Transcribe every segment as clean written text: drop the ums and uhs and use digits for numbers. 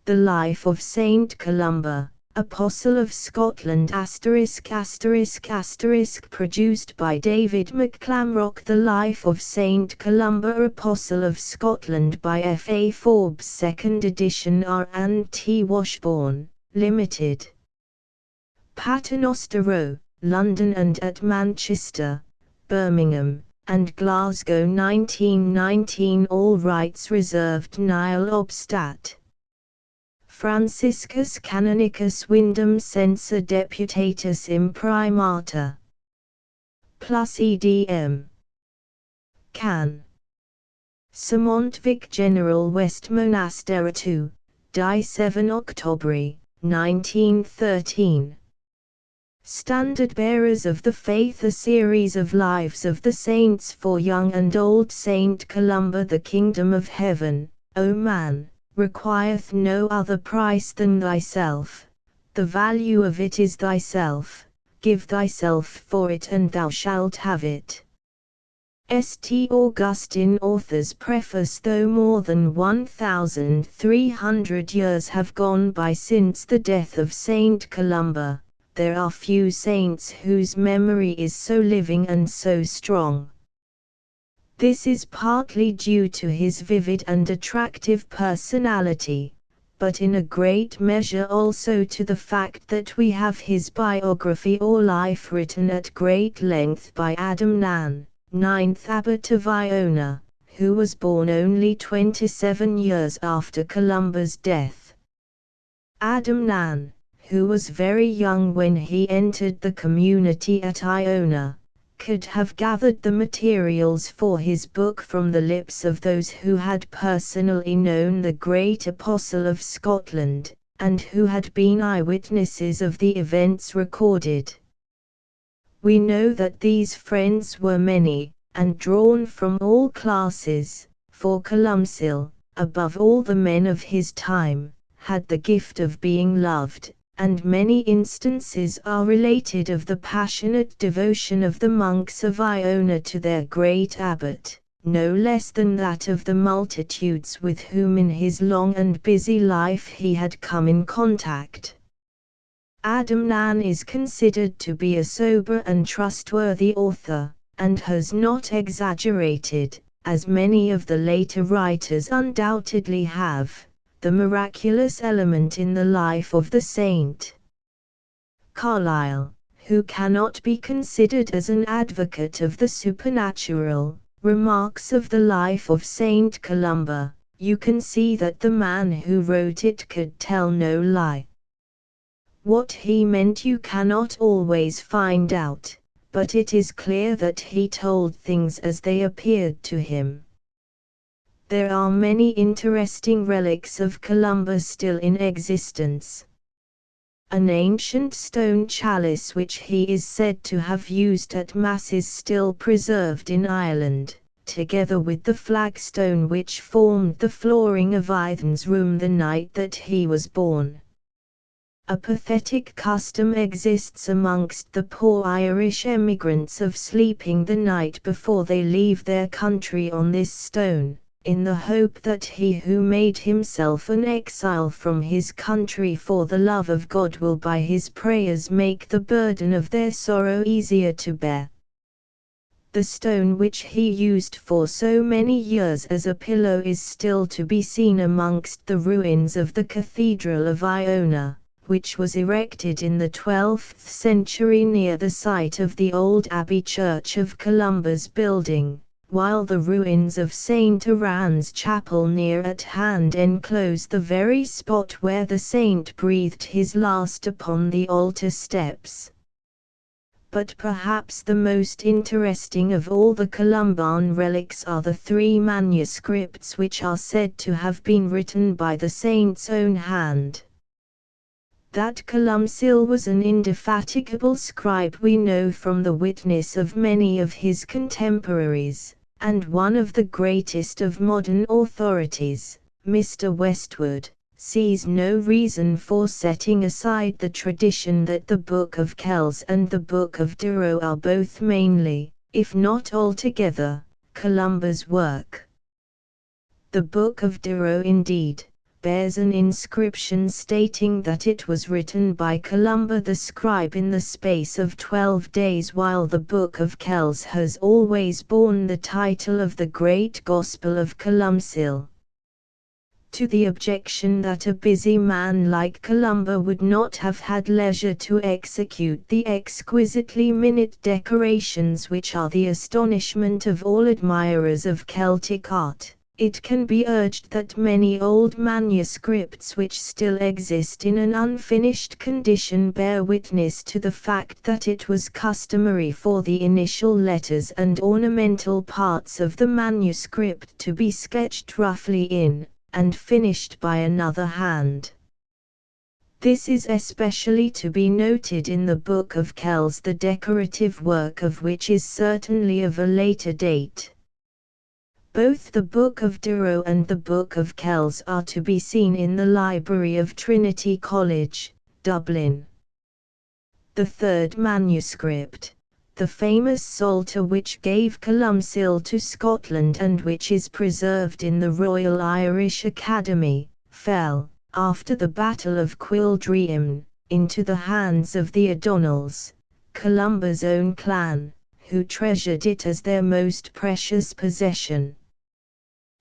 The Life of Saint Columba, Apostle of Scotland ****, produced by David McClamrock. The Life of Saint Columba, Apostle of Scotland by F.A. Forbes, 2nd edition, R&T Washbourne, Limited. Paternoster Row, London, and at Manchester, Birmingham, and Glasgow 1919. All rights reserved. Nihil obstat. Franciscus Canonicus Windham Censor Deputatus Imprimata. Plus EDM. Can. Semont Vic General West Monastera 2, Die 7 October, 1913. Standard Bearers of the Faith. A series of lives of the saints for young and old. Saint Columba. The kingdom of heaven, O man, requireth no other price than thyself. The value of it is thyself. Give thyself for it and thou shalt have it. St. Augustine. Author's preface. Though more than 1,300 years have gone by since the death of Saint Columba, there are few saints whose memory is so living and so strong. This is partly due to his vivid and attractive personality, but in a great measure also to the fact that we have his biography or life written at great length by Adam Nan, 9th Abbot of Iona, who was born only 27 years after Columba's death. Adam Nan, who was very young when he entered the community at Iona, could have gathered the materials for his book from the lips of those who had personally known the great Apostle of Scotland, and who had been eyewitnesses of the events recorded. We know that these friends were many, and drawn from all classes, for Columcille, above all the men of his time, had the gift of being loved, and many instances are related of the passionate devotion of the monks of Iona to their great abbot, no less than that of the multitudes with whom in his long and busy life he had come in contact. Adam Nan is considered to be a sober and trustworthy author, and has not exaggerated, as many of the later writers undoubtedly have, the miraculous element in the life of the saint. Carlyle, who cannot be considered as an advocate of the supernatural, remarks of the life of Saint Columba, "You can see that the man who wrote it could tell no lie. What he meant you cannot always find out, but it is clear that he told things as they appeared to him." There are many interesting relics of Columba still in existence. An ancient stone chalice which he is said to have used at Mass is still preserved in Ireland, together with the flagstone which formed the flooring of Ethan's room the night that he was born. A pathetic custom exists amongst the poor Irish emigrants of sleeping the night before they leave their country on this stone, in the hope that he who made himself an exile from his country for the love of God will by his prayers make the burden of their sorrow easier to bear. The stone which he used for so many years as a pillow is still to be seen amongst the ruins of the Cathedral of Iona, which was erected in the 12th century near the site of the old Abbey Church of Columba's building, while the ruins of St. Iran's Chapel near at hand enclose the very spot where the saint breathed his last upon the altar steps. But perhaps the most interesting of all the Columban relics are the 3 manuscripts which are said to have been written by the saint's own hand. That Columcille was an indefatigable scribe we know from the witness of many of his contemporaries, and one of the greatest of modern authorities, Mr. Westwood, sees no reason for setting aside the tradition that the Book of Kells and the Book of Durrow are both mainly, if not altogether, Columba's work. The Book of Durrow indeed, bears an inscription stating that it was written by Columba the scribe in the space of 12 days, while the Book of Kells has always borne the title of the Great Gospel of Columcille. To the objection that a busy man like Columba would not have had leisure to execute the exquisitely minute decorations which are the astonishment of all admirers of Celtic art, it can be urged that many old manuscripts which still exist in an unfinished condition bear witness to the fact that it was customary for the initial letters and ornamental parts of the manuscript to be sketched roughly in, and finished by another hand. This is especially to be noted in the Book of Kells, the decorative work of which is certainly of a later date. Both the Book of Durrow and the Book of Kells are to be seen in the library of Trinity College, Dublin. The third manuscript, the famous Psalter which gave Columcille to Scotland and which is preserved in the Royal Irish Academy, fell, after the Battle of Cuildreain, into the hands of the O'Donnells, Columba's own clan, who treasured it as their most precious possession.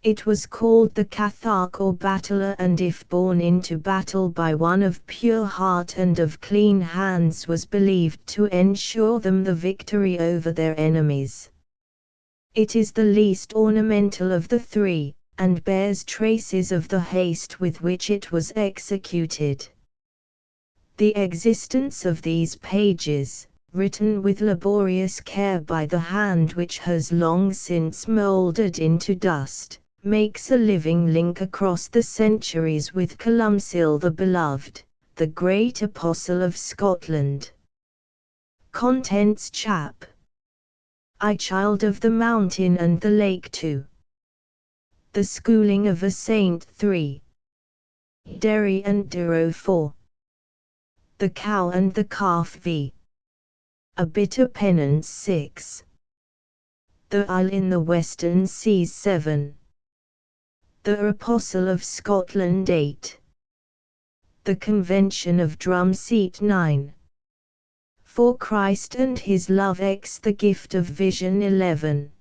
It was called the Cathach or Battler, and if borne into battle by one of pure heart and of clean hands was believed to ensure them the victory over their enemies. It is the least ornamental of the three, and bears traces of the haste with which it was executed. The existence of these pages, written with laborious care by the hand which has long since mouldered into dust, makes a living link across the centuries with Columcille the Beloved, the great apostle of Scotland. Contents chap. I Child of the Mountain and the Lake 2. The Schooling of a Saint 3. Derry and Durrow 4. The Cow and the Calf v. A Bitter Penance 6. The Isle in the Western Seas 7. The Apostle of Scotland 8. The Convention of Drumseat 9. For Christ and His Love X the Gift of Vision 11.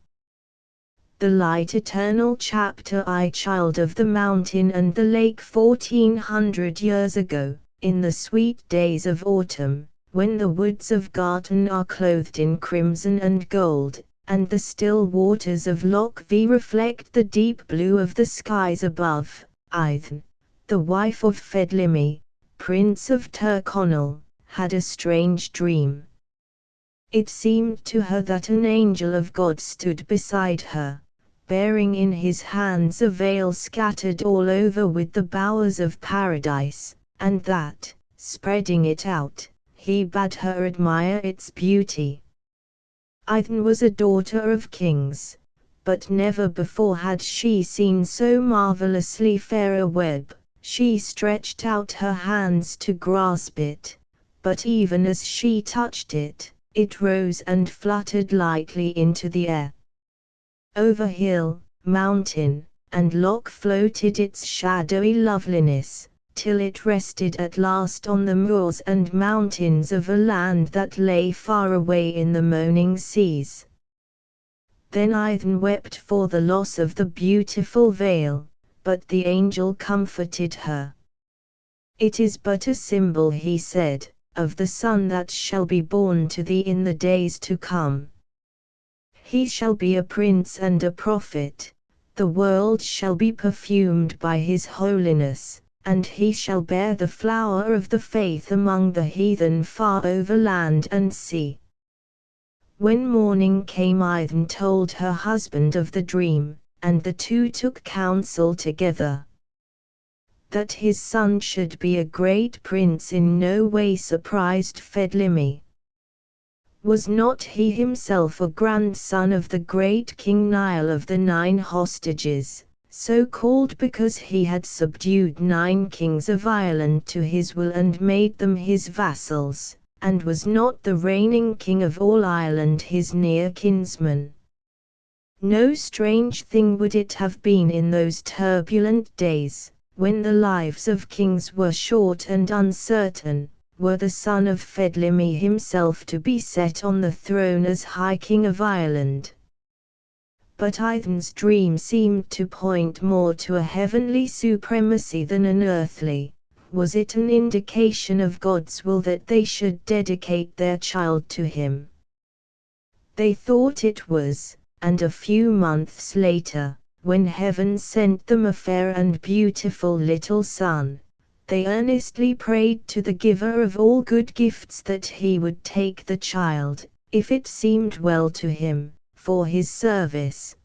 The Light Eternal chapter I Child of the Mountain and the Lake 1400 years ago, in the sweet days of autumn, when the woods of Garton are clothed in crimson and gold, and the still waters of Loch Vee reflect the deep blue of the skies above, Aithne, the wife of Fedlimmi, Prince of Tyrconnell, had a strange dream. It seemed to her that an angel of God stood beside her, bearing in his hands a veil scattered all over with the bowers of paradise, and that, spreading it out, he bade her admire its beauty. Aithne was a daughter of kings, but never before had she seen so marvelously fair a web. She stretched out her hands to grasp it, but even as she touched it, it rose and fluttered lightly into the air. Over hill, mountain, and loch floated its shadowy loveliness, till it rested at last on the moors and mountains of a land that lay far away in the moaning seas. Then Aithne wept for the loss of the beautiful veil, but the angel comforted her. It is but a symbol, he said, of the son that shall be born to thee in the days to come. He shall be a prince and a prophet, the world shall be perfumed by his holiness, and he shall bear the flower of the faith among the heathen far over land and sea. When morning came, Aithne told her husband of the dream, and the two took counsel together. That his son should be a great prince in no way surprised Fedlimmi. Was not he himself a grandson of the great King Niall of the 9 hostages, so called because he had subdued 9 kings of Ireland to his will and made them his vassals, and was not the reigning king of all Ireland his near kinsman? No strange thing would it have been in those turbulent days, when the lives of kings were short and uncertain, were the son of Fedlimi himself to be set on the throne as High King of Ireland. But Ethan's dream seemed to point more to a heavenly supremacy than an earthly. Was it an indication of God's will that they should dedicate their child to him? They thought it was, and a few months later, when heaven sent them a fair and beautiful little son, they earnestly prayed to the giver of all good gifts that he would take the child, if it seemed well to him, for his service.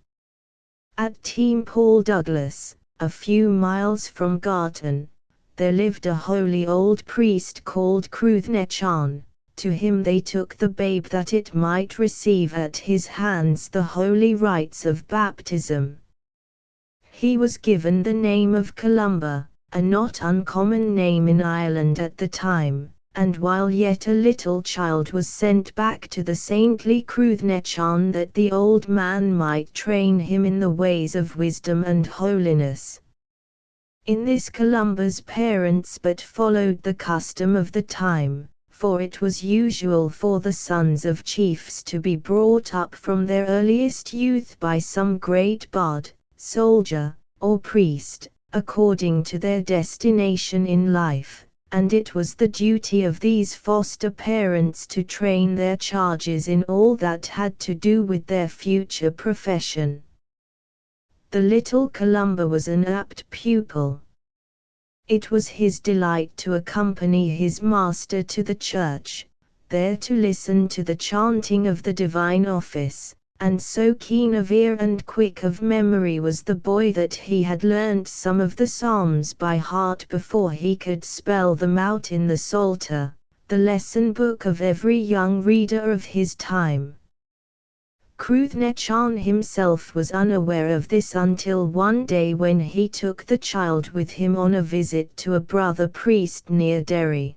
At Team Paul Douglas, a few miles from Garton, there lived a holy old priest called Cruithnechan. To him they took the babe that it might receive at his hands the holy rites of baptism. He was given the name of Columba, a not uncommon name in Ireland at the time, and while yet a little child was sent back to the saintly Cruithnechan that the old man might train him in the ways of wisdom and holiness. In this Columba's parents but followed the custom of the time, for it was usual for the sons of chiefs to be brought up from their earliest youth by some great bard, soldier, or priest, according to their destination in life, and it was the duty of these foster parents to train their charges in all that had to do with their future profession. The little Columba was an apt pupil. It was his delight to accompany his master to the church, there to listen to the chanting of the divine office, and so keen of ear and quick of memory was the boy that he had learnt some of the Psalms by heart before he could spell them out in the Psalter, the lesson book of every young reader of his time. Cruithnechan himself was unaware of this until one day when he took the child with him on a visit to a brother priest near Derry.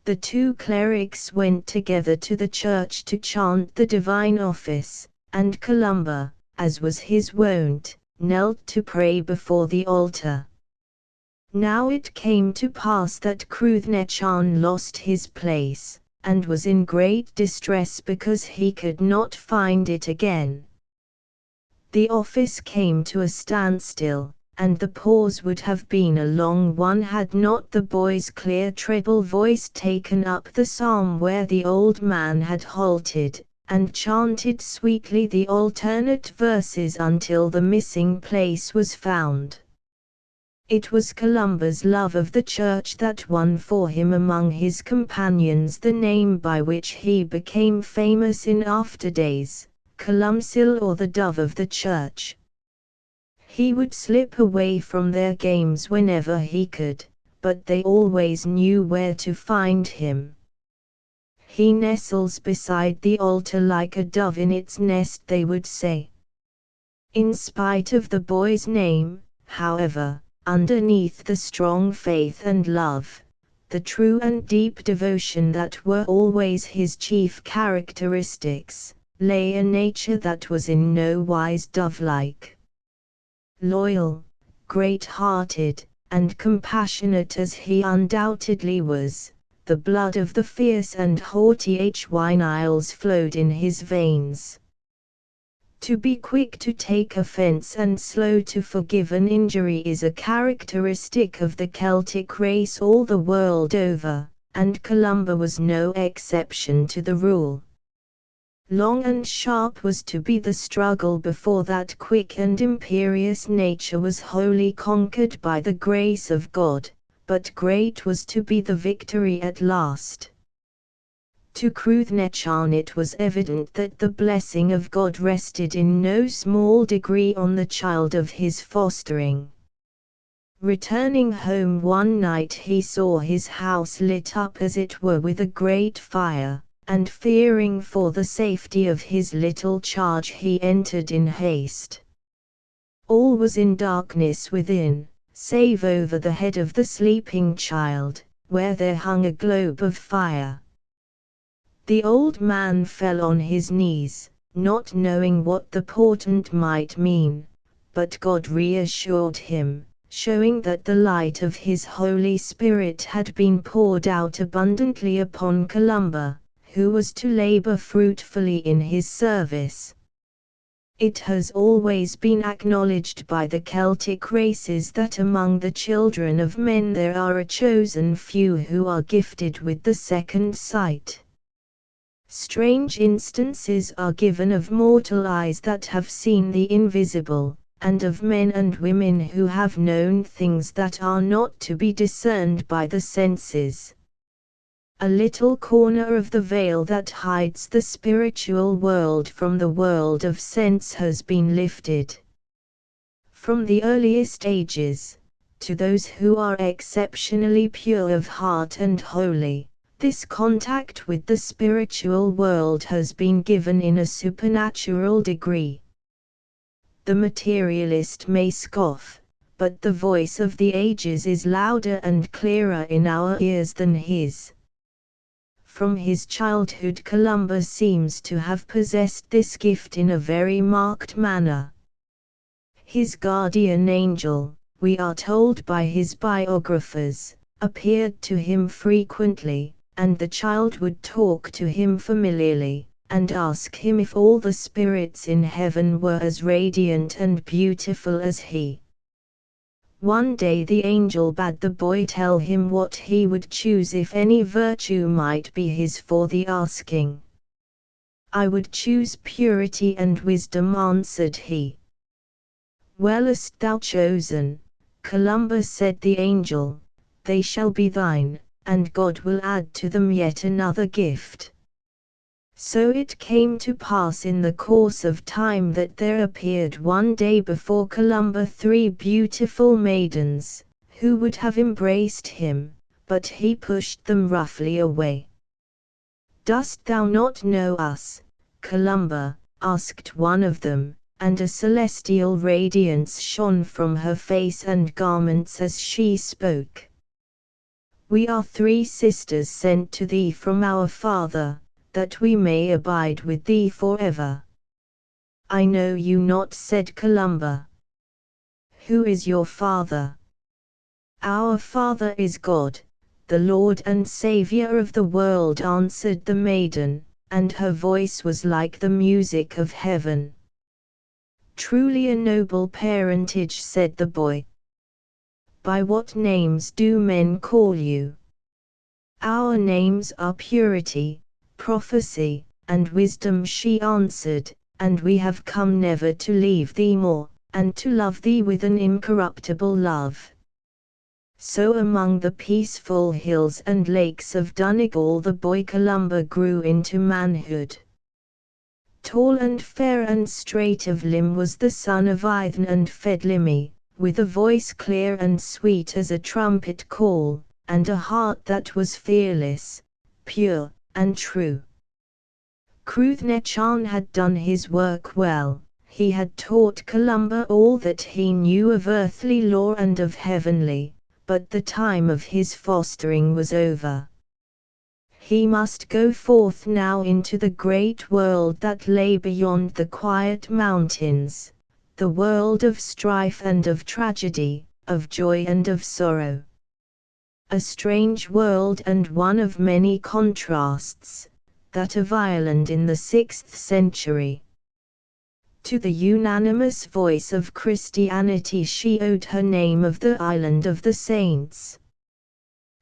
The two clerics went together to the church to chant the divine office, and Columba, as was his wont, knelt to pray before the altar. Now it came to pass that Cruithnechan lost his place, and was in great distress because he could not find it again. The office came to a standstill, and the pause would have been a long one had not the boy's clear treble voice taken up the psalm where the old man had halted, and chanted sweetly the alternate verses until the missing place was found. It was Columba's love of the church that won for him among his companions the name by which he became famous in after days, Columcille, or the dove of the church. He would slip away from their games whenever he could, but they always knew where to find him. He nestles beside the altar like a dove in its nest, they would say. In spite of the boy's name, however, underneath the strong faith and love, the true and deep devotion that were always his chief characteristics, lay a nature that was in no wise dove-like. Loyal, great-hearted, and compassionate as he undoubtedly was, the blood of the fierce and haughty Hy-Niles flowed in his veins. To be quick to take offense and slow to forgive an injury is a characteristic of the Celtic race all the world over, and Columba was no exception to the rule. Long and sharp was to be the struggle before that quick and imperious nature was wholly conquered by the grace of God, but great was to be the victory at last. To Cruithnechan it was evident that the blessing of God rested in no small degree on the child of his fostering. Returning home one night he saw his house lit up as it were with a great fire, and fearing for the safety of his little charge he entered in haste. All was in darkness within, save over the head of the sleeping child, where there hung a globe of fire. The old man fell on his knees, not knowing what the portent might mean, but God reassured him, showing that the light of his Holy Spirit had been poured out abundantly upon Columba, who was to labor fruitfully in his service. It has always been acknowledged by the Celtic races that among the children of men there are a chosen few who are gifted with the second sight. Strange instances are given of mortal eyes that have seen the invisible, and of men and women who have known things that are not to be discerned by the senses. A little corner of the veil that hides the spiritual world from the world of sense has been lifted. From the earliest ages, to those who are exceptionally pure of heart and holy, this contact with the spiritual world has been given in a supernatural degree. The materialist may scoff, but the voice of the ages is louder and clearer in our ears than his. From his childhood Columba seems to have possessed this gift in a very marked manner. His guardian angel, we are told by his biographers, appeared to him frequently, and the child would talk to him familiarly, and ask him if all the spirits in heaven were as radiant and beautiful as he. One day the angel bade the boy tell him what he would choose if any virtue might be his for the asking. "I would choose purity and wisdom," answered he. "Well hast thou chosen, Columba," said the angel, "they shall be thine, and God will add to them yet another gift." So it came to pass in the course of time that there appeared one day before Columba 3 beautiful maidens, who would have embraced him, but he pushed them roughly away. "Dost thou not know us, Columba?" asked one of them, and a celestial radiance shone from her face and garments as she spoke. "We are 3 sisters sent to thee from our Father, that we may abide with thee forever." "I know you not," said Columba. "Who is your father?" "Our Father is God, the Lord and Saviour of the world," answered the maiden, and her voice was like the music of heaven. "Truly a noble parentage," said the boy. "By what names do men call you?" "Our names are Purity, Prophecy, and Wisdom," she answered, "and we have come never to leave thee more, and to love thee with an incorruptible love." So among the peaceful hills and lakes of Donegal the boy Columba grew into manhood. Tall and fair and straight of limb was the son of Ithen and Fedlimi, with a voice clear and sweet as a trumpet call, and a heart that was fearless, pure, and true. Cruithnechan had done his work well. He had taught Columba all that he knew of earthly lore and of heavenly, but the time of his fostering was over. He must go forth now into the great world that lay beyond the quiet mountains, the world of strife and of tragedy, of joy and of sorrow. A strange world and one of many contrasts, that of Ireland in the 6th century. To the unanimous voice of Christianity she owed her name of the Island of the Saints.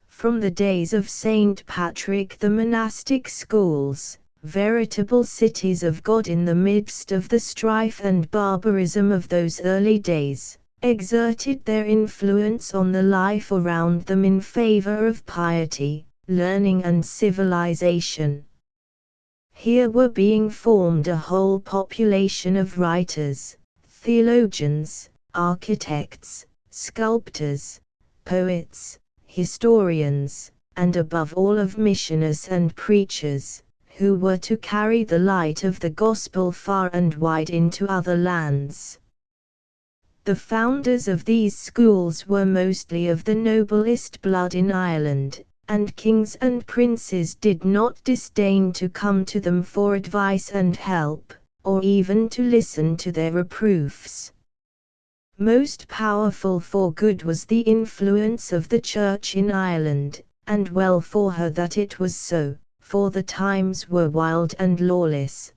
From the days of Saint Patrick the monastic schools, veritable cities of God in the midst of the strife and barbarism of those early days, exerted their influence on the life around them in favor of piety, learning and civilization. Here were being formed a whole population of writers, theologians, architects, sculptors, poets, historians, and above all of missioners and preachers, who were to carry the light of the gospel far and wide into other lands. The founders of these schools were mostly of the noblest blood in Ireland, and kings and princes did not disdain to come to them for advice and help, or even to listen to their reproofs. Most powerful for good was the influence of the Church in Ireland, and well for her that it was so, for the times were wild and lawless.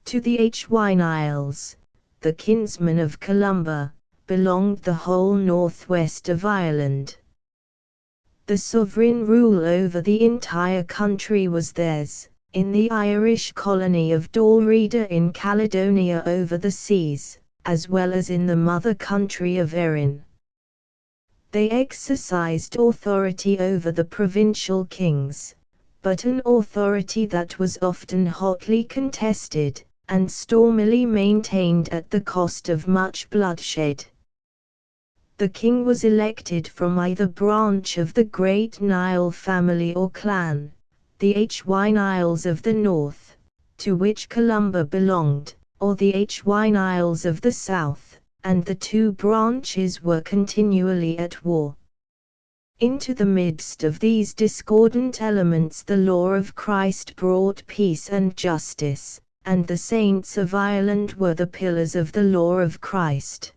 To the Niles, the kinsmen of Columba, belonged the whole northwest of Ireland. The sovereign rule over the entire country was theirs, in the Irish colony of Dalriada in Caledonia over the seas, as well as in the mother country of Erin. They exercised authority over the provincial kings, but an authority that was often hotly contested, and stormily maintained at the cost of much bloodshed. The king was elected from either branch of the Great Nile family or clan, the Niles of the north, to which Columba belonged, or the Niles of the south, and the two branches were continually at war. Into the midst of these discordant elements the law of Christ brought peace and justice, and the saints of Ireland were the pillars of the law of Christ.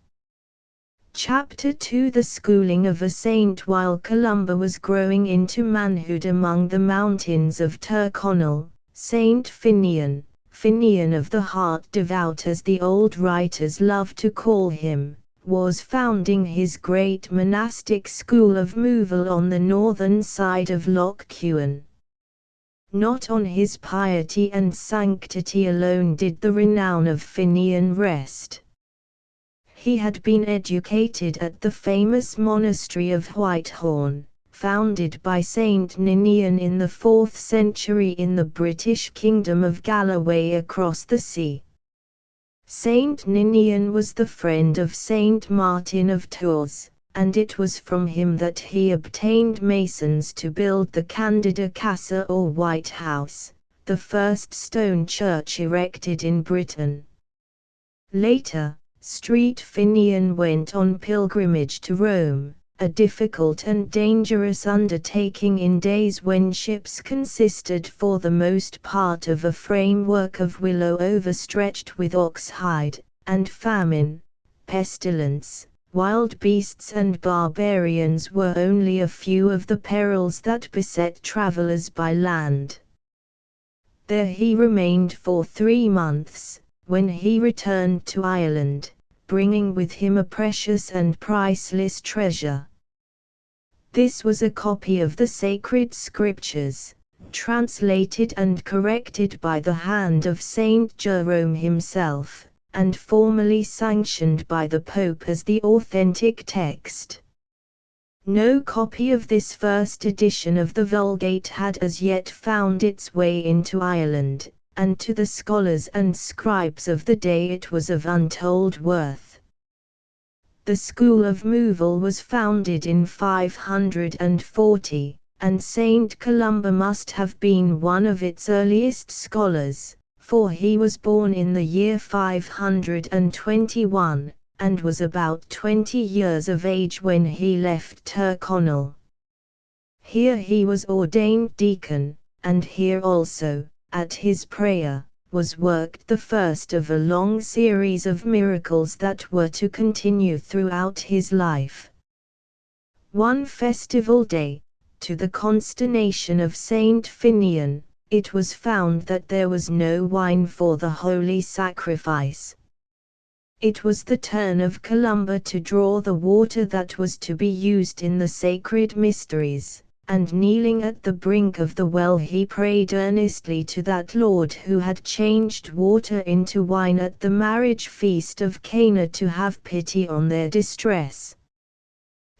Chapter 2 The schooling of a saint. While Columba was growing into manhood among the mountains of Tyrconnell, Saint Finian, Finian of the heart devout as the old writers love to call him, was founding his great monastic school of Moville on the northern side of Lough Cuan. Not on his piety and sanctity alone did the renown of Finian rest. He had been educated at the famous monastery of Whitehorn, founded by Saint Ninian in the 4th century in the British kingdom of Galloway across the sea. Saint Ninian was the friend of Saint Martin of Tours, and it was from him that he obtained masons to build the Candida Casa or White House, the first stone church erected in Britain. Later, St. Finian went on pilgrimage to Rome, a difficult and dangerous undertaking in days when ships consisted for the most part of a framework of willow overstretched with ox-hide, and famine, pestilence, wild beasts and barbarians were only a few of the perils that beset travellers by land. There he remained for 3 months, when he returned to Ireland, bringing with him a precious and priceless treasure. This was a copy of the sacred scriptures, translated and corrected by the hand of Saint Jerome himself, and formally sanctioned by the Pope as the authentic text. No copy of this first edition of the Vulgate had as yet found its way into Ireland, and to the scholars and scribes of the day it was of untold worth. The school of Moville was founded in 540, and Saint Columba must have been one of its earliest scholars, for he was born in the year 521, and was about 20 years of age when he left Tyrconnell. Here he was ordained deacon, and here also, at his prayer, was worked the first of a long series of miracles that were to continue throughout his life. One festival day, to the consternation of Saint Finian, it was found that there was no wine for the holy sacrifice. It was the turn of Columba to draw the water that was to be used in the sacred mysteries, and kneeling at the brink of the well he prayed earnestly to that Lord who had changed water into wine at the marriage feast of Cana to have pity on their distress.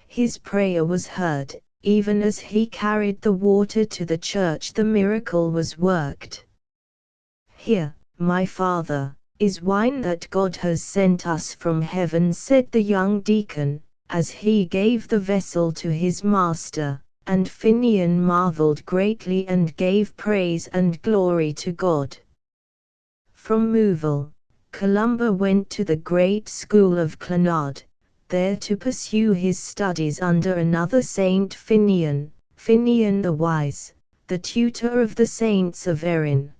His prayer was heard. Even as he carried the water to the church the miracle was worked. "Here, my father, is wine that God has sent us from heaven," said the young deacon, as he gave the vessel to his master. And Finian marveled greatly and gave praise and glory to God. From Moville, Columba went to the great school of Clonard, there to pursue his studies under another Saint Finian, Finian the Wise, the tutor of the saints of Erin.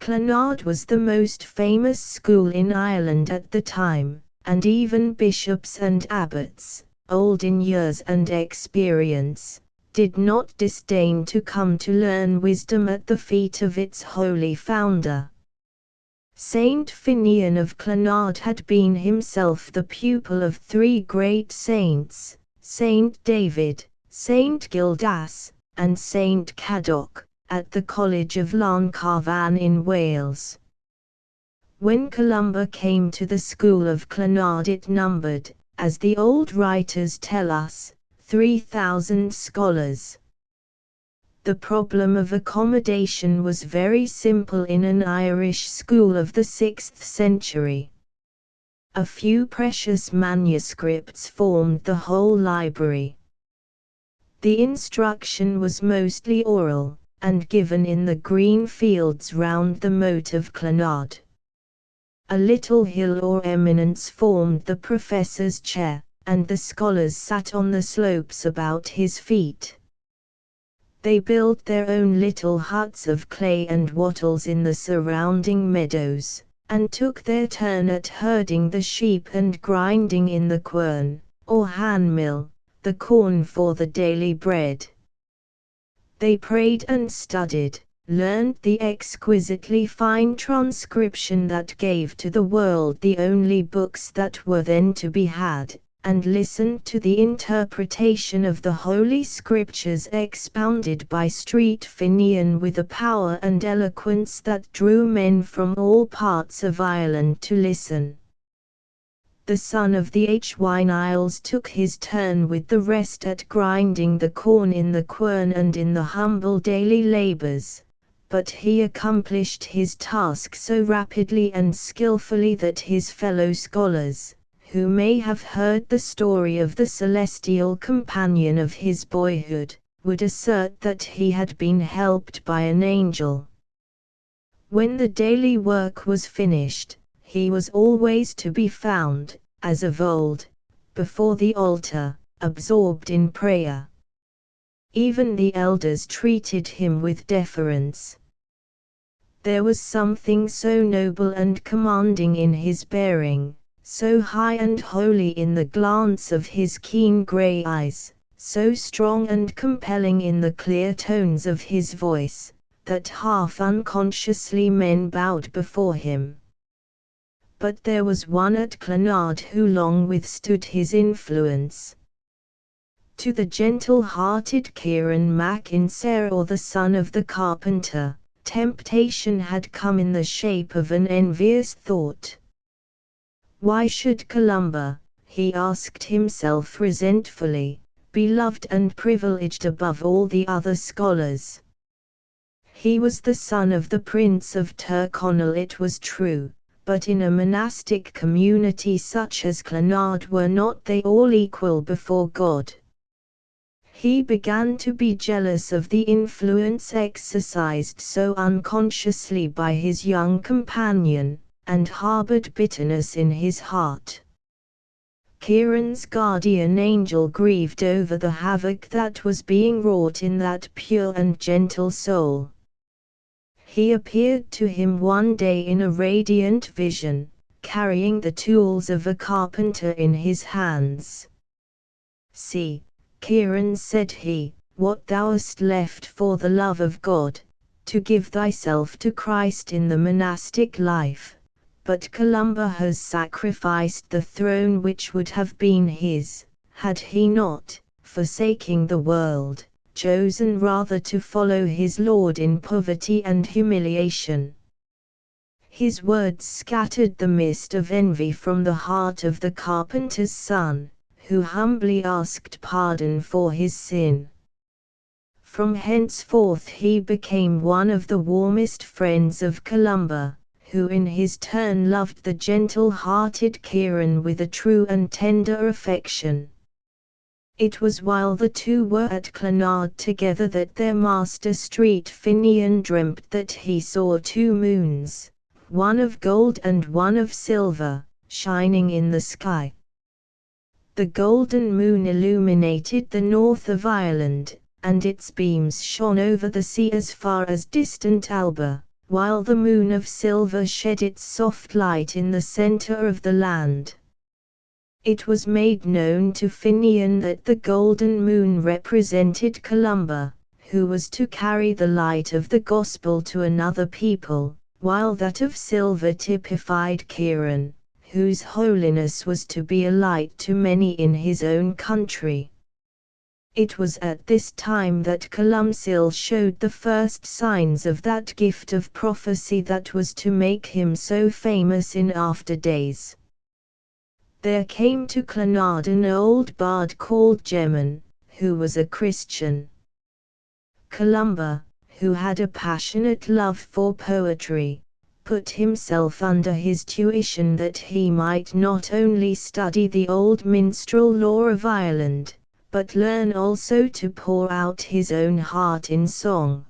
Clonard was the most famous school in Ireland at the time, and even bishops and abbots, old in years and experience, did not disdain to come to learn wisdom at the feet of its holy founder. Saint Finian of Clonard had been himself the pupil of three great saints, Saint David, Saint Gildas, and Saint Cadoc, at the College of Llancarvan in Wales. When Columba came to the school of Clonard it numbered, as the old writers tell us, 3,000 scholars. The problem of accommodation was very simple in an Irish school of the 6th century. A few precious manuscripts formed the whole library. The instruction was mostly oral, and given in the green fields round the moat of Clonard. A little hill or eminence formed the professor's chair, and the scholars sat on the slopes about his feet. They built their own little huts of clay and wattles in the surrounding meadows, and took their turn at herding the sheep and grinding in the quern, or handmill, the corn for the daily bread. They prayed and studied, learned the exquisitely fine transcription that gave to the world the only books that were then to be had, and listened to the interpretation of the Holy Scriptures expounded by Saint Finian with a power and eloquence that drew men from all parts of Ireland to listen. The son of the Hy Niles took his turn with the rest at grinding the corn in the quern and in the humble daily labours, but he accomplished his task so rapidly and skillfully that his fellow scholars, who may have heard the story of the celestial companion of his boyhood, would assert that he had been helped by an angel. When the daily work was finished, he was always to be found, as of old, before the altar, absorbed in prayer. Even the elders treated him with deference. There was something so noble and commanding in his bearing, so high and holy in the glance of his keen grey eyes, so strong and compelling in the clear tones of his voice, that half unconsciously men bowed before him. But there was one at Clonard who long withstood his influence. To the gentle-hearted Kieran mac Insair, the son of the carpenter, temptation had come in the shape of an envious thought. Why should Columba, he asked himself resentfully, be loved and privileged above all the other scholars? He was the son of the Prince of Tyrconnell, it was true, but in a monastic community such as Clonard were not they all equal before God? He began to be jealous of the influence exercised so unconsciously by his young companion, and harbored bitterness in his heart. Kieran's guardian angel grieved over the havoc that was being wrought in that pure and gentle soul. He appeared to him one day in a radiant vision, carrying the tools of a carpenter in his hands. "See, Kieran," said he, "what thou hast left for the love of God, to give thyself to Christ in the monastic life, but Columba has sacrificed the throne which would have been his, had he not, forsaking the world, chosen rather to follow his Lord in poverty and humiliation." His words scattered the mist of envy from the heart of the carpenter's son, who humbly asked pardon for his sin. From henceforth he became one of the warmest friends of Columba, who in his turn loved the gentle-hearted Kieran with a true and tender affection. It was while the two were at Clonard together that their master Saint Finian dreamt that he saw two moons, one of gold and one of silver, shining in the sky. The golden moon illuminated the north of Ireland, and its beams shone over the sea as far as distant Alba, while the moon of silver shed its soft light in the centre of the land. It was made known to Finian that the golden moon represented Columba, who was to carry the light of the gospel to another people, while that of silver typified Kieran, whose holiness was to be a light to many in his own country. It was at this time that Columcille showed the first signs of that gift of prophecy that was to make him so famous in after days. There came to Clonard an old bard called Gemman, who was a Christian. Columba, who had a passionate love for poetry, put himself under his tuition that he might not only study the old minstrel lore of Ireland, but learn also to pour out his own heart in song.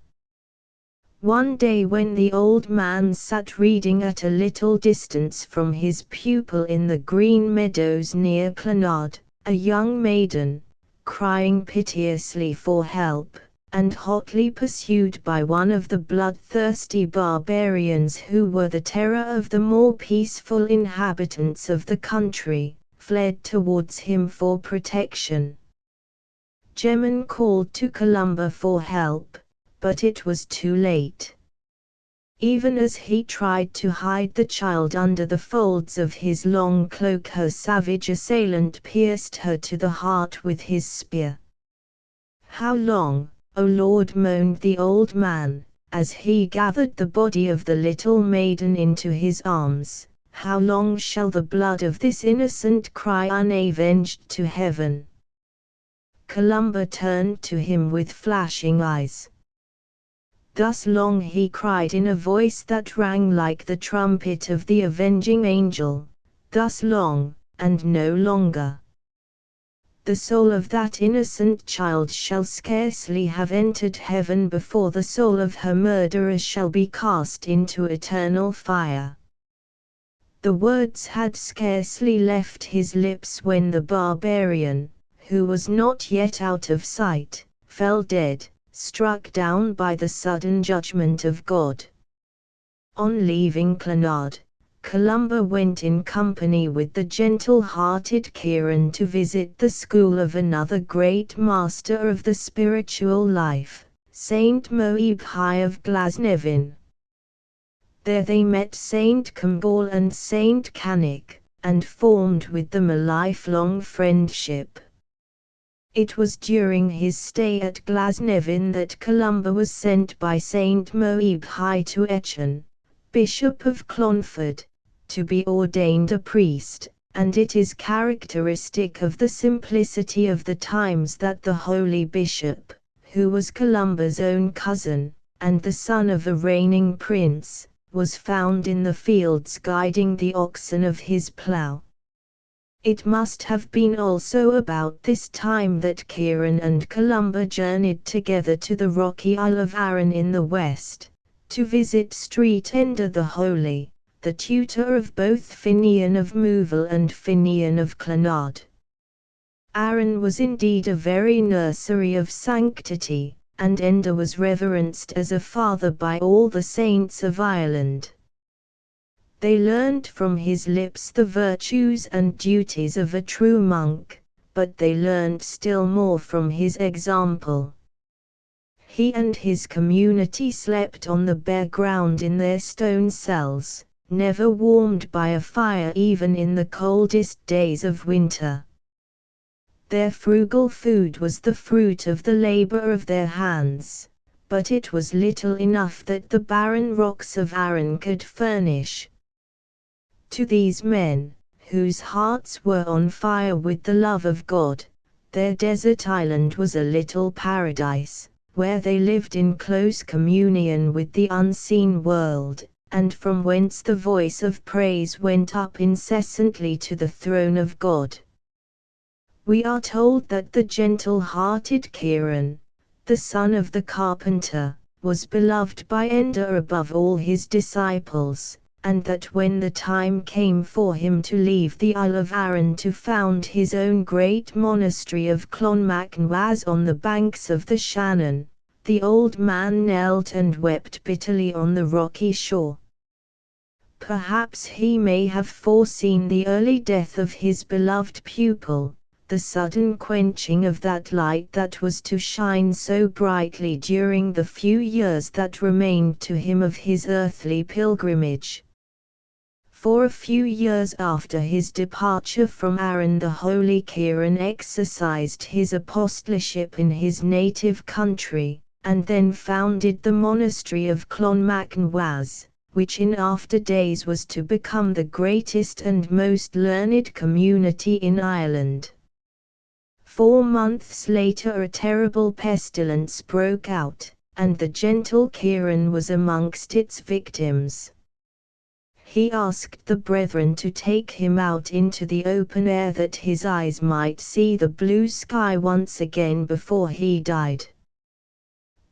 One day when the old man sat reading at a little distance from his pupil in the green meadows near Clonard, a young maiden, crying piteously for help, and hotly pursued by one of the bloodthirsty barbarians who were the terror of the more peaceful inhabitants of the country, fled towards him for protection. Gemman called to Columba for help, but it was too late. Even as he tried to hide the child under the folds of his long cloak, her savage assailant pierced her to the heart with his spear. "How long, O Lord?" moaned the old man, as he gathered the body of the little maiden into his arms. "How long shall the blood of this innocent cry unavenged to heaven?" Columba turned to him with flashing eyes. "Thus long," he cried in a voice that rang like the trumpet of the avenging angel, "thus long, and no longer. The soul of that innocent child shall scarcely have entered heaven before the soul of her murderer shall be cast into eternal fire." The words had scarcely left his lips when the barbarian, who was not yet out of sight, fell dead, struck down by the sudden judgment of God. On leaving Clonard, Columba went in company with the gentle-hearted Kieran to visit the school of another great master of the spiritual life, Saint Moib High of Glasnevin. There they met Saint Camball and Saint Canic, and formed with them a lifelong friendship. It was during his stay at Glasnevin that Columba was sent by Saint Moib High to Etienne, Bishop of Clonford, to be ordained a priest, and it is characteristic of the simplicity of the times that the holy bishop, who was Columba's own cousin, and the son of a reigning prince, was found in the fields guiding the oxen of his plough. It must have been also about this time that Kieran and Columba journeyed together to the rocky Isle of Arran in the west, to visit Street Ender the Holy, the tutor of both Finian of Mouville and Finian of Clonard. Arran was indeed a very nursery of sanctity, and Ender was reverenced as a father by all the saints of Ireland. They learned from his lips the virtues and duties of a true monk, but they learned still more from his example. He and his community slept on the bare ground in their stone cells, never warmed by a fire even in the coldest days of winter. Their frugal food was the fruit of the labor of their hands, but it was little enough that the barren rocks of Arran could furnish. To these men, whose hearts were on fire with the love of God, their desert island was a little paradise, where they lived in close communion with the unseen world, and from whence the voice of praise went up incessantly to the throne of God. We are told that the gentle-hearted Kieran, the son of the carpenter, was beloved by Ender above all his disciples, and that when the time came for him to leave the Isle of Arran to found his own great monastery of Clonmacnoise on the banks of the Shannon, the old man knelt and wept bitterly on the rocky shore. Perhaps he may have foreseen the early death of his beloved pupil, the sudden quenching of that light that was to shine so brightly during the few years that remained to him of his earthly pilgrimage. For a few years after his departure from Aran, the holy Kieran exercised his apostleship in his native country, and then founded the monastery of Clonmacnoise, which in after days was to become the greatest and most learned community in Ireland. 4 months later a terrible pestilence broke out, and the gentle Kieran was amongst its victims. He asked the brethren to take him out into the open air that his eyes might see the blue sky once again before he died.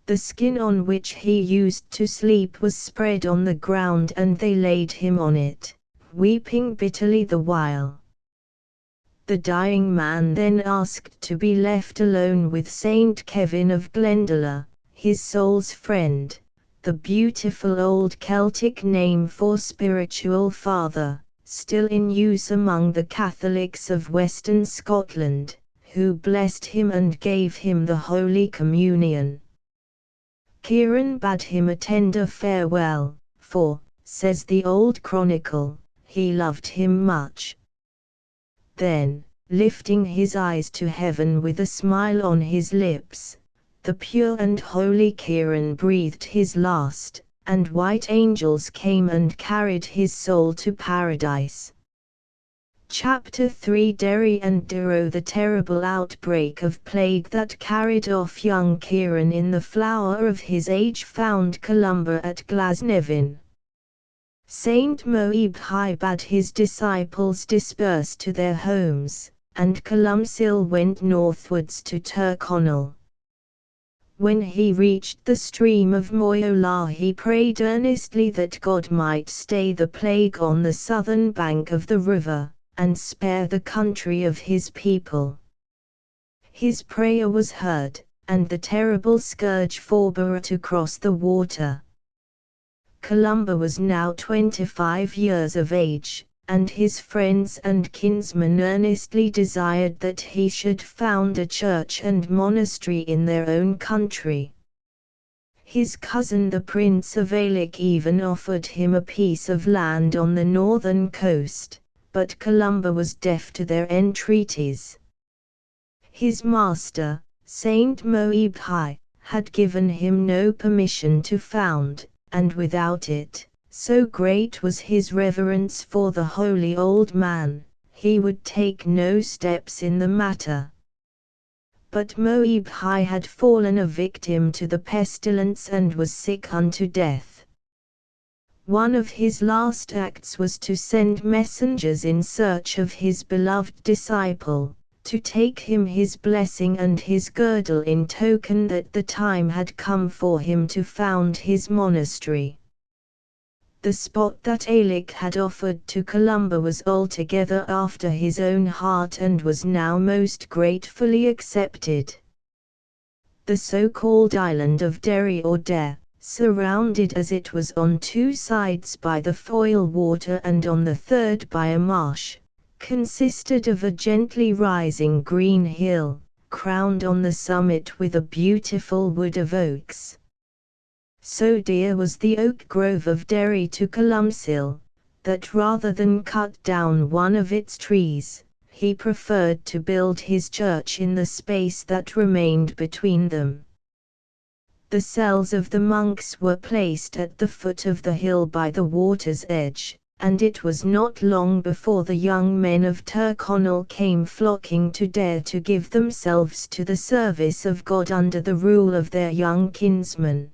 The skin on which he used to sleep was spread on the ground, and they laid him on it, weeping bitterly the while. The dying man then asked to be left alone with Saint Kevin of Glendalough, his soul's friend, the beautiful old Celtic name for spiritual father, still in use among the Catholics of Western Scotland, who blessed him and gave him the Holy Communion. Kieran bade him a tender farewell, for, says the old chronicle, he loved him much. Then, lifting his eyes to heaven with a smile on his lips, the pure and holy Kieran breathed his last, and white angels came and carried his soul to paradise. Chapter 3 Derry and Durrow. The terrible outbreak of plague that carried off young Kieran in the flower of his age found Columba at Glasnevin. Saint Moebhai bade his disciples disperse to their homes, and Columcille went northwards to Tyrconnell. When he reached the stream of Moyola, he prayed earnestly that God might stay the plague on the southern bank of the river, and spare the country of his people. His prayer was heard, and the terrible scourge forbore to cross the water. Columba was now 25 years of age, and his friends and kinsmen earnestly desired that he should found a church and monastery in their own country. His cousin the Prince of Ailech even offered him a piece of land on the northern coast, but Columba was deaf to their entreaties. His master, Saint Moebhai, had given him no permission to found, and without it, so great was his reverence for the holy old man, he would take no steps in the matter. But Moebhai had fallen a victim to the pestilence and was sick unto death. One of his last acts was to send messengers in search of his beloved disciple, to take him his blessing and his girdle in token that the time had come for him to found his monastery. The spot that Ailech had offered to Columba was altogether after his own heart and was now most gratefully accepted. The so-called island of Derry or Dare, surrounded as it was on 2 sides by the Foyle water and on the 3rd by a marsh, consisted of a gently rising green hill, crowned on the summit with a beautiful wood of oaks. So dear was the oak grove of Derry to Columcille, that rather than cut down one of its trees, he preferred to build his church in the space that remained between them. The cells of the monks were placed at the foot of the hill by the water's edge, and it was not long before the young men of Tyrconnell came flocking to Dare to give themselves to the service of God under the rule of their young kinsman.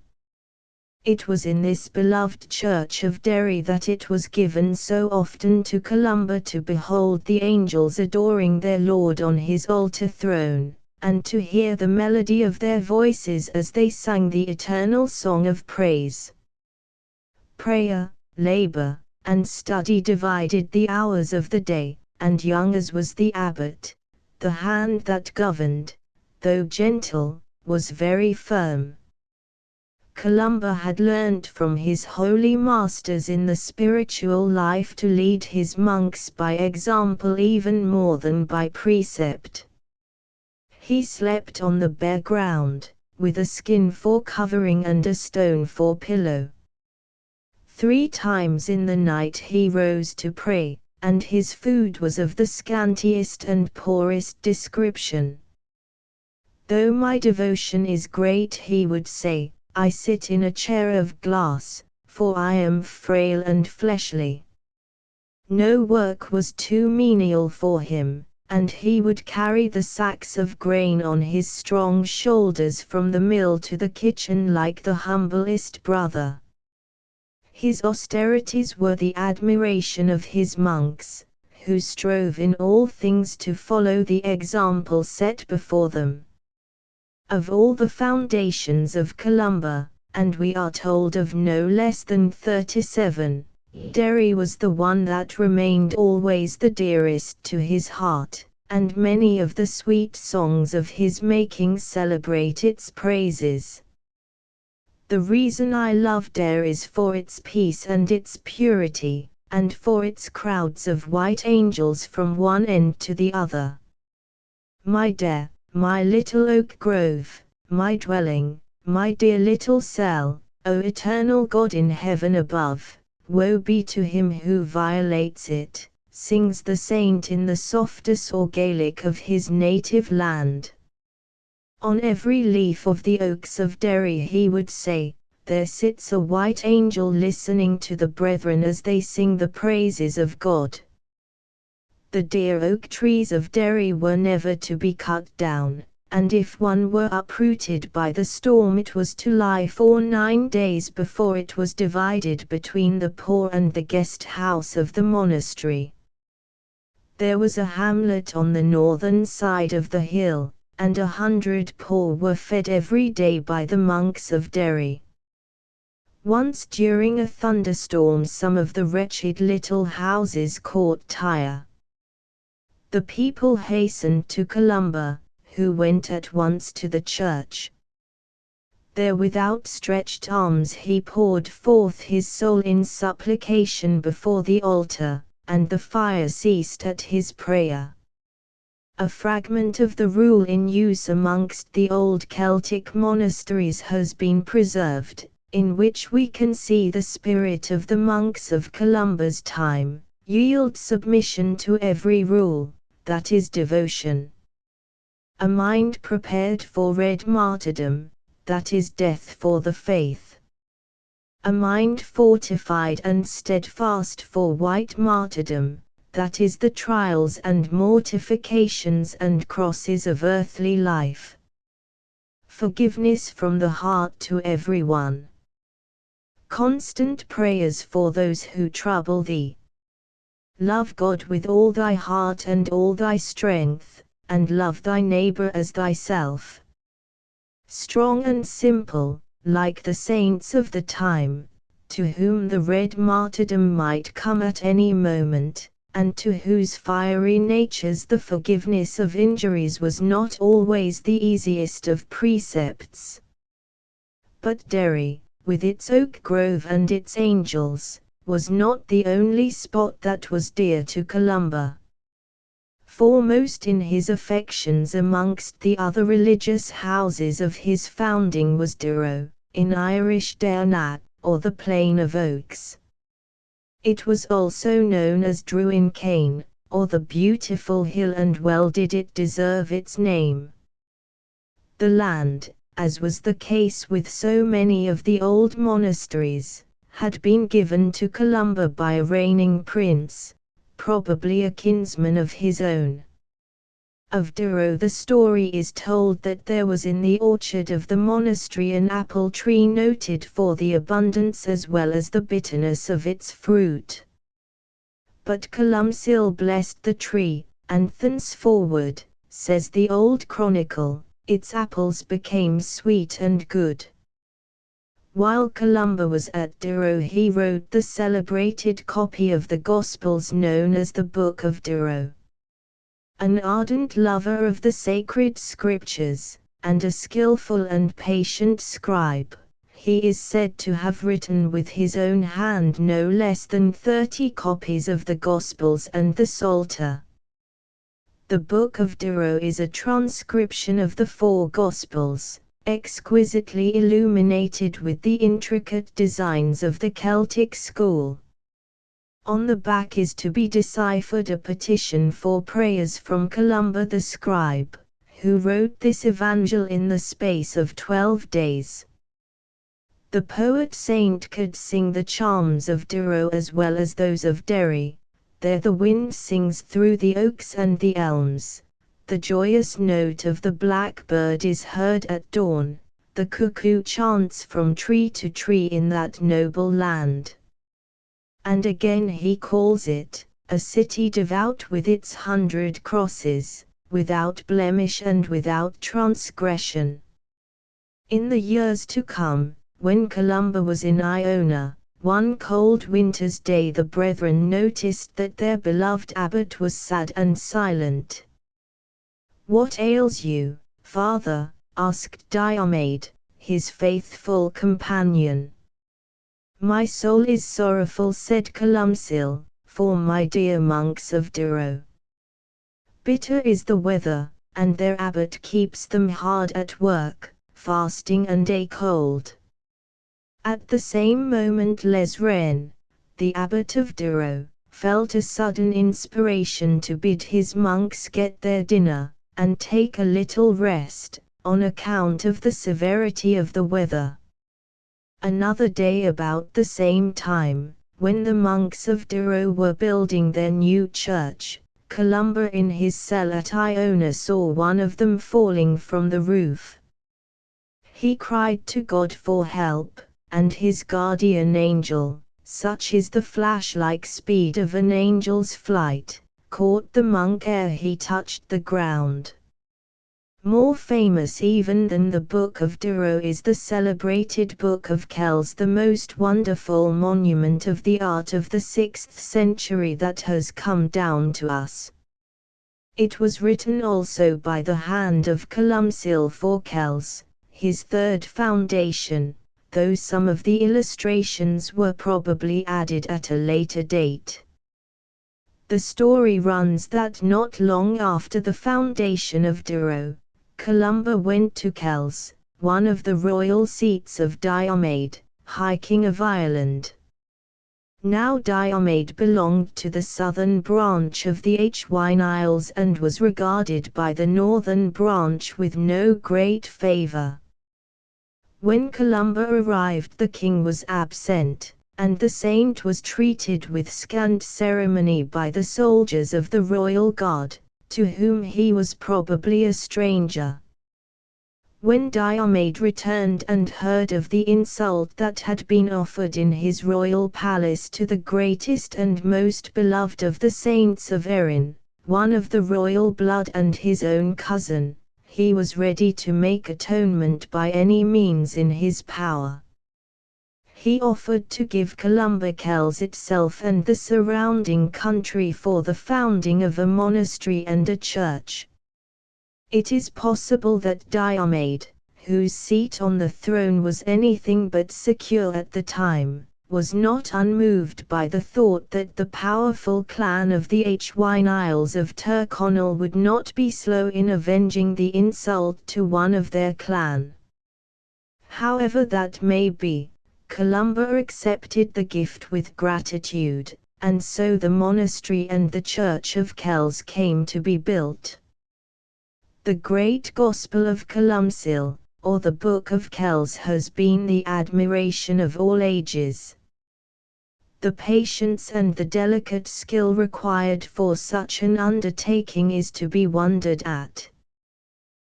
It was in this beloved church of Derry that it was given so often to Columba to behold the angels adoring their Lord on his altar throne, and to hear the melody of their voices as they sang the eternal song of praise. Prayer, labor, and study divided the hours of the day, and young as was the abbot, the hand that governed, though gentle, was very firm. Columba had learnt from his holy masters in the spiritual life to lead his monks by example even more than by precept. He slept on the bare ground, with a skin for covering and a stone for pillow. 3 times in the night he rose to pray, and his food was of the scantiest and poorest description. Though my devotion is great, he would say, I sit in a chair of glass, for I am frail and fleshly. No work was too menial for him, and he would carry the sacks of grain on his strong shoulders from the mill to the kitchen like the humblest brother. His austerities were the admiration of his monks, who strove in all things to follow the example set before them. Of all the foundations of Columba, and we are told of no less than 37, Derry was the one that remained always the dearest to his heart, and many of the sweet songs of his making celebrate its praises. The reason I love Derry is for its peace and its purity, and for its crowds of white angels from one end to the other. My Derry, my little oak grove, my dwelling, my dear little cell, O eternal God in heaven above, woe be to him who violates it, sings the saint in the softest or Gaelic of his native land. On every leaf of the oaks of Derry he would say, there sits a white angel listening to the brethren as they sing the praises of God. The dear oak trees of Derry were never to be cut down, and if one were uprooted by the storm it was to lie for 9 days before it was divided between the poor and the guest house of the monastery. There was a hamlet on the northern side of the hill, and 100 poor were fed every day by the monks of Derry. Once during a thunderstorm some of the wretched little houses caught fire. The people hastened to Columba, who went at once to the church. There with outstretched arms he poured forth his soul in supplication before the altar, and the fire ceased at his prayer. A fragment of the rule in use amongst the old Celtic monasteries has been preserved, in which we can see the spirit of the monks of Columba's time, yield submission to every rule, that is devotion. A mind prepared for red martyrdom, that is death for the faith. A mind fortified and steadfast for white martyrdom, that is the trials and mortifications and crosses of earthly life. Forgiveness from the heart to everyone. Constant prayers for those who trouble thee. Love God with all thy heart and all thy strength, and love thy neighbor as thyself. Strong and simple, like the saints of the time, to whom the red martyrdom might come at any moment, and to whose fiery natures the forgiveness of injuries was not always the easiest of precepts. But Derry, with its oak grove and its angels, was not the only spot that was dear to Columba. Foremost in his affections amongst the other religious houses of his founding was Durrow, in Irish Dairnat, or the Plain of Oaks. It was also known as Druin Cain, or the Beautiful Hill, and well did it deserve its name. The land, as was the case with so many of the old monasteries, had been given to Columba by a reigning prince, probably a kinsman of his own. Of Durrow the story is told that there was in the orchard of the monastery an apple tree noted for the abundance as well as the bitterness of its fruit. But Columcille blessed the tree, and thenceforward, says the old chronicle, its apples became sweet and good. While Columba was at Durrow he wrote the celebrated copy of the Gospels known as the Book of Durrow. An ardent lover of the sacred scriptures, and a skillful and patient scribe, he is said to have written with his own hand no less than 30 copies of the Gospels and the Psalter. The Book of Durrow is a transcription of the 4 Gospels, exquisitely illuminated with the intricate designs of the Celtic school. On the back is to be deciphered a petition for prayers from Columba the scribe, who wrote this evangel in the space of 12 days. The poet saint could sing the charms of Durrow as well as those of Derry. There the wind sings through the oaks and the elms, the joyous note of the blackbird is heard at dawn, the cuckoo chants from tree to tree in that noble land. And again he calls it, a city devout with its 100 crosses, without blemish and without transgression. In the years to come, when Columba was in Iona, one cold winter's day the brethren noticed that their beloved abbot was sad and silent. "What ails you, father?" asked Diomed, his faithful companion. "My soul is sorrowful," said Columcille, "for my dear monks of Durrow. Bitter is the weather, and their abbot keeps them hard at work, fasting and a cold." At the same moment Les Rennes, the abbot of Durrow, felt a sudden inspiration to bid his monks get their dinner, and take a little rest, on account of the severity of the weather. Another day about the same time, when the monks of Durrow were building their new church, Columba in his cell at Iona saw one of them falling from the roof. He cried to God for help, and his guardian angel, such is the flash-like speed of an angel's flight, caught the monk ere he touched the ground. More famous even than the Book of Durrow is the celebrated Book of Kells, the most wonderful monument of the art of the 6th century that has come down to us. It was written also by the hand of Columcille for Kells, his third foundation, though some of the illustrations were probably added at a later date. The story runs that not long after the foundation of Durrow, Columba went to Kells, one of the royal seats of Diomed, High King of Ireland. Now Diomed belonged to the southern branch of the Hwine Isles and was regarded by the northern branch with no great favour. When Columba arrived, the king was absent, and the saint was treated with scant ceremony by the soldiers of the royal guard, to whom he was probably a stranger. When Diomed returned and heard of the insult that had been offered in his royal palace to the greatest and most beloved of the saints of Erin, one of the royal blood and his own cousin, he was ready to make atonement by any means in his power. He offered to give Columba Kells itself and the surrounding country for the founding of a monastery and a church. It is possible that Diomed, whose seat on the throne was anything but secure at the time, was not unmoved by the thought that the powerful clan of the Hwine Isles of Tyrconnell would not be slow in avenging the insult to one of their clan. However that may be, Columba accepted the gift with gratitude, and so the monastery and the church of Kells came to be built. The great Gospel of Columcille, or the Book of Kells, has been the admiration of all ages. The patience and the delicate skill required for such an undertaking is to be wondered at.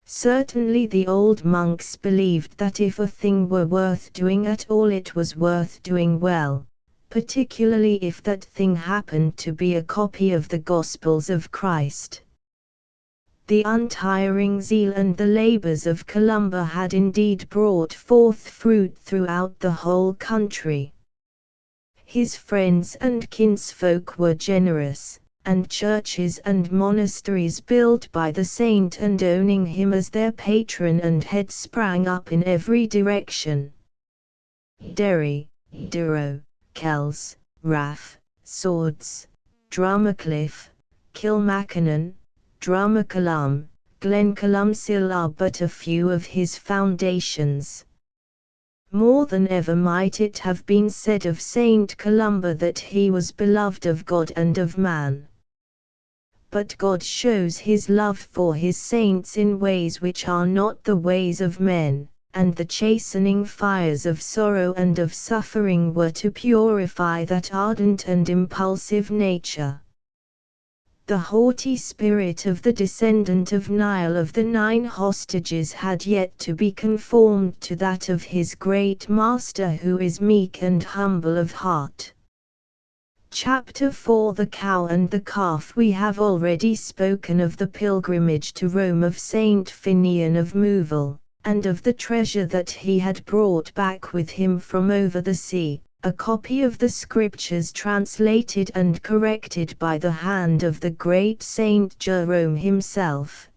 Certainly the old monks believed that if a thing were worth doing at all it was worth doing well, particularly if that thing happened to be a copy of the Gospels of Christ. The untiring zeal and the labours of Columba had indeed brought forth fruit throughout the whole country. His friends and kinsfolk were generous, and churches and monasteries built by the saint and owning him as their patron and head sprang up in every direction. Derry, Duro, Kells, Raff, Swords, Drumacliff, Kilmackinnon, Drumacolum, Glencolumcille are but a few of his foundations. More than ever might it have been said of Saint Columba that he was beloved of God and of man. But God shows his love for his saints in ways which are not the ways of men, and the chastening fires of sorrow and of suffering were to purify that ardent and impulsive nature. The haughty spirit of the descendant of Niall of the 9 hostages had yet to be conformed to that of his great master, who is meek and humble of heart. Chapter 4. The Cow and the Calf. We have already spoken of the pilgrimage to Rome of Saint Finian of Mouville, and of the treasure that he had brought back with him from over the sea, a copy of the Scriptures translated and corrected by the hand of the great Saint Jerome himself.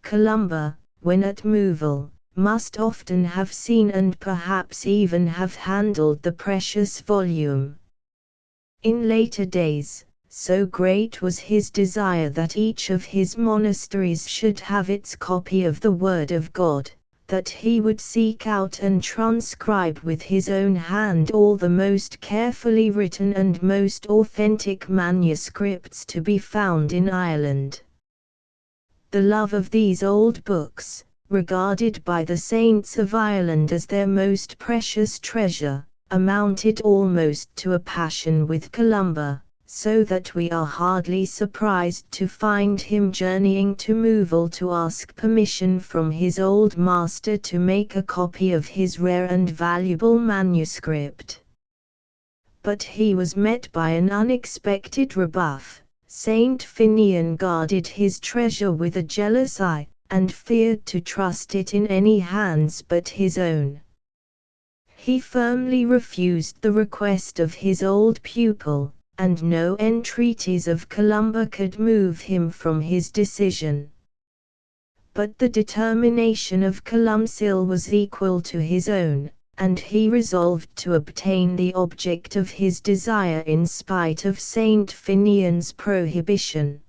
Columba, when at Mouville, must often have seen and perhaps even have handled the precious volume. In later days, so great was his desire that each of his monasteries should have its copy of the Word of God, that he would seek out and transcribe with his own hand all the most carefully written and most authentic manuscripts to be found in Ireland. The love of these old books, regarded by the saints of Ireland as their most precious treasure, amounted almost to a passion with Columba, so that we are hardly surprised to find him journeying to Mouville to ask permission from his old master to make a copy of his rare and valuable manuscript. But he was met by an unexpected rebuff. Saint Finian guarded his treasure with a jealous eye, and feared to trust it in any hands but his own. He firmly refused the request of his old pupil, and no entreaties of Columba could move him from his decision. But the determination of Columcille was equal to his own, and he resolved to obtain the object of his desire in spite of Saint Finian's prohibition.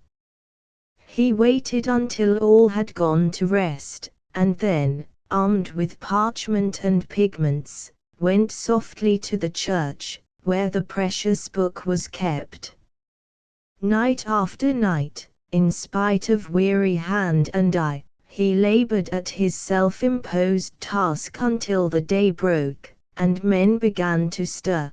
He waited until all had gone to rest, and then, armed with parchment and pigments, went softly to the church, where the precious book was kept. Night after night, in spite of weary hand and eye, he labored at his self-imposed task until the day broke, and men began to stir.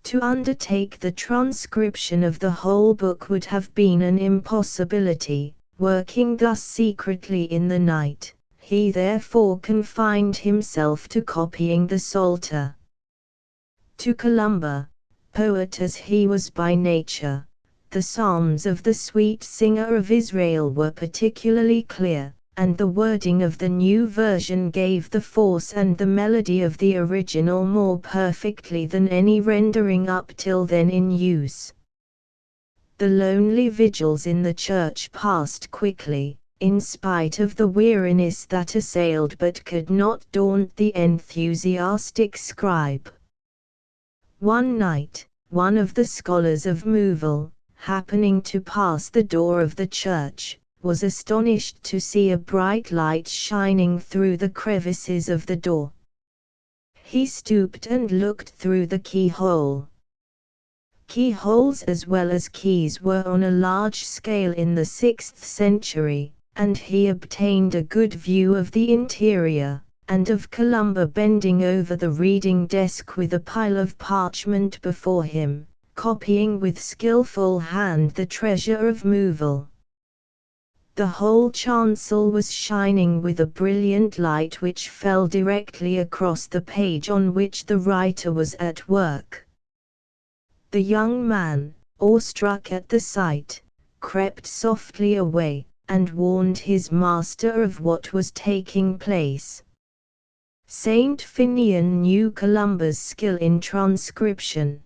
To undertake the transcription of the whole book would have been an impossibility. Working thus secretly in the night, he therefore confined himself to copying the Psalter. To Columba, poet as he was by nature, the Psalms of the sweet singer of Israel were particularly clear, and the wording of the new version gave the force and the melody of the original more perfectly than any rendering up till then in use. The lonely vigils in the church passed quickly, in spite of the weariness that assailed but could not daunt the enthusiastic scribe. One night, one of the scholars of Mouville, happening to pass the door of the church, was astonished to see a bright light shining through the crevices of the door. He stooped and looked through the keyhole. Keyholes as well as keys were on a large scale in the 6th century, and he obtained a good view of the interior, and of Columba bending over the reading desk with a pile of parchment before him, copying with skillful hand the treasure of Mouville. The whole chancel was shining with a brilliant light which fell directly across the page on which the writer was at work. The young man, awestruck at the sight, crept softly away, and warned his master of what was taking place. Saint Finian knew Columba's skill in transcription.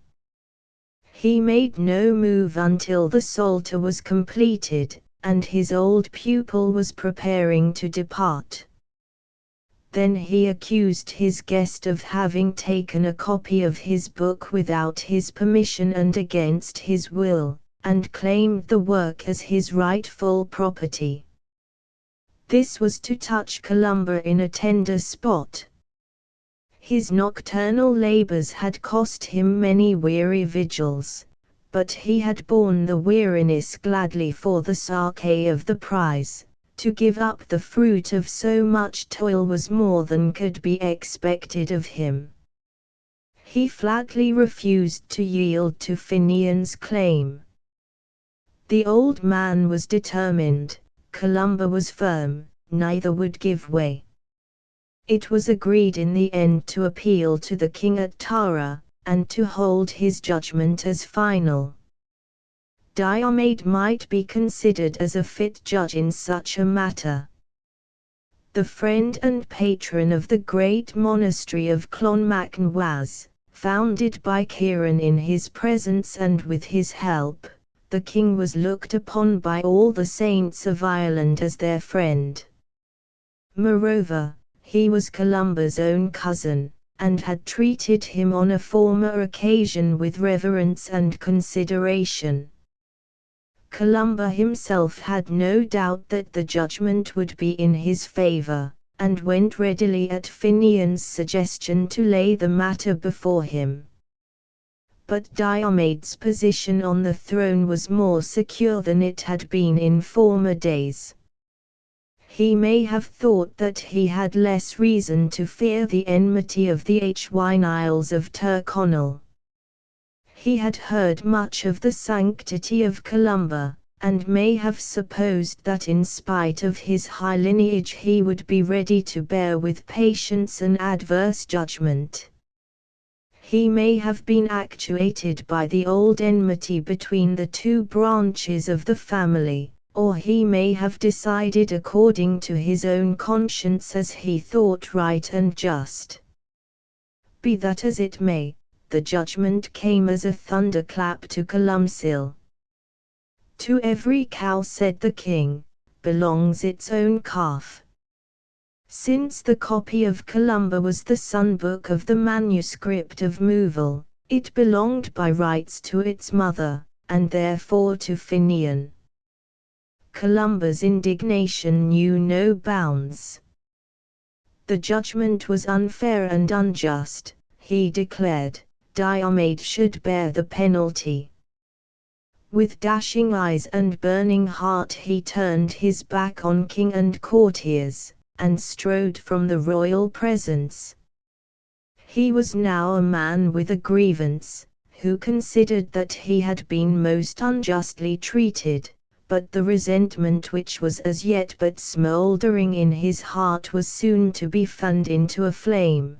He made no move until the Psalter was completed, and his old pupil was preparing to depart. Then he accused his guest of having taken a copy of his book without his permission and against his will, and claimed the work as his rightful property. This was to touch Columba in a tender spot. His nocturnal labors had cost him many weary vigils, but he had borne the weariness gladly for the sake of the prize. To give up the fruit of so much toil was more than could be expected of him. He flatly refused to yield to Finian's claim. The old man was determined, Columba was firm, neither would give way. It was agreed in the end to appeal to the king at Tara, and to hold his judgment as final. Diomed might be considered as a fit judge in such a matter. The friend and patron of the great monastery of Clonmacnon was, founded by Ciaran in his presence and with his help. The king was looked upon by all the saints of Ireland as their friend. Moreover, he was Columba's own cousin, and had treated him on a former occasion with reverence and consideration. Columba himself had no doubt that the judgment would be in his favor, and went readily at Finian's suggestion to lay the matter before him. But Diomed's position on the throne was more secure than it had been in former days. He may have thought that he had less reason to fear the enmity of the Hwine Isles of Tyrconnell. He had heard much of the sanctity of Columba, and may have supposed that in spite of his high lineage he would be ready to bear with patience an adverse judgment. He may have been actuated by the old enmity between the two branches of the family, or he may have decided according to his own conscience as he thought right and just. Be that as it may, the judgment came as a thunderclap to Columcille. To every cow, said the king, belongs its own calf. Since the copy of Columba was the sonbook of the manuscript of Moville, it belonged by rights to its mother, and therefore to Finian. Columba's indignation knew no bounds. The judgment was unfair and unjust, he declared. Diomed should bear the penalty. With dashing eyes and burning heart he turned his back on king and courtiers, and strode from the royal presence. He was now a man with a grievance, who considered that he had been most unjustly treated, but the resentment which was as yet but smouldering in his heart was soon to be fanned into a flame.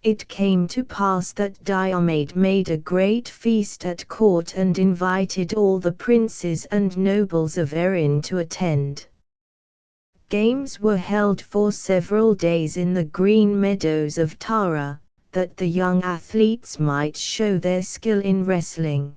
It came to pass that Diomed made a great feast at court and invited all the princes and nobles of Erin to attend. Games were held for several days in the green meadows of Tara, that the young athletes might show their skill in wrestling.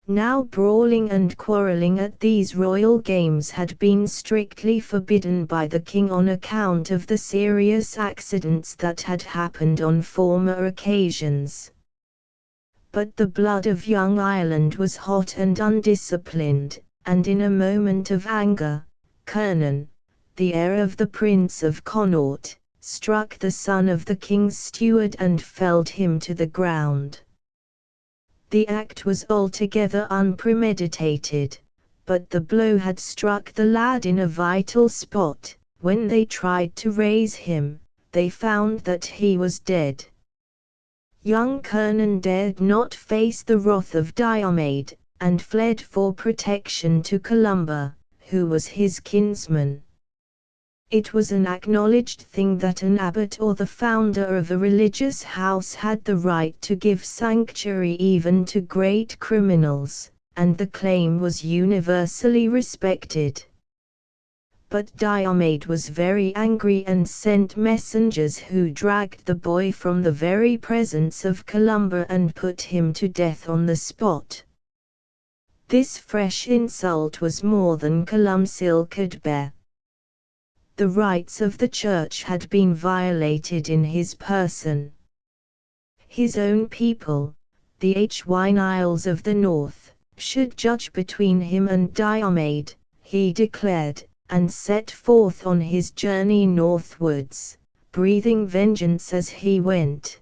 Now brawling and quarrelling at these royal games had been strictly forbidden by the king on account of the serious accidents that had happened on former occasions. But the blood of young Ireland was hot and undisciplined, and in a moment of anger, Cernan, the heir of the Prince of Connaught, struck the son of the king's steward and felled him to the ground. The act was altogether unpremeditated, but the blow had struck the lad in a vital spot. When they tried to raise him, they found that he was dead. Young Cernan dared not face the wrath of Diomed, and fled for protection to Columba, who was his kinsman. It was an acknowledged thing that an abbot or the founder of a religious house had the right to give sanctuary even to great criminals, and the claim was universally respected. But Diomed was very angry and sent messengers who dragged the boy from the very presence of Columba and put him to death on the spot. This fresh insult was more than Columcille could bear. The rights of the Church had been violated in his person. His own people, the Hynials of the north, should judge between him and Diomed, he declared, and set forth on his journey northwards, breathing vengeance as he went.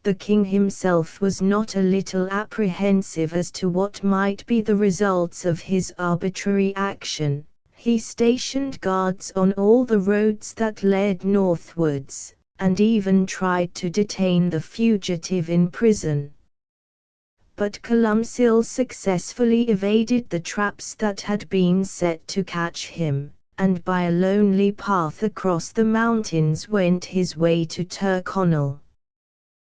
The king himself was not a little apprehensive as to what might be the results of his arbitrary action. He stationed guards on all the roads that led northwards, and even tried to detain the fugitive in prison. But Columcille successfully evaded the traps that had been set to catch him, and by a lonely path across the mountains went his way to Tyrconnell.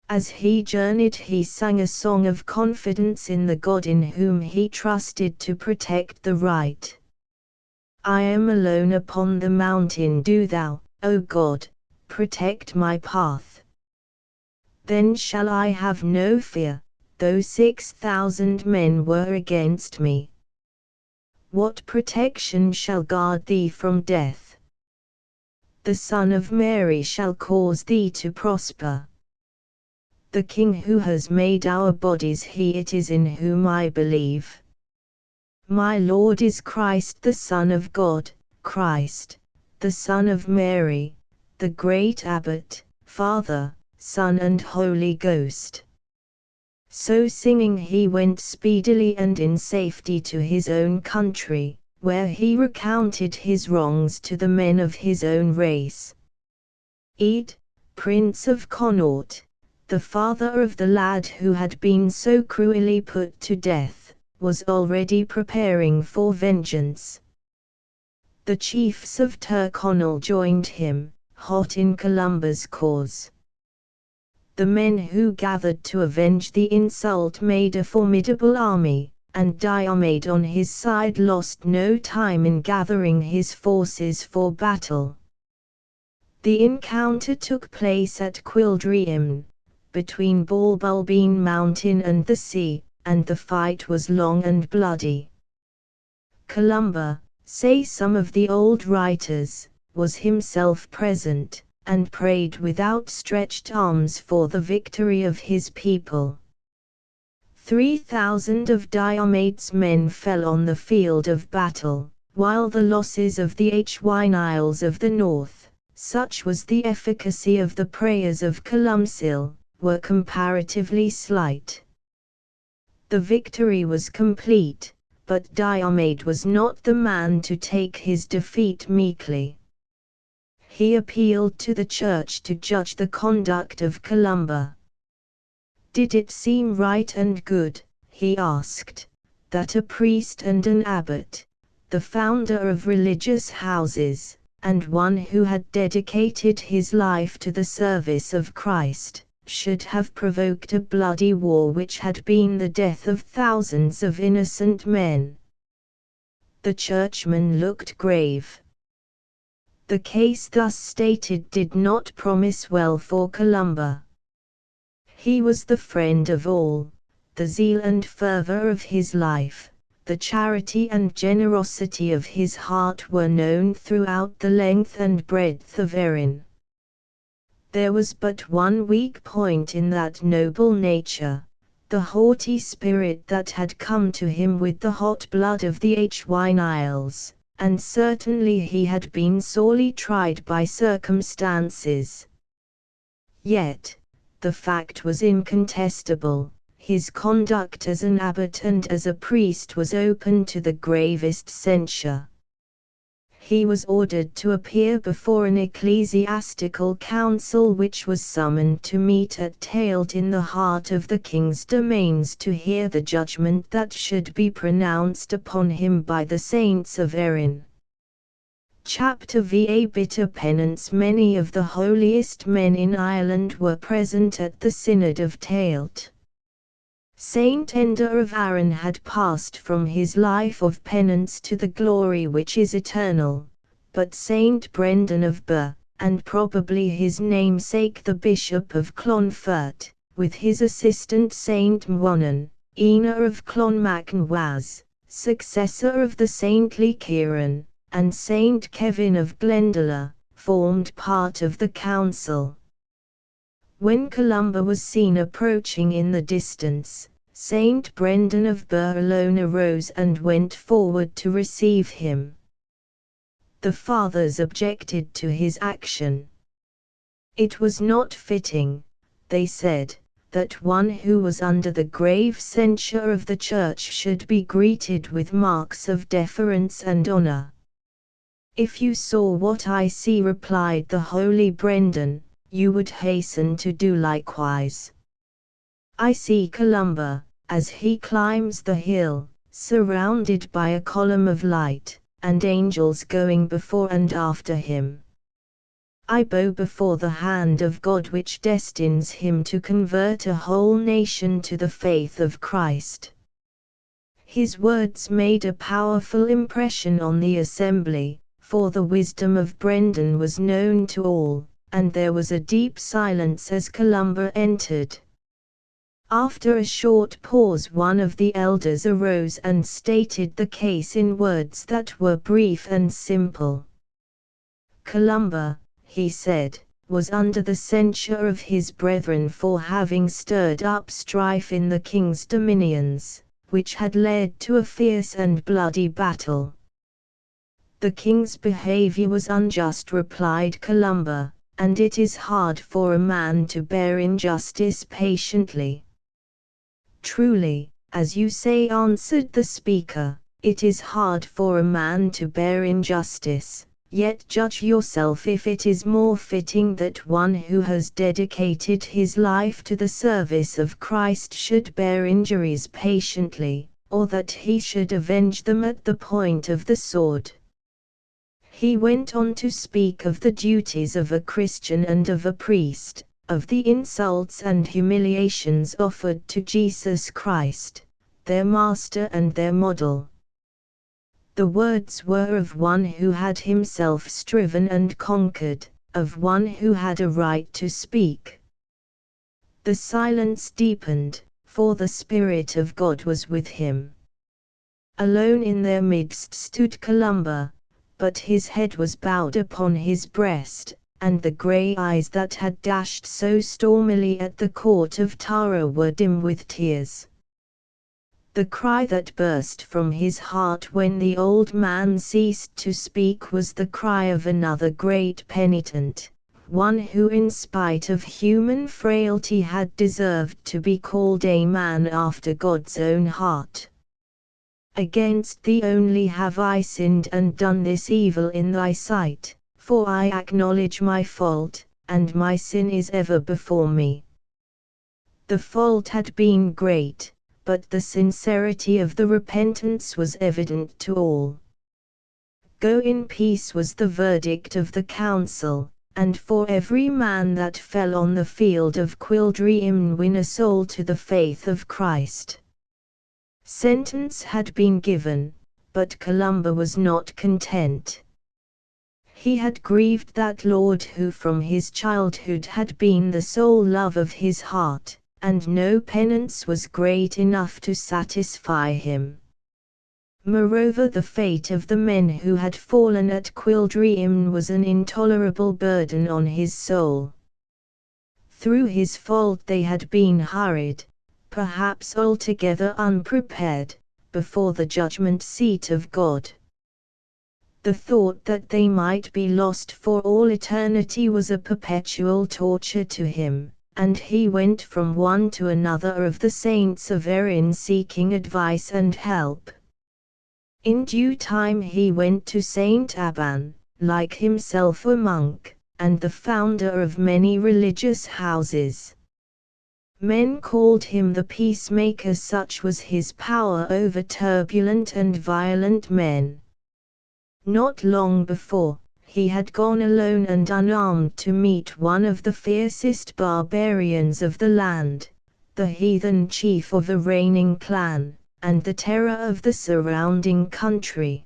As he journeyed he sang a song of confidence in the God in whom he trusted to protect the right. I am alone upon the mountain, do thou, O God, protect my path. Then shall I have no fear, though 6,000 men were against me. What protection shall guard thee from death? The Son of Mary shall cause thee to prosper. The King who has made our bodies, he it is in whom I believe. My Lord is Christ, the Son of God, Christ, the Son of Mary, the great Abbot, Father, Son and Holy Ghost. So singing he went speedily and in safety to his own country, where he recounted his wrongs to the men of his own race. Ede, Prince of Connaught, the father of the lad who had been so cruelly put to death, was already preparing for vengeance. The chiefs of Tyrconnell joined him, hot in Columba's cause. The men who gathered to avenge the insult made a formidable army, and Diomed on his side lost no time in gathering his forces for battle. The encounter took place at Quildreimn, between Balbulbeen Mountain and the sea, and the fight was long and bloody. Columba, say some of the old writers, was himself present, and prayed with outstretched arms for the victory of his people. 3,000 of Diomed's men fell on the field of battle, while the losses of the Hynials of the north, such was the efficacy of the prayers of Columcille, were comparatively slight. The victory was complete, but Diomed was not the man to take his defeat meekly. He appealed to the Church to judge the conduct of Columba. Did it seem right and good, he asked, that a priest and an abbot, the founder of religious houses, and one who had dedicated his life to the service of Christ, should have provoked a bloody war which had been the death of thousands of innocent men? The churchman looked grave. The case thus stated did not promise well for Columba. He was the friend of all, the zeal and fervor of his life, the charity and generosity of his heart were known throughout the length and breadth of Erin. There was but one weak point in that noble nature, the haughty spirit that had come to him with the hot blood of the Hynials, and certainly he had been sorely tried by circumstances. Yet, the fact was incontestable, his conduct as an abbot and as a priest was open to the gravest censure. He was ordered to appear before an ecclesiastical council which was summoned to meet at Taillt in the heart of the king's domains to hear the judgment that should be pronounced upon him by the saints of Erin. Chapter VA Bitter Penance. Many of the holiest men in Ireland were present at the Synod of Taillt. Saint Enda of Arran had passed from his life of penance to the glory which is eternal, but Saint Brendan of Birr, and probably his namesake the Bishop of Clonfert, with his assistant Saint Mwanan, Ina of Clonmacnoise, successor of the saintly Kieran, and Saint Kevin of Glendalough, formed part of the council. When Columba was seen approaching in the distance, Saint Brendan of Birr alone arose and went forward to receive him. The fathers objected to his action. It was not fitting, they said, that one who was under the grave censure of the Church should be greeted with marks of deference and honor. If you saw what I see, replied the holy Brendan, you would hasten to do likewise. I see Columba, as he climbs the hill, surrounded by a column of light, and angels going before and after him. I bow before the hand of God which destines him to convert a whole nation to the faith of Christ. His words made a powerful impression on the assembly, for the wisdom of Brendan was known to all, and there was a deep silence as Columba entered. After a short pause, one of the elders arose and stated the case in words that were brief and simple. Columba, he said, was under the censure of his brethren for having stirred up strife in the king's dominions, which had led to a fierce and bloody battle. The king's behavior was unjust, replied Columba, and it is hard for a man to bear injustice patiently. Truly, as you say, answered the speaker, it is hard for a man to bear injustice, yet judge yourself if it is more fitting that one who has dedicated his life to the service of Christ should bear injuries patiently, or that he should avenge them at the point of the sword. He went on to speak of the duties of a Christian and of a priest, of the insults and humiliations offered to Jesus Christ, their master and their model. The words were of one who had himself striven and conquered, of one who had a right to speak. The silence deepened, for the Spirit of God was with him. Alone in their midst stood Columba, but his head was bowed upon his breast, and the grey eyes that had dashed so stormily at the court of Tara were dim with tears. The cry that burst from his heart when the old man ceased to speak was the cry of another great penitent, one who in spite of human frailty had deserved to be called a man after God's own heart. Against thee only have I sinned and done this evil in thy sight, for I acknowledge my fault, and my sin is ever before me. The fault had been great, but the sincerity of the repentance was evident to all. Go in peace was the verdict of the council, and for every man that fell on the field of Quildreim win a soul to the faith of Christ. Sentence had been given, but Columba was not content. He had grieved that Lord who from his childhood had been the sole love of his heart, and no penance was great enough to satisfy him. Moreover, the fate of the men who had fallen at Quildreim was an intolerable burden on his soul. Through his fault they had been hurried, perhaps altogether unprepared, before the judgment seat of God. The thought that they might be lost for all eternity was a perpetual torture to him, and he went from one to another of the saints of Erin seeking advice and help. In due time he went to Saint Abban, like himself a monk, and the founder of many religious houses. Men called him the peacemaker, such was his power over turbulent and violent men. Not long before, he had gone alone and unarmed to meet one of the fiercest barbarians of the land, the heathen chief of a reigning clan, and the terror of the surrounding country.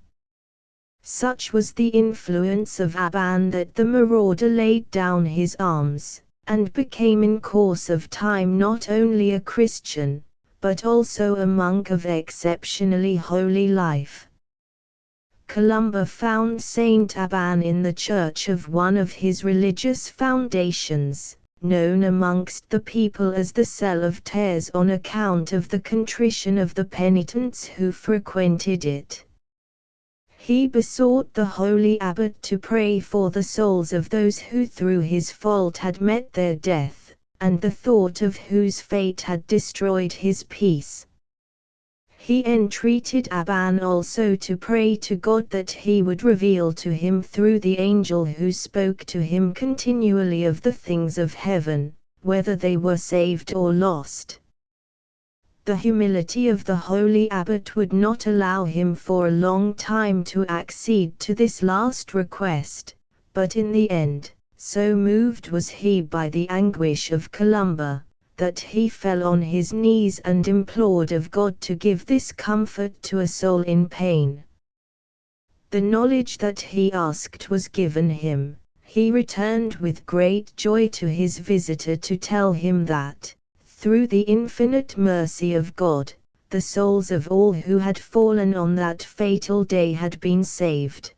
Such was the influence of Abban that the marauder laid down his arms, and became in course of time not only a Christian, but also a monk of exceptionally holy life. Columba found Saint Abban in the church of one of his religious foundations, known amongst the people as the Cell of Tears on account of the contrition of the penitents who frequented it. He besought the holy abbot to pray for the souls of those who through his fault had met their death, and the thought of whose fate had destroyed his peace. He entreated Abban also to pray to God that he would reveal to him through the angel who spoke to him continually of the things of heaven, whether they were saved or lost. The humility of the holy abbot would not allow him for a long time to accede to this last request, but in the end, so moved was he by the anguish of Columba, that he fell on his knees and implored of God to give this comfort to a soul in pain. The knowledge that he asked was given him. He returned with great joy to his visitor to tell him that, through the infinite mercy of God, the souls of all who had fallen on that fatal day had been saved.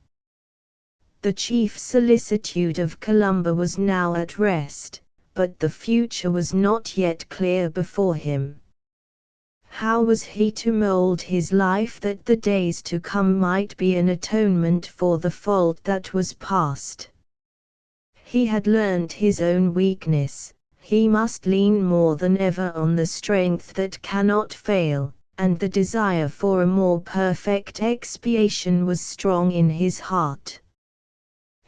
The chief solicitude of Columba was now at rest, but the future was not yet clear before him. How was he to mold his life that the days to come might be an atonement for the fault that was past? He had learned his own weakness. He must lean more than ever on the strength that cannot fail, and the desire for a more perfect expiation was strong in his heart.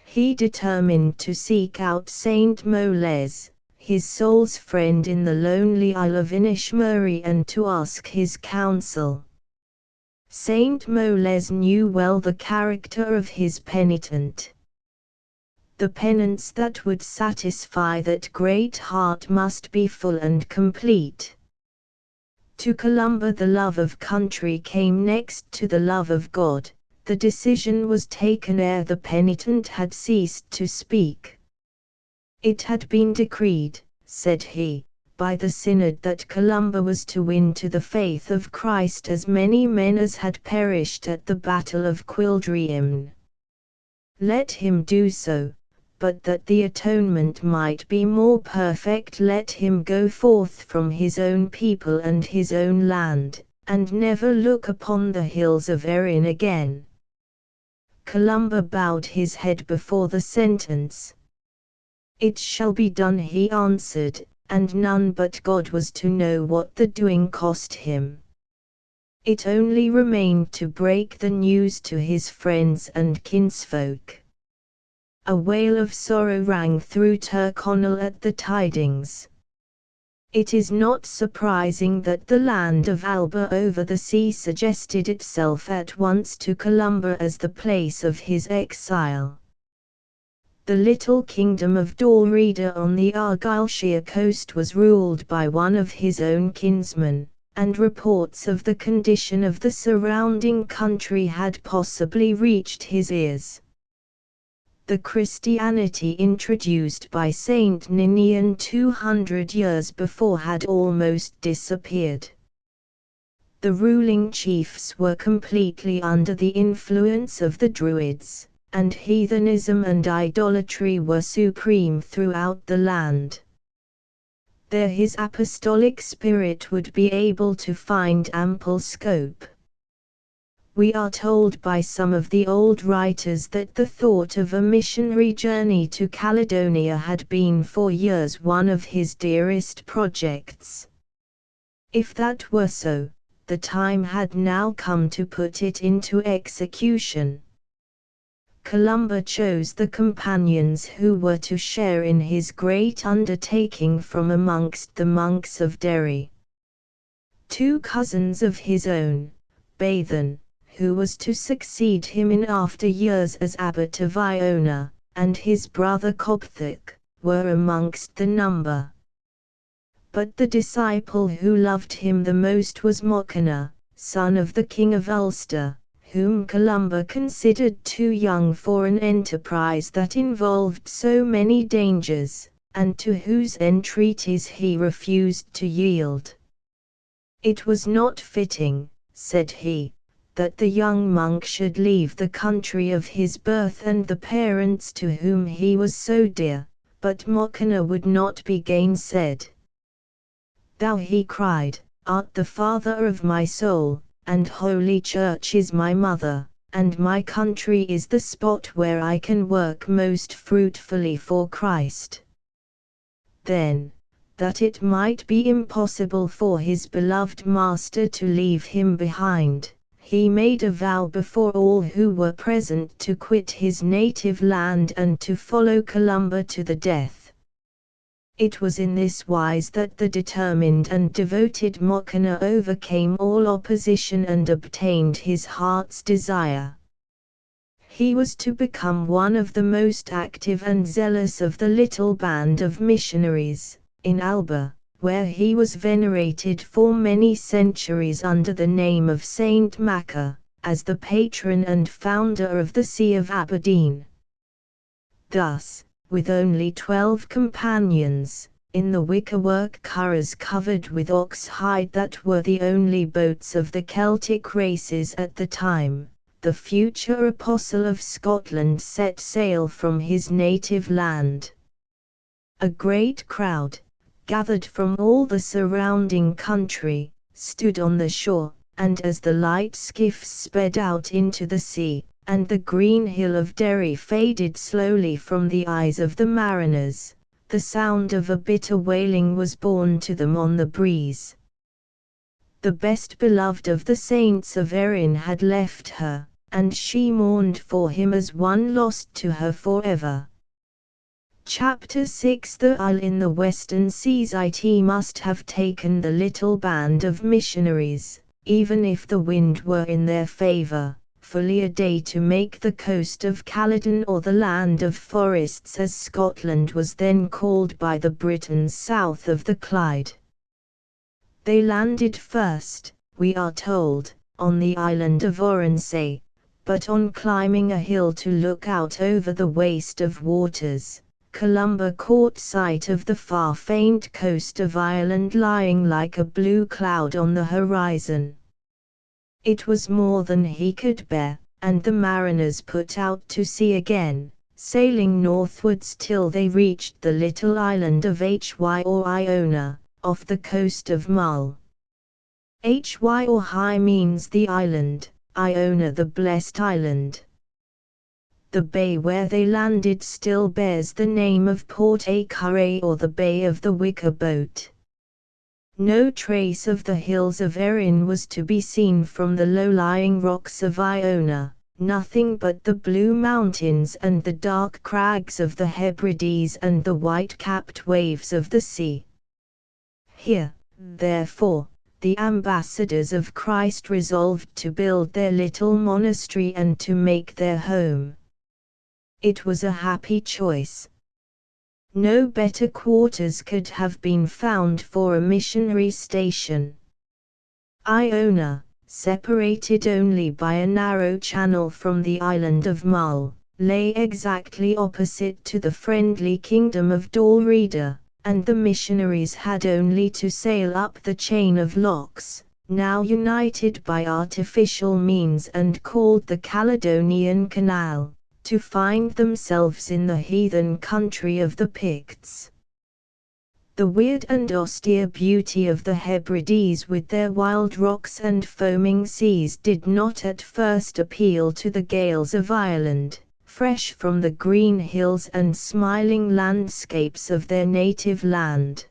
He determined to seek out Saint Moles, his soul's friend in the lonely Isle of Inishmurray, and to ask his counsel. Saint Moles knew well the character of his penitent. The penance that would satisfy that great heart must be full and complete. To Columba the love of country came next to the love of God. The decision was taken ere the penitent had ceased to speak. It had been decreed, said he, by the synod that Columba was to win to the faith of Christ as many men as had perished at the battle of Quildreimn. Let him do so, but that the atonement might be more perfect, let him go forth from his own people and his own land, and never look upon the hills of Erin again. Columba bowed his head before the sentence. It shall be done, he answered, and none but God was to know what the doing cost him. It only remained to break the news to his friends and kinsfolk. A wail of sorrow rang through Tyrconnell at the tidings. It is not surprising that the land of Alba over the sea suggested itself at once to Columba as the place of his exile. The little kingdom of Dalriada on the Argyllshire coast was ruled by one of his own kinsmen, and reports of the condition of the surrounding country had possibly reached his ears. The Christianity introduced by Saint Ninian 200 years before had almost disappeared. The ruling chiefs were completely under the influence of the Druids, and heathenism and idolatry were supreme throughout the land. There his apostolic spirit would be able to find ample scope. We are told by some of the old writers that the thought of a missionary journey to Caledonia had been for years one of his dearest projects. If that were so, the time had now come to put it into execution. Columba chose the companions who were to share in his great undertaking from amongst the monks of Derry. 2 cousins of his own, Baithen, who was to succeed him in after years as abbot of Iona, and his brother Cobthach, were amongst the number. But the disciple who loved him the most was Mochena, son of the King of Ulster, whom Columba considered too young for an enterprise that involved so many dangers, and to whose entreaties he refused to yield. It was not fitting, said he, that the young monk should leave the country of his birth and the parents to whom he was so dear, but Mokanna would not be gainsaid. "Thou," he cried, "art the father of my soul, and Holy Church is my mother, and my country is the spot where I can work most fruitfully for Christ." Then, that it might be impossible for his beloved master to leave him behind, he made a vow before all who were present to quit his native land and to follow Columba to the death. It was in this wise that the determined and devoted Mokanna overcame all opposition and obtained his heart's desire. He was to become one of the most active and zealous of the little band of missionaries, in Alba, where he was venerated for many centuries under the name of Saint Macca, as the patron and founder of the See of Aberdeen. Thus, with only 12 companions, in the wickerwork curraghs covered with ox hide that were the only boats of the Celtic races at the time, the future apostle of Scotland set sail from his native land. A great crowd, gathered from all the surrounding country, stood on the shore, and as the light skiffs sped out into the sea, and the green hill of Derry faded slowly from the eyes of the mariners, the sound of a bitter wailing was borne to them on the breeze. The best beloved of the saints of Erin had left her, and she mourned for him as one lost to her forever. Chapter 6. The isle in the western seas. It must have taken the little band of missionaries, even if the wind were in their favour, fully a day to make the coast of Caledon, or the land of forests as Scotland was then called by the Britons south of the Clyde. They landed first, we are told, on the island of Oronsay, but on climbing a hill to look out over the waste of waters, Columba caught sight of the far faint coast of Ireland lying like a blue cloud on the horizon. It was more than he could bear, and the mariners put out to sea again, sailing northwards till they reached the little island of Hy or Iona, off the coast of Mull. Hy or High means the island, Iona the blessed island. The bay where they landed still bears the name of Port a Curragh, or the Bay of the Wicker Boat. No trace of the hills of Erin was to be seen from the low-lying rocks of Iona, nothing but the blue mountains and the dark crags of the Hebrides and the white-capped waves of the sea. Here, therefore, the ambassadors of Christ resolved to build their little monastery and to make their home. It was a happy choice. No better quarters could have been found for a missionary station. Iona, separated only by a narrow channel from the island of Mull, lay exactly opposite to the friendly kingdom of Dalriada, and the missionaries had only to sail up the chain of locks, now united by artificial means and called the Caledonian Canal, to find themselves in the heathen country of the Picts. The weird and austere beauty of the Hebrides with their wild rocks and foaming seas did not at first appeal to the Gaels of Ireland, fresh from the green hills and smiling landscapes of their native land.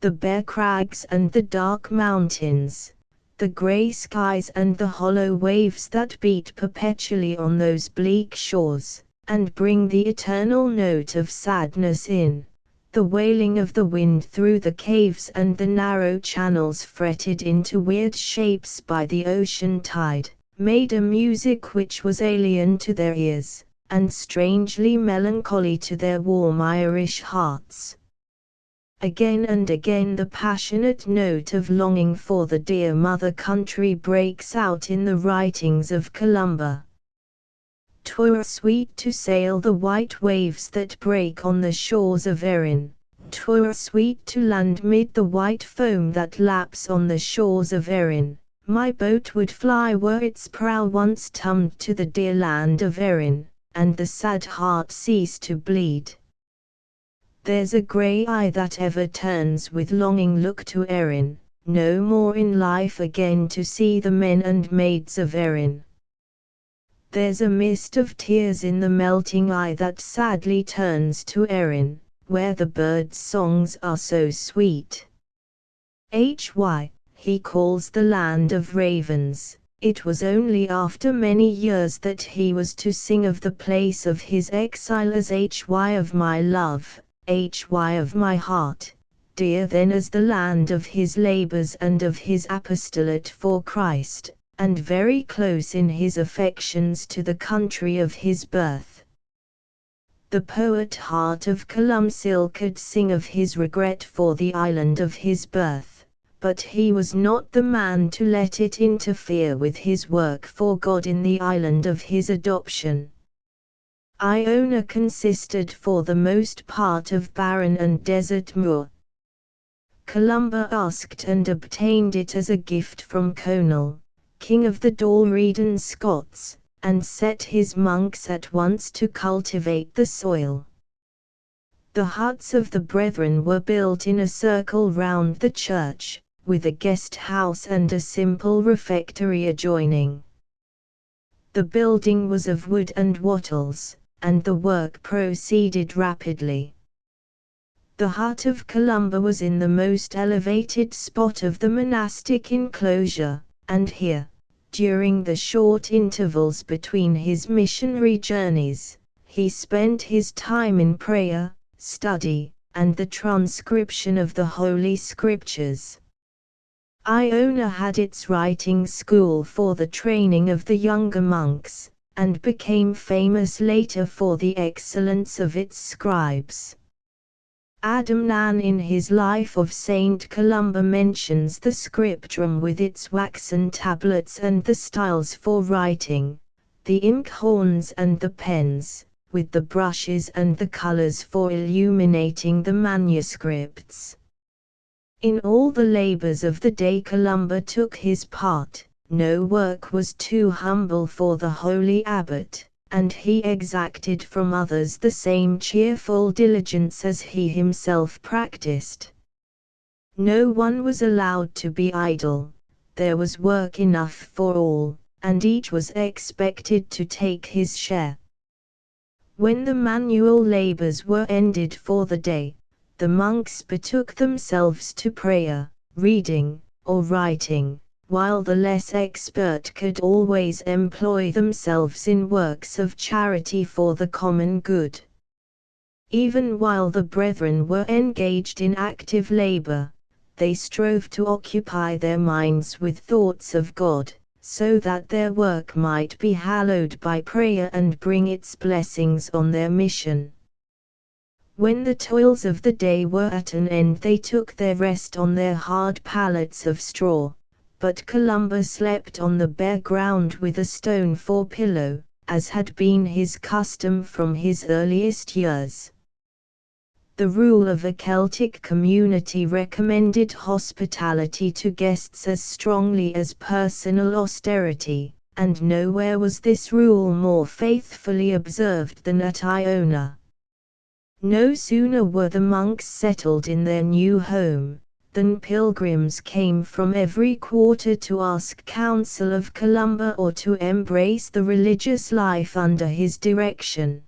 The bare crags and the dark mountains, the grey skies and the hollow waves that beat perpetually on those bleak shores, and bring the eternal note of sadness in, the wailing of the wind through the caves and the narrow channels fretted into weird shapes by the ocean tide, made a music which was alien to their ears, and strangely melancholy to their warm Irish hearts. Again and again the passionate note of longing for the dear mother country breaks out in the writings of Columba. "'Twere sweet to sail the white waves that break on the shores of Erin, 'twere sweet to land mid the white foam that laps on the shores of Erin, My boat would fly were its prow once tummed to the dear land of Erin, and the sad heart cease to bleed. There's a grey eye that ever turns with longing look to Erin, no more in life again to see the men and maids of Erin. There's a mist of tears in the melting eye that sadly turns to Erin, where the birds' songs are so sweet. He calls the land of ravens. It was only after many years that he was to sing of the place of his exile as of my love, of my heart, dear then as the land of his labors and of his apostolate for Christ, and very close in his affections to the country of his birth. The poet heart of Columba could sing of his regret for the island of his birth, but he was not the man to let it interfere with his work for God in the island of his adoption. Iona consisted for the most part of barren and desert moor. Columba asked and obtained it as a gift from Conall, king of the Dalriadan Scots, and set his monks at once to cultivate the soil. The huts of the brethren were built in a circle round the church, with a guest house and a simple refectory adjoining. The building was of wood and wattles, and the work proceeded rapidly. The hut of Columba was in the most elevated spot of the monastic enclosure, and here, during the short intervals between his missionary journeys, he spent his time in prayer, study, and the transcription of the Holy Scriptures. Iona had its writing school for the training of the younger monks, and became famous later for the excellence of its scribes. Adam Nan in his Life of Saint Columba mentions the scriptrum with its waxen tablets and the styles for writing, the inkhorns and the pens, with the brushes and the colors for illuminating the manuscripts. In all the labors of the day Columba took his part, no work was too humble for the holy abbot, and he exacted from others the same cheerful diligence as he himself practiced. No one was allowed to be idle, there was work enough for all, and each was expected to take his share. When the manual labors were ended for the day, the monks betook themselves to prayer, reading, or writing, while the less expert could always employ themselves in works of charity for the common good. Even while the brethren were engaged in active labor, they strove to occupy their minds with thoughts of God, so that their work might be hallowed by prayer and bring its blessings on their mission. When the toils of the day were at an end, they took their rest on their hard pallets of straw, but Columba slept on the bare ground with a stone for pillow, as had been his custom from his earliest years. The rule of a Celtic community recommended hospitality to guests as strongly as personal austerity, and nowhere was this rule more faithfully observed than at Iona. No sooner were the monks settled in their new home, than pilgrims came from every quarter to ask counsel of Columba or to embrace the religious life under his direction.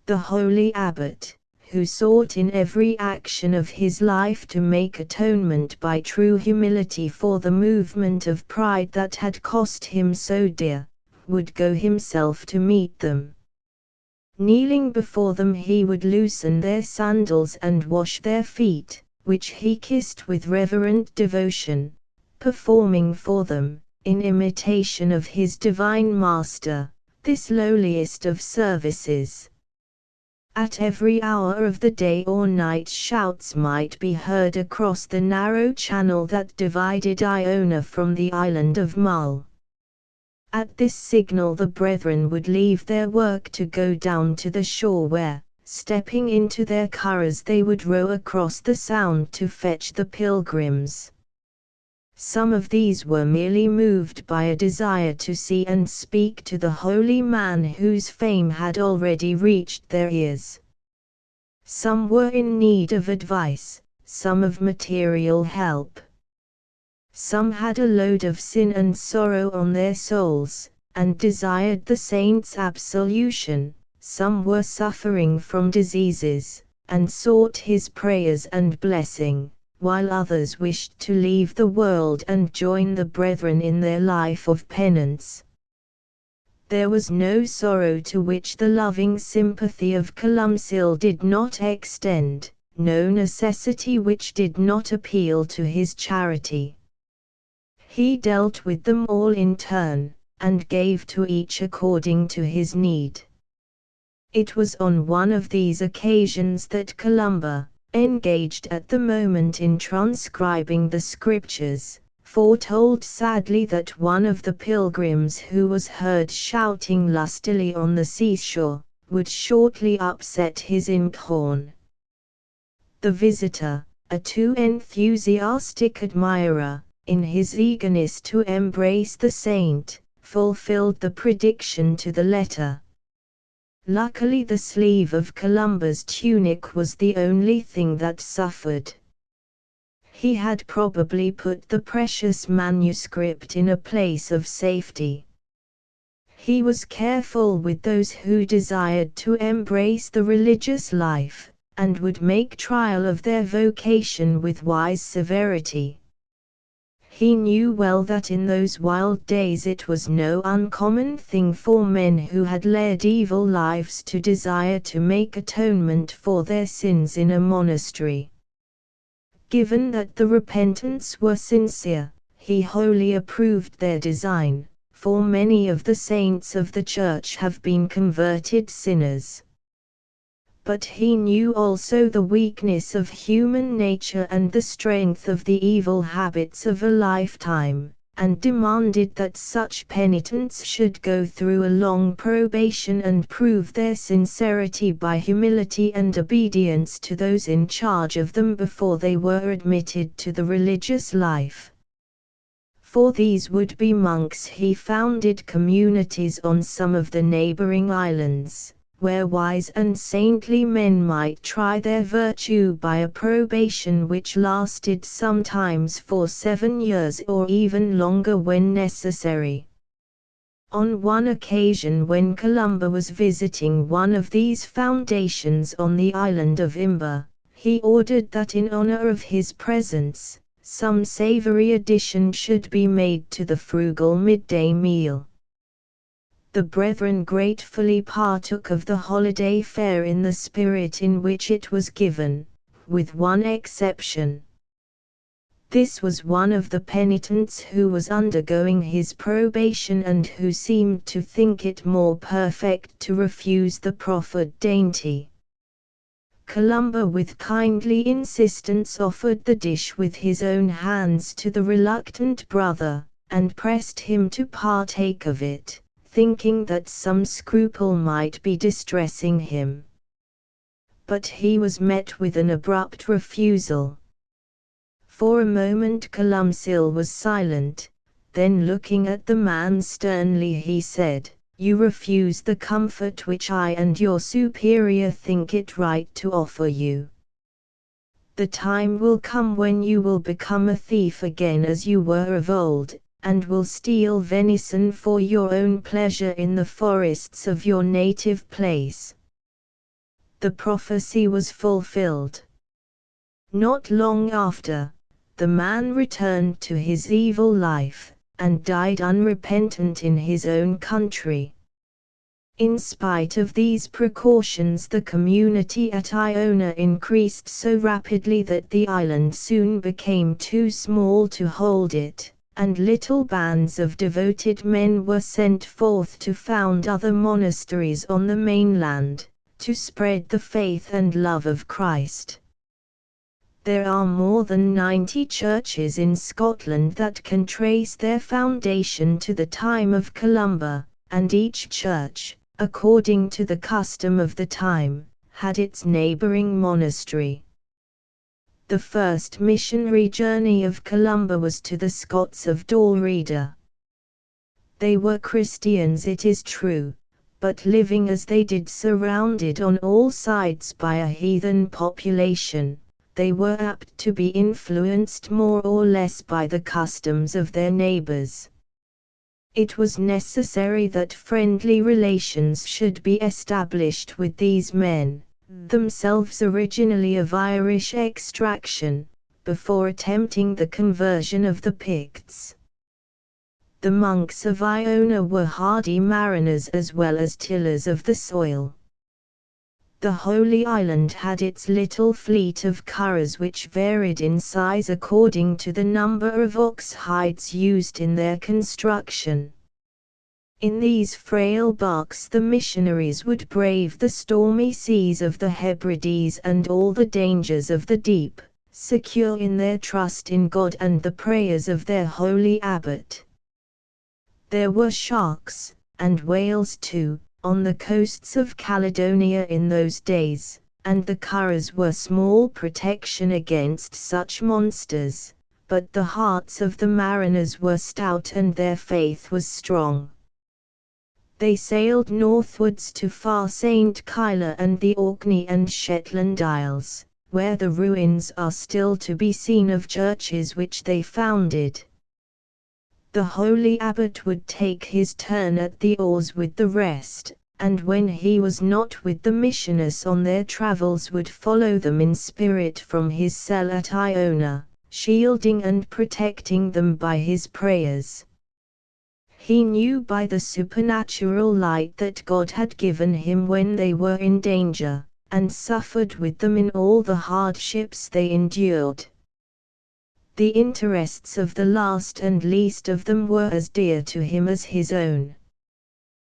The holy abbot, who sought in every action of his life to make atonement by true humility for the movement of pride that had cost him so dear, would go himself to meet them. Kneeling before them he would loosen their sandals and wash their feet, which he kissed with reverent devotion, performing for them, in imitation of his divine master, this lowliest of services. At every hour of the day or night shouts might be heard across the narrow channel that divided Iona from the island of Mull. At this signal the brethren would leave their work to go down to the shore where, stepping into their curraghs, they would row across the sound to fetch the pilgrims. Some of these were merely moved by a desire to see and speak to the holy man whose fame had already reached their ears. Some were in need of advice, some of material help. Some had a load of sin and sorrow on their souls, and desired the saint's absolution. Some were suffering from diseases, and sought his prayers and blessing, while others wished to leave the world and join the brethren in their life of penance. There was no sorrow to which the loving sympathy of Columcille did not extend, no necessity which did not appeal to his charity. He dealt with them all in turn, and gave to each according to his need. It was on one of these occasions that Columba, engaged at the moment in transcribing the scriptures, foretold sadly that one of the pilgrims who was heard shouting lustily on the seashore, would shortly upset his inkhorn. The visitor, a too enthusiastic admirer, in his eagerness to embrace the saint, fulfilled the prediction to the letter. Luckily the sleeve of Columba's tunic was the only thing that suffered. He had probably put the precious manuscript in a place of safety. He was careful with those who desired to embrace the religious life, and would make trial of their vocation with wise severity. He knew well that in those wild days it was no uncommon thing for men who had led evil lives to desire to make atonement for their sins in a monastery. Given that the repentants were sincere, he wholly approved their design, for many of the saints of the Church have been converted sinners. But he knew also the weakness of human nature and the strength of the evil habits of a lifetime, and demanded that such penitents should go through a long probation and prove their sincerity by humility and obedience to those in charge of them before they were admitted to the religious life. For these would-be monks he founded communities on some of the neighboring islands, where wise and saintly men might try their virtue by a probation which lasted sometimes for 7 years or even longer when necessary. On one occasion when Columba was visiting one of these foundations on the island of Imba, he ordered that in honor of his presence, some savory addition should be made to the frugal midday meal. The brethren gratefully partook of the holiday fare in the spirit in which it was given, with one exception. This was one of the penitents who was undergoing his probation and who seemed to think it more perfect to refuse the proffered dainty. Columba with kindly insistence offered the dish with his own hands to the reluctant brother, and pressed him to partake of it, thinking that some scruple might be distressing him. But he was met with an abrupt refusal. For a moment Columcille was silent, then looking at the man sternly he said, "You refuse the comfort which I and your superior think it right to offer you. The time will come when you will become a thief again as you were of old, and will steal venison for your own pleasure in the forests of your native place." The prophecy was fulfilled. Not long after, the man returned to his evil life, and died unrepentant in his own country. In spite of these precautions, the community at Iona increased so rapidly that the island soon became too small to hold it, and little bands of devoted men were sent forth to found other monasteries on the mainland, to spread the faith and love of Christ. There are more than 90 churches in Scotland that can trace their foundation to the time of Columba, and each church, according to the custom of the time, had its neighbouring monastery. The first missionary journey of Columba was to the Scots of Dalriada. They were Christians, it is true, but living as they did, surrounded on all sides by a heathen population, they were apt to be influenced more or less by the customs of their neighbors. It was necessary that friendly relations should be established with these men, themselves originally of Irish extraction, before attempting the conversion of the Picts. The monks of Iona were hardy mariners as well as tillers of the soil. The Holy Island had its little fleet of curraghs which varied in size according to the number of ox hides used in their construction. In these frail barks the missionaries would brave the stormy seas of the Hebrides and all the dangers of the deep, secure in their trust in God and the prayers of their holy abbot. There were sharks, and whales too, on the coasts of Caledonia in those days, and the curraghs were small protection against such monsters, but the hearts of the mariners were stout and their faith was strong. They sailed northwards to far St. Kyla and the Orkney and Shetland Isles, where the ruins are still to be seen of churches which they founded. The holy abbot would take his turn at the oars with the rest, and when he was not with the missioners on their travels would follow them in spirit from his cell at Iona, shielding and protecting them by his prayers. He knew by the supernatural light that God had given him when they were in danger, and suffered with them in all the hardships they endured. The interests of the last and least of them were as dear to him as his own.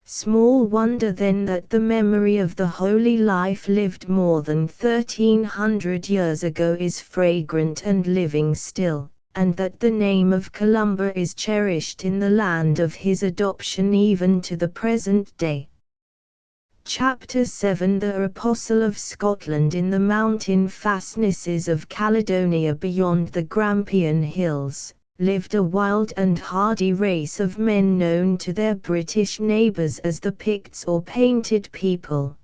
Small wonder then that the memory of the holy life lived more than 1300 years ago is fragrant and living still, and that the name of Columba is cherished in the land of his adoption even to the present day. Chapter 7 The Apostle of Scotland. In the mountain fastnesses of Caledonia beyond the Grampian Hills, lived a wild and hardy race of men known to their British neighbours as the Picts or Painted People.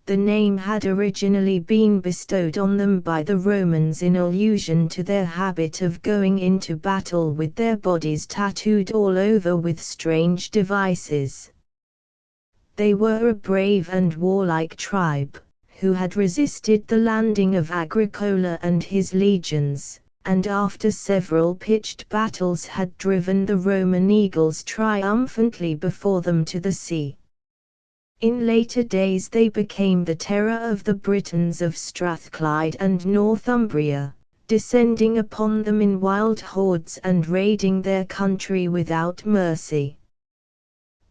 The name had originally been bestowed on them by the Romans in allusion to their habit of going into battle with their bodies tattooed all over with strange devices. They were a brave and warlike tribe, who had resisted the landing of Agricola and his legions, and after several pitched battles had driven the Roman eagles triumphantly before them to the sea. In later days they became the terror of the Britons of Strathclyde and Northumbria, descending upon them in wild hordes and raiding their country without mercy.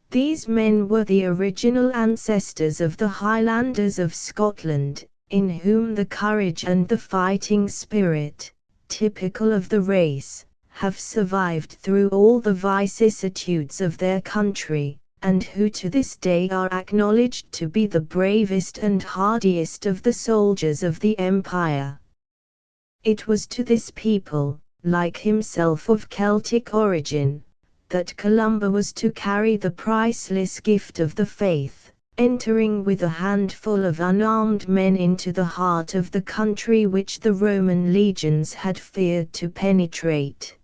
These men were the original ancestors of the Highlanders of Scotland, in whom the courage and the fighting spirit, typical of the race, have survived through all the vicissitudes of their country, and who to this day are acknowledged to be the bravest and hardiest of the soldiers of the Empire. It was to this people, like himself of Celtic origin, that Columba was to carry the priceless gift of the faith, entering with a handful of unarmed men into the heart of the country which the Roman legions had feared to penetrate.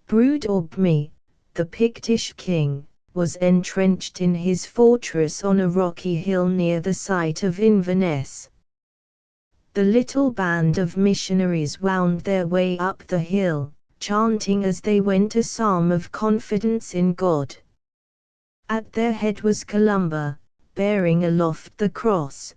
Brúd Obmi, the Pictish king, was entrenched in his fortress on a rocky hill near the site of Inverness. The little band of missionaries wound their way up the hill, chanting as they went a psalm of confidence in God. At their head was Columba, bearing aloft the cross.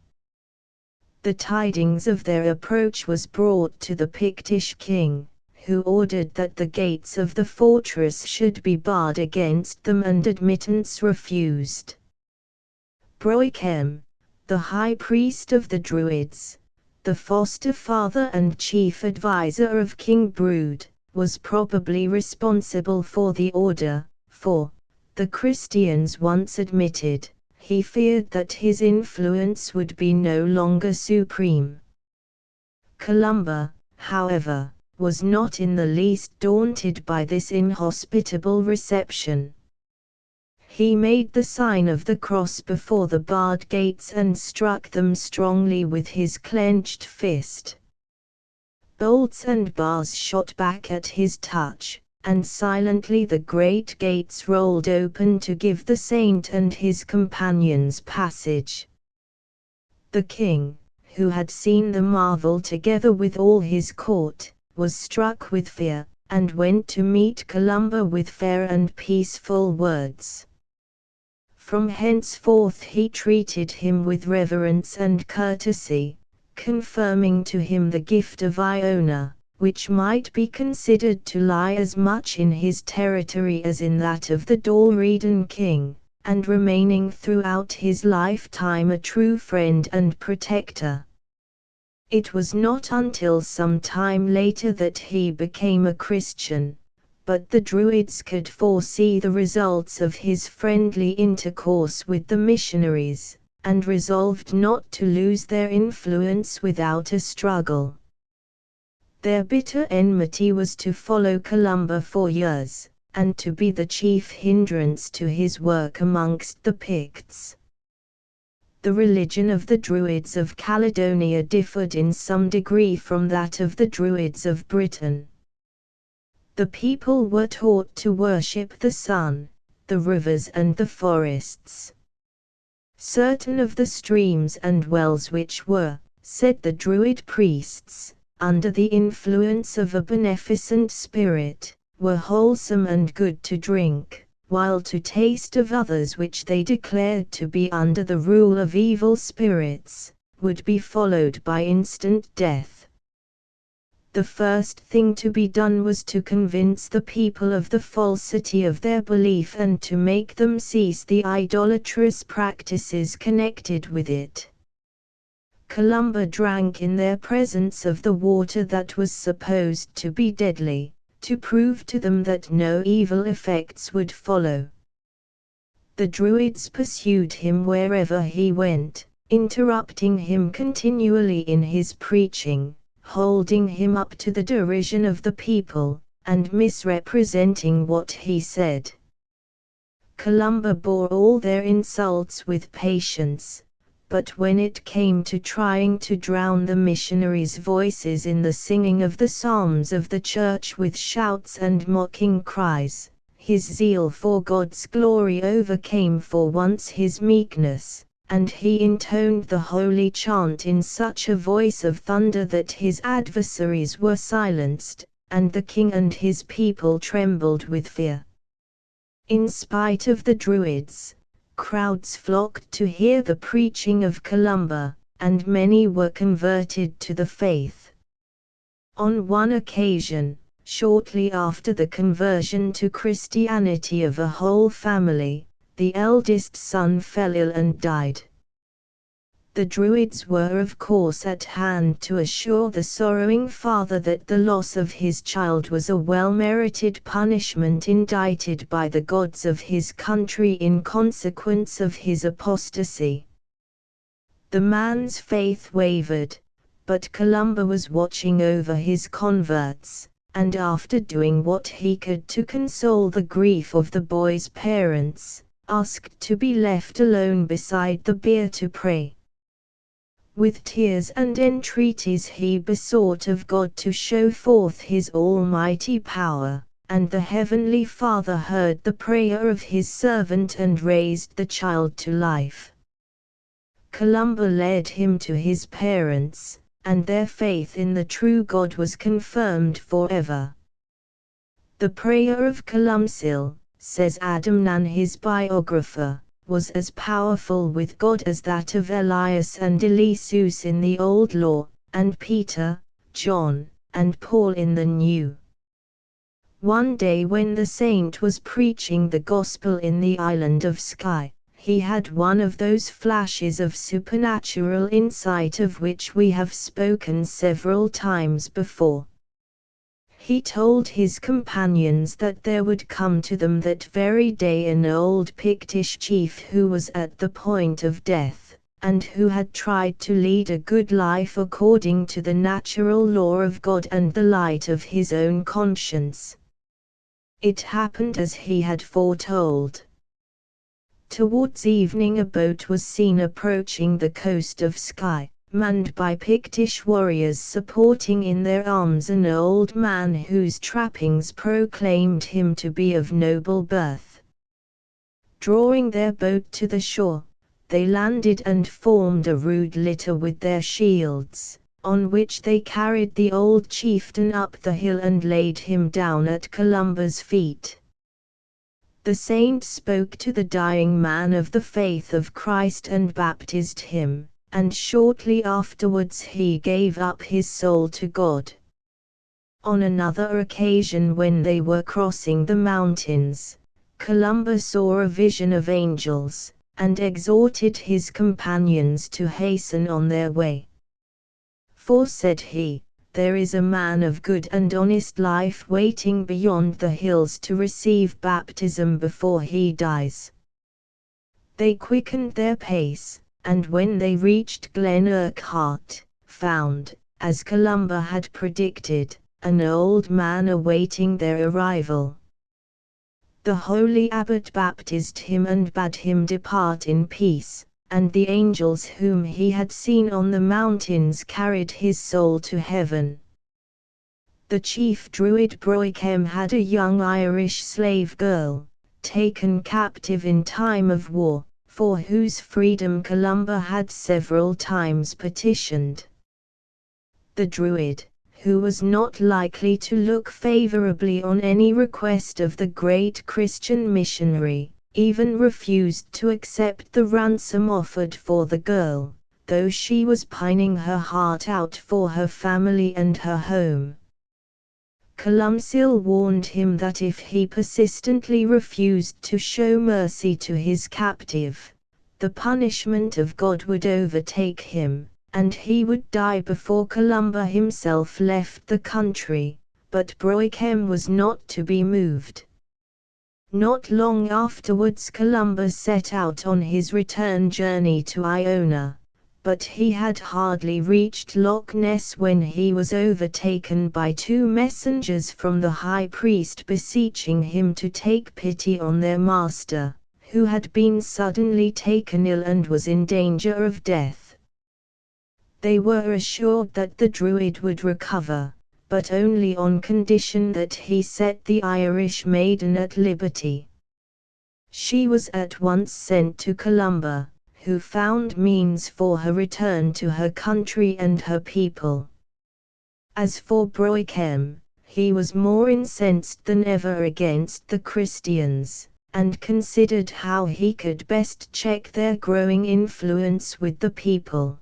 The tidings of their approach was brought to the Pictish king, who ordered that the gates of the fortress should be barred against them and admittance refused. Broichem, the high priest of the Druids, the foster father and chief advisor of King Brúd, was probably responsible for the order, for, the Christians once admitted, he feared that his influence would be no longer supreme. Columba, however, was not in the least daunted by this inhospitable reception. He made the sign of the cross before the barred gates and struck them strongly with his clenched fist. Bolts and bars shot back at his touch, and silently the great gates rolled open to give the saint and his companions passage. The king, who had seen the marvel together with all his court, was struck with fear, and went to meet Columba with fair and peaceful words. From henceforth he treated him with reverence and courtesy, confirming to him the gift of Iona, which might be considered to lie as much in his territory as in that of the Dalriadan king, and remaining throughout his lifetime a true friend and protector. It was not until some time later that he became a Christian, but the Druids could foresee the results of his friendly intercourse with the missionaries, and resolved not to lose their influence without a struggle. Their bitter enmity was to follow Columba for years, and to be the chief hindrance to his work amongst the Picts. The religion of the Druids of Caledonia differed in some degree from that of the Druids of Britain. The people were taught to worship the sun, the rivers and the forests. Certain of the streams and wells which were, said the Druid priests, under the influence of a beneficent spirit, were wholesome and good to drink, while to taste of others which they declared to be under the rule of evil spirits, would be followed by instant death. The first thing to be done was to convince the people of the falsity of their belief and to make them cease the idolatrous practices connected with it. Columba drank in their presence of the water that was supposed to be deadly, to prove to them that no evil effects would follow. The Druids pursued him wherever he went, interrupting him continually in his preaching, holding him up to the derision of the people, and misrepresenting what he said. Columba bore all their insults with patience, but when it came to trying to drown the missionaries' voices in the singing of the psalms of the church with shouts and mocking cries, his zeal for God's glory overcame for once his meekness, and he intoned the holy chant in such a voice of thunder that his adversaries were silenced, and the king and his people trembled with fear. In spite of the Druids, crowds flocked to hear the preaching of Columba, and many were converted to the faith. On one occasion, shortly after the conversion to Christianity of a whole family, the eldest son fell ill and died. The Druids were of course at hand to assure the sorrowing father that the loss of his child was a well-merited punishment indicted by the gods of his country in consequence of his apostasy. The man's faith wavered, but Columba was watching over his converts, and after doing what he could to console the grief of the boy's parents, asked to be left alone beside the bier to pray. With tears and entreaties he besought of God to show forth his almighty power, and the Heavenly Father heard the prayer of his servant and raised the child to life. Columba led him to his parents, and their faith in the true God was confirmed forever. The prayer of Columcille, says Adamnan his biographer, was as powerful with God as that of Elias and Eliseus in the Old Law, and Peter, John, and Paul in the New. One day when the saint was preaching the gospel in the island of Skye, he had one of those flashes of supernatural insight of which we have spoken several times before. He told his companions that there would come to them that very day an old Pictish chief who was at the point of death, and who had tried to lead a good life according to the natural law of God and the light of his own conscience. It happened as he had foretold. Towards evening a boat was seen approaching the coast of Skye, manned by Pictish warriors supporting in their arms an old man whose trappings proclaimed him to be of noble birth. Drawing their boat to the shore, they landed and formed a rude litter with their shields, on which they carried the old chieftain up the hill and laid him down at Columba's feet. The saint spoke to the dying man of the faith of Christ and baptized him, and shortly afterwards he gave up his soul to God. On another occasion, when they were crossing the mountains, Columba saw a vision of angels, and exhorted his companions to hasten on their way. For, said he, there is a man of good and honest life waiting beyond the hills to receive baptism before he dies. They quickened their pace, and when they reached Glen Urquhart, found, as Columba had predicted, an old man awaiting their arrival. The holy abbot baptized him and bade him depart in peace, and the angels whom he had seen on the mountains carried his soul to heaven. The chief Druid Broichem had a young Irish slave girl, taken captive in time of war, for whose freedom Columba had several times petitioned. The Druid, who was not likely to look favorably on any request of the great Christian missionary, even refused to accept the ransom offered for the girl, though she was pining her heart out for her family and her home. Columcille warned him that if he persistently refused to show mercy to his captive, the punishment of God would overtake him, and he would die before Columba himself left the country, but Broichem was not to be moved. Not long afterwards Columba set out on his return journey to Iona, but he had hardly reached Loch Ness when he was overtaken by two messengers from the high priest beseeching him to take pity on their master, who had been suddenly taken ill and was in danger of death. They were assured that the Druid would recover, but only on condition that he set the Irish maiden at liberty. She was at once sent to Columba, who found means for her return to her country and her people. As for Broichem, he was more incensed than ever against the Christians, and considered how he could best check their growing influence with the people.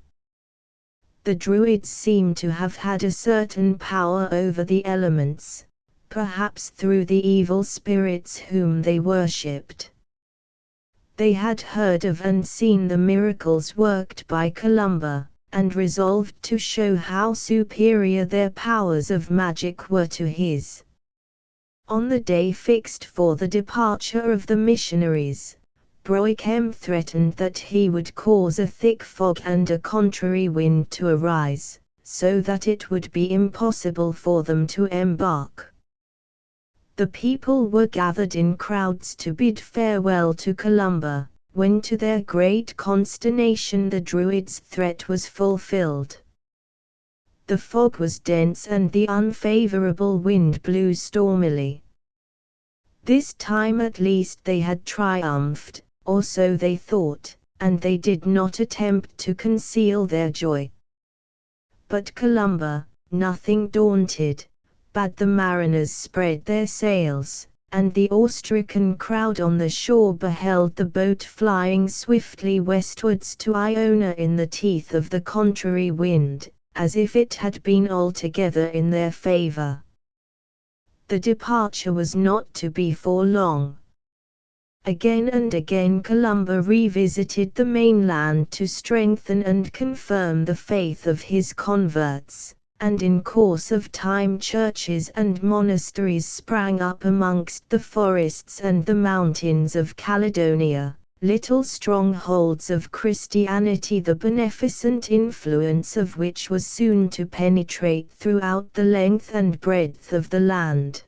The Druids seem to have had a certain power over the elements, perhaps through the evil spirits whom they worshipped. They had heard of and seen the miracles worked by Columba, and resolved to show how superior their powers of magic were to his. On the day fixed for the departure of the missionaries, Broichem threatened that he would cause a thick fog and a contrary wind to arise, so that it would be impossible for them to embark. The people were gathered in crowds to bid farewell to Columba, when to their great consternation the Druid's threat was fulfilled. The fog was dense and the unfavorable wind blew stormily. This time at least they had triumphed, or so they thought, and they did not attempt to conceal their joy. But Columba, nothing daunted, bade the mariners spread their sails, and the awe-stricken crowd on the shore beheld the boat flying swiftly westwards to Iona in the teeth of the contrary wind, as if it had been altogether in their favor. The departure was not to be for long. Again and again Columba revisited the mainland to strengthen and confirm the faith of his converts, and in course of time churches and monasteries sprang up amongst the forests and the mountains of Caledonia, little strongholds of Christianity, the beneficent influence of which was soon to penetrate throughout the length and breadth of the land.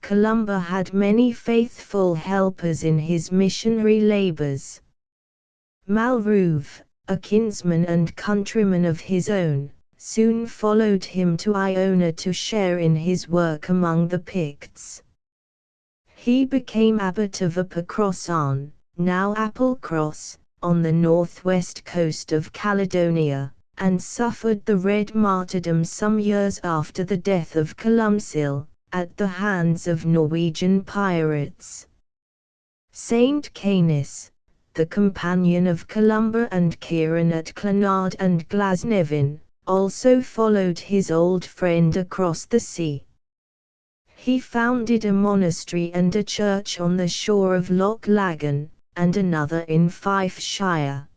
Columba had many faithful helpers in his missionary labors. Malruve, a kinsman and countryman of his own, soon followed him to Iona to share in his work among the Picts. He became abbot of Apocrossan, now Applecross, on the northwest coast of Caledonia, and suffered the Red Martyrdom some years after the death of Columcille, at the hands of Norwegian pirates. Saint Canis, the companion of Columba and Kieran at Clonard and Glasnevin, also followed his old friend across the sea. He founded a monastery and a church on the shore of Loch Lagan, and another in Fifeshire.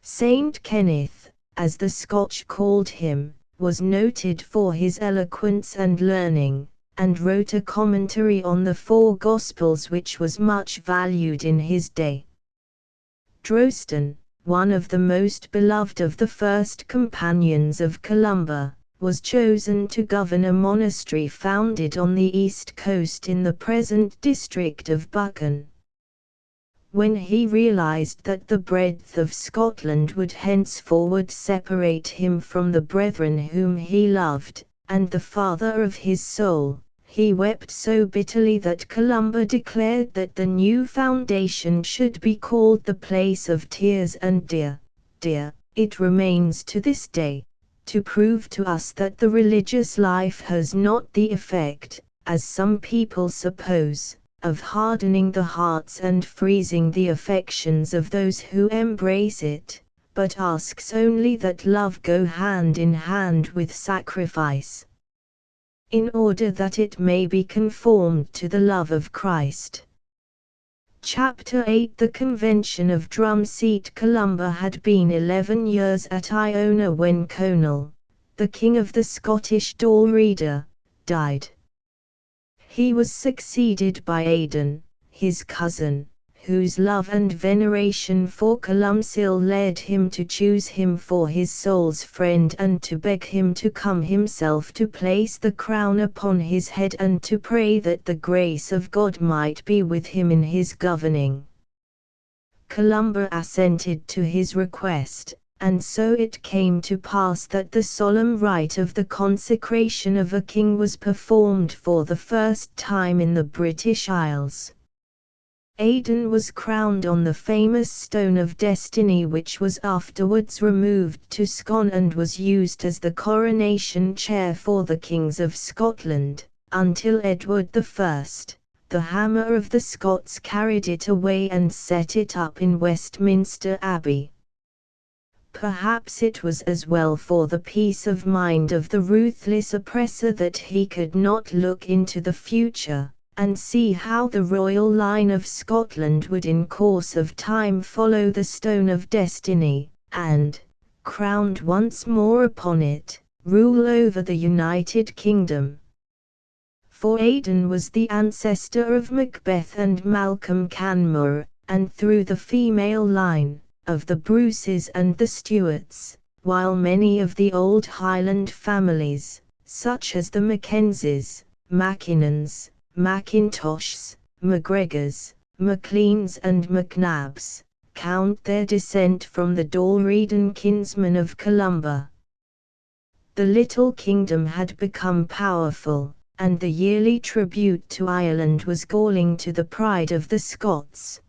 Saint Kenneth, as the Scotch called him, was noted for his eloquence and learning, and wrote a commentary on the four Gospels which was much valued in his day. Drosten, one of the most beloved of the first companions of Columba, was chosen to govern a monastery founded on the east coast in the present district of Buchan. When he realized that the breadth of Scotland would henceforward separate him from the brethren whom he loved, and the father of his soul, he wept so bitterly that Columba declared that the new foundation should be called the Place of Tears and Dear. It remains to this day, to prove to us that the religious life has not the effect, as some people suppose, of hardening the hearts and freezing the affections of those who embrace it, but asks only that love go hand in hand with sacrifice, in order that it may be conformed to the love of Christ. Chapter 8. The Convention of Drumseat. Columba had been 11 years at Iona when Conall, the king of the Scottish Dalriada, died. He was succeeded by Aidan, his cousin, whose love and veneration for Columcille led him to choose him for his soul's friend and to beg him to come himself to place the crown upon his head and to pray that the grace of God might be with him in his governing. Columba assented to his request, and so it came to pass that the solemn rite of the consecration of a king was performed for the first time in the British Isles. Aidan was crowned on the famous Stone of Destiny, which was afterwards removed to Scone and was used as the coronation chair for the kings of Scotland, until Edward I, the Hammer of the Scots, carried it away and set it up in Westminster Abbey. Perhaps it was as well for the peace of mind of the ruthless oppressor that he could not look into the future, and see how the royal line of Scotland would in course of time follow the Stone of Destiny, and, crowned once more upon it, rule over the United Kingdom. For Aidan was the ancestor of Macbeth and Malcolm Canmore, and through the female line, of the Bruces and the Stuarts, while many of the old Highland families, such as the Mackenzies, Mackinnons, Macintoshes, MacGregors, Macleans and MacNabs, count their descent from the Dalriadan kinsmen of Columba. The little kingdom had become powerful, and the yearly tribute to Ireland was galling to the pride of the Scots.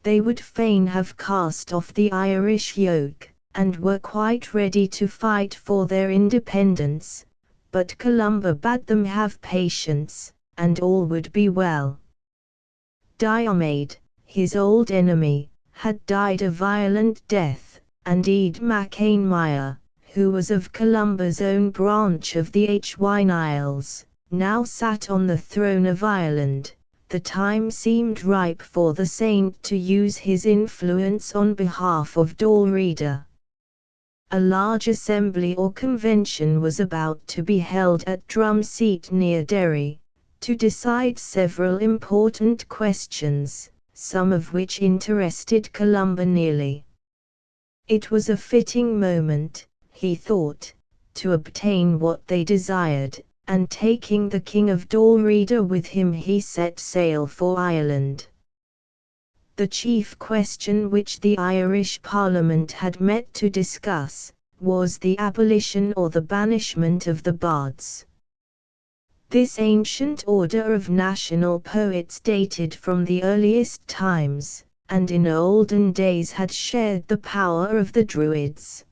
They would fain have cast off the Irish yoke, and were quite ready to fight for their independence, but Columba bade them have patience, and all would be well. Diarmaid, his old enemy, had died a violent death, and Ede Mac-Aenmire, who was of Columba's own branch of the Hy Niles, now sat on the throne of Ireland. The time seemed ripe for the saint to use his influence on behalf of Dalriada. A large assembly or convention was about to be held at Drumseat near Derry, to decide several important questions, some of which interested Columba nearly. It was a fitting moment, he thought, to obtain what they desired, and taking the King of Dalriada with him he set sail for Ireland. The chief question which the Irish Parliament had met to discuss, was the abolition or the banishment of the bards. This ancient order of national poets dated from the earliest times, and in olden days had shared the power of the Druids.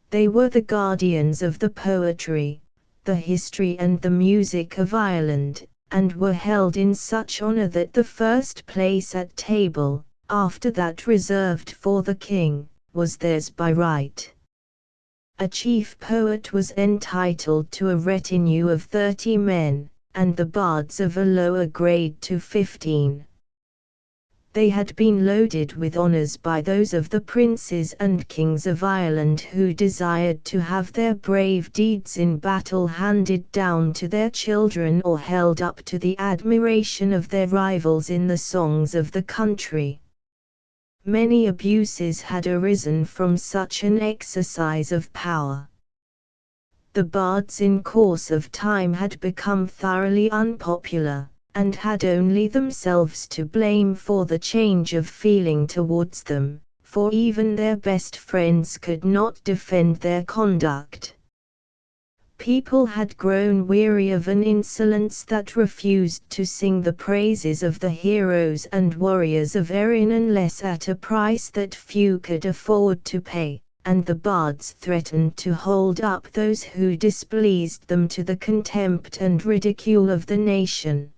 They were the guardians of the poetry, the history and the music of Ireland, and were held in such honor that the first place at table, after that reserved for the king, was theirs by right. A chief poet was entitled to a retinue of 30 men, and the bards of a lower grade to 15. They had been loaded with honors by those of the princes and kings of Ireland who desired to have their brave deeds in battle handed down to their children or held up to the admiration of their rivals in the songs of the country. Many abuses had arisen from such an exercise of power. The bards in course of time had become thoroughly unpopular, and had only themselves to blame for the change of feeling towards them, for even their best friends could not defend their conduct. People had grown weary of an insolence that refused to sing the praises of the heroes and warriors of Erin unless at a price that few could afford to pay, and the bards threatened to hold up those who displeased them to the contempt and ridicule of the nation.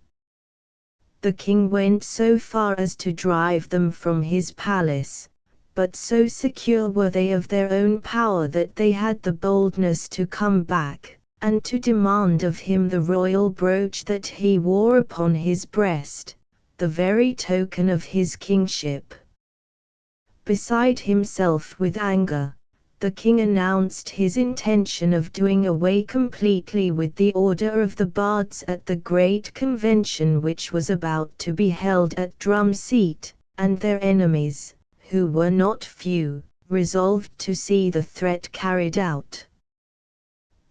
The king went so far as to drive them from his palace, but so secure were they of their own power that they had the boldness to come back, and to demand of him the royal brooch that he wore upon his breast, the very token of his kingship. Beside himself with anger, the king announced his intention of doing away completely with the order of the bards at the great convention which was about to be held at Drum Seat, and their enemies, who were not few, resolved to see the threat carried out.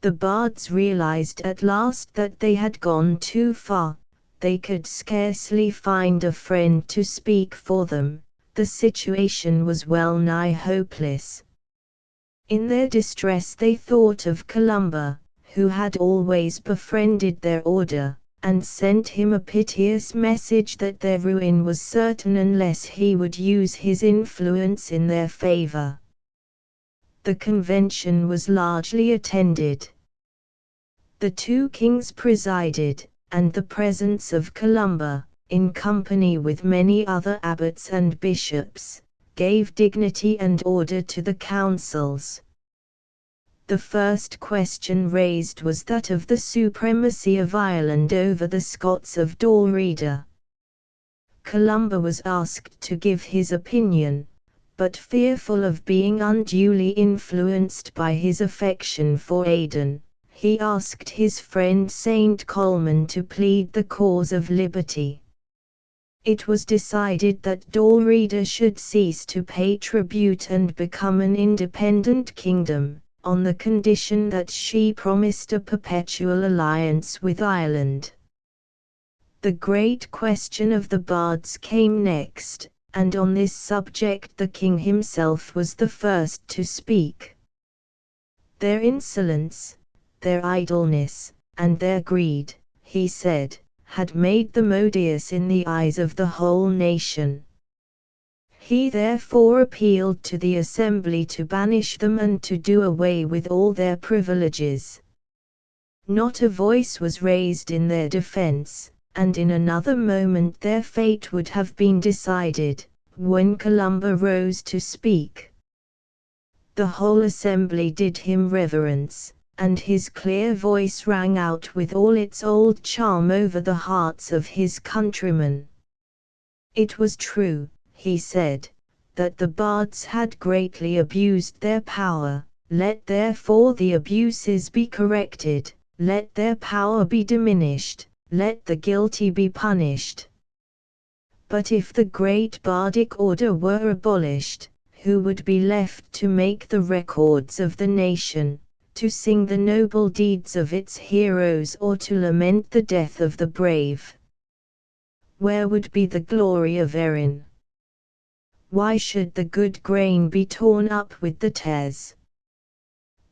The bards realized at last that they had gone too far. They could scarcely find a friend to speak for them. The situation was well nigh hopeless. In their distress they thought of Columba, who had always befriended their order, and sent him a piteous message that their ruin was certain unless he would use his influence in their favor. The convention was largely attended. The two kings presided, and the presence of Columba, in company with many other abbots and bishops, gave dignity and order to the councils. The first question raised was that of the supremacy of Ireland over the Scots of Dalriada. Columba was asked to give his opinion, but fearful of being unduly influenced by his affection for Aidan, he asked his friend Saint Colman to plead the cause of liberty. It was decided that Dalriada should cease to pay tribute and become an independent kingdom, on the condition that she promised a perpetual alliance with Ireland. The great question of the bards came next, and on this subject the king himself was the first to speak. Their insolence, their idleness, and their greed, he said, had made them odious in the eyes of the whole nation. He therefore appealed to the assembly to banish them and to do away with all their privileges. Not a voice was raised in their defense, and in another moment their fate would have been decided, when Columba rose to speak. The whole assembly did him reverence, and his clear voice rang out with all its old charm over the hearts of his countrymen. It was true, he said, that the bards had greatly abused their power. Let therefore the abuses be corrected, let their power be diminished, let the guilty be punished. But if the great bardic order were abolished, who would be left to make the records of the nation, to sing the noble deeds of its heroes, or to lament the death of the brave? Where would be the glory of Erin? Why should the good grain be torn up with the tares?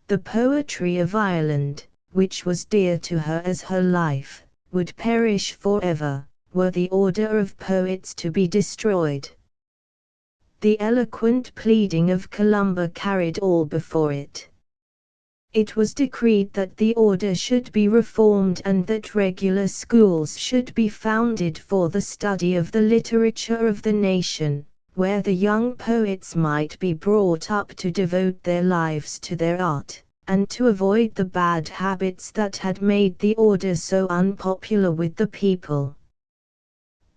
The poetry of Ireland, which was dear to her as her life, would perish forever, were the order of poets to be destroyed. The eloquent pleading of Columba carried all before it. It was decreed that the order should be reformed and that regular schools should be founded for the study of the literature of the nation, where the young poets might be brought up to devote their lives to their art, and to avoid the bad habits that had made the order so unpopular with the people.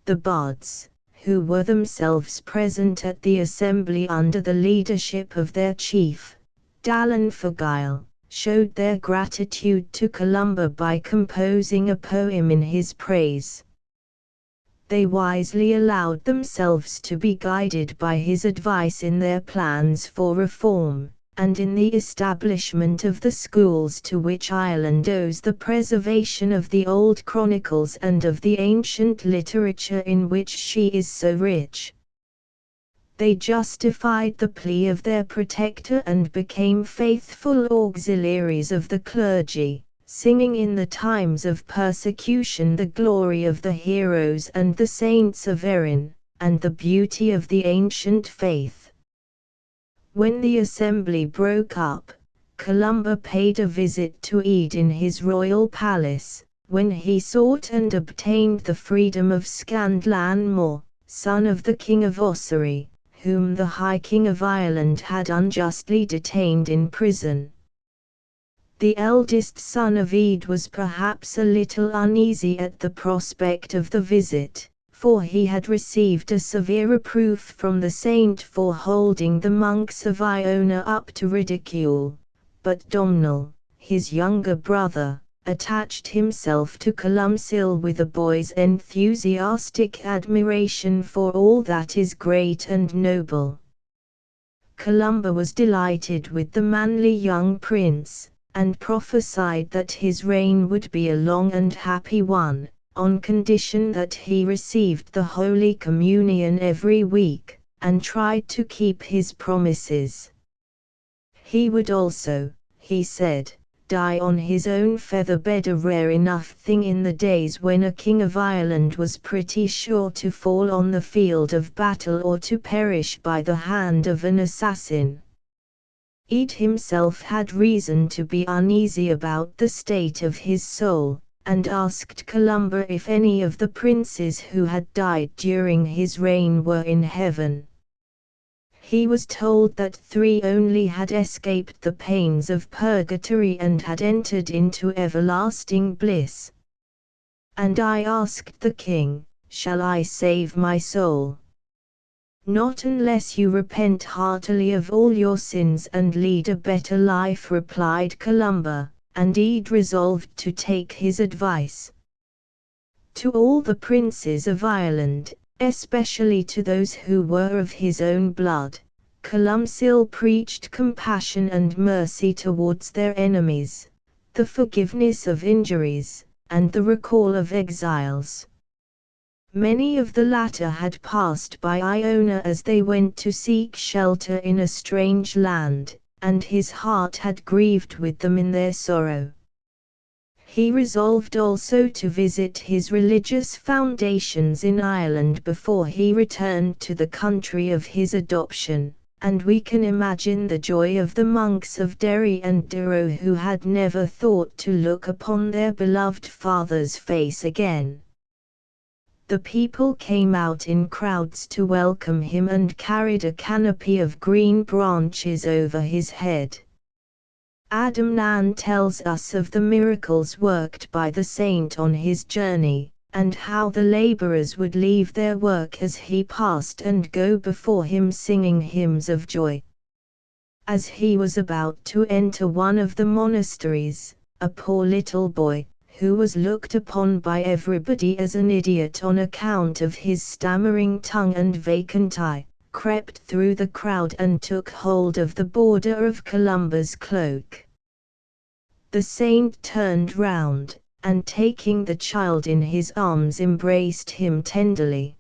The bards, who were themselves present at the assembly under the leadership of their chief, Dallan Fagile, showed their gratitude to Columba by composing a poem in his praise. They wisely allowed themselves to be guided by his advice in their plans for reform, and in the establishment of the schools to which Ireland owes the preservation of the old chronicles and of the ancient literature in which she is so rich. They justified the plea of their protector and became faithful auxiliaries of the clergy, singing in the times of persecution the glory of the heroes and the saints of Erin, and the beauty of the ancient faith. When the assembly broke up, Columba paid a visit to Ede in his royal palace, when he sought and obtained the freedom of Scandlan Mor, son of the King of Ossory, whom the High King of Ireland had unjustly detained in prison. The eldest son of Ede was perhaps a little uneasy at the prospect of the visit, for he had received a severe reproof from the saint for holding the monks of Iona up to ridicule, but Domnall, his younger brother, attached himself to Columcille with a boy's enthusiastic admiration for all that is great and noble. Columba was delighted with the manly young prince, and prophesied that his reign would be a long and happy one, on condition that he received the Holy Communion every week, and tried to keep his promises. He would also, he said, die on his own feather bed, a rare enough thing in the days when a king of Ireland was pretty sure to fall on the field of battle or to perish by the hand of an assassin. Ede himself had reason to be uneasy about the state of his soul, and asked Columba if any of the princes who had died during his reign were in heaven. He was told that 3 only had escaped the pains of purgatory and had entered into everlasting bliss. And I asked the king, "Shall I save my soul?" "Not unless you repent heartily of all your sins and lead a better life," replied Columba, and Ede resolved to take his advice. To all the princes of Ireland, especially to those who were of his own blood, Columcille preached compassion and mercy towards their enemies, the forgiveness of injuries, and the recall of exiles. Many of the latter had passed by Iona as they went to seek shelter in a strange land, and his heart had grieved with them in their sorrow. He resolved also to visit his religious foundations in Ireland before he returned to the country of his adoption, and we can imagine the joy of the monks of Derry and Durrow who had never thought to look upon their beloved father's face again. The people came out in crowds to welcome him and carried a canopy of green branches over his head. Adamnan tells us of the miracles worked by the saint on his journey, and how the laborers would leave their work as he passed and go before him singing hymns of joy. As he was about to enter one of the monasteries, a poor little boy, who was looked upon by everybody as an idiot on account of his stammering tongue and vacant eye, crept through the crowd and took hold of the border of Columba's cloak. The saint turned round, and taking the child in his arms embraced him tenderly.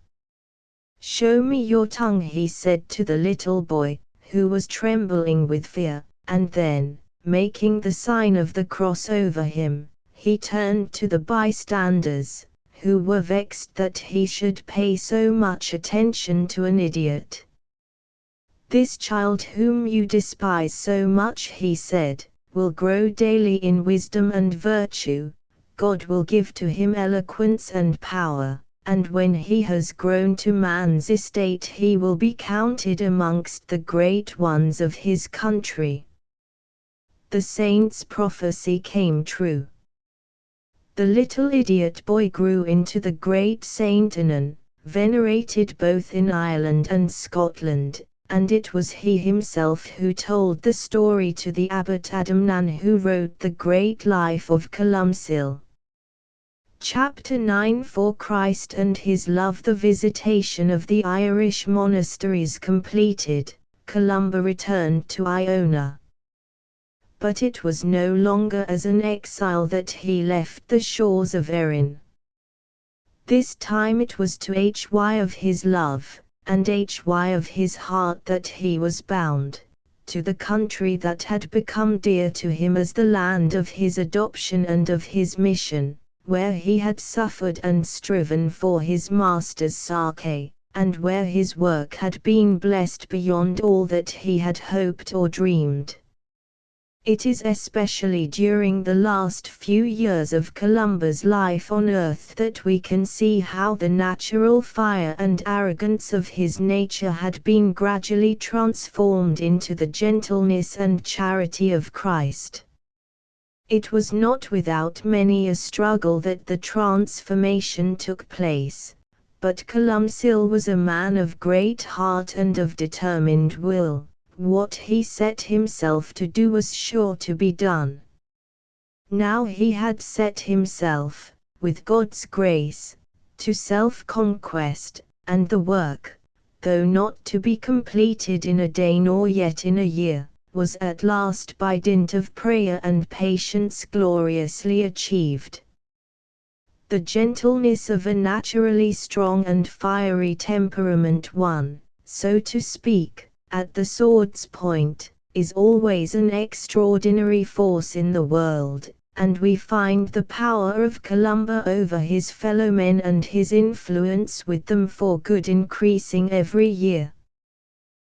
"Show me your tongue," he said to the little boy, who was trembling with fear, and then, making the sign of the cross over him, he turned to the bystanders, who were vexed that he should pay so much attention to an idiot. "This child whom you despise so much," he said, "will grow daily in wisdom and virtue. God will give to him eloquence and power, and when he has grown to man's estate he will be counted amongst the great ones of his country." The saint's prophecy came true. The little idiot boy grew into the great Saint Anan, venerated both in Ireland and Scotland, and it was he himself who told the story to the abbot Adamnan, who wrote the great life of Columcille. Chapter 9. For Christ and his love. The visitation of the Irish monasteries completed, Columba returned to Iona. But it was no longer as an exile that he left the shores of Erin. This time it was to Hy of his love, and Hy of his heart that he was bound, to the country that had become dear to him as the land of his adoption and of his mission, where he had suffered and striven for his master's sake, and where his work had been blessed beyond all that he had hoped or dreamed. It is especially during the last few years of Columba's life on earth that we can see how the natural fire and arrogance of his nature had been gradually transformed into the gentleness and charity of Christ. It was not without many a struggle that the transformation took place, but Columcille was a man of great heart and of determined will. What he set himself to do was sure to be done. Now he had set himself, with God's grace, to self-conquest, and the work, though not to be completed in a day nor yet in a year, was at last by dint of prayer and patience gloriously achieved. The gentleness of a naturally strong and fiery temperament, one, so to speak, at the sword's point, is always an extraordinary force in the world, and we find the power of Columba over his fellow men and his influence with them for good increasing every year.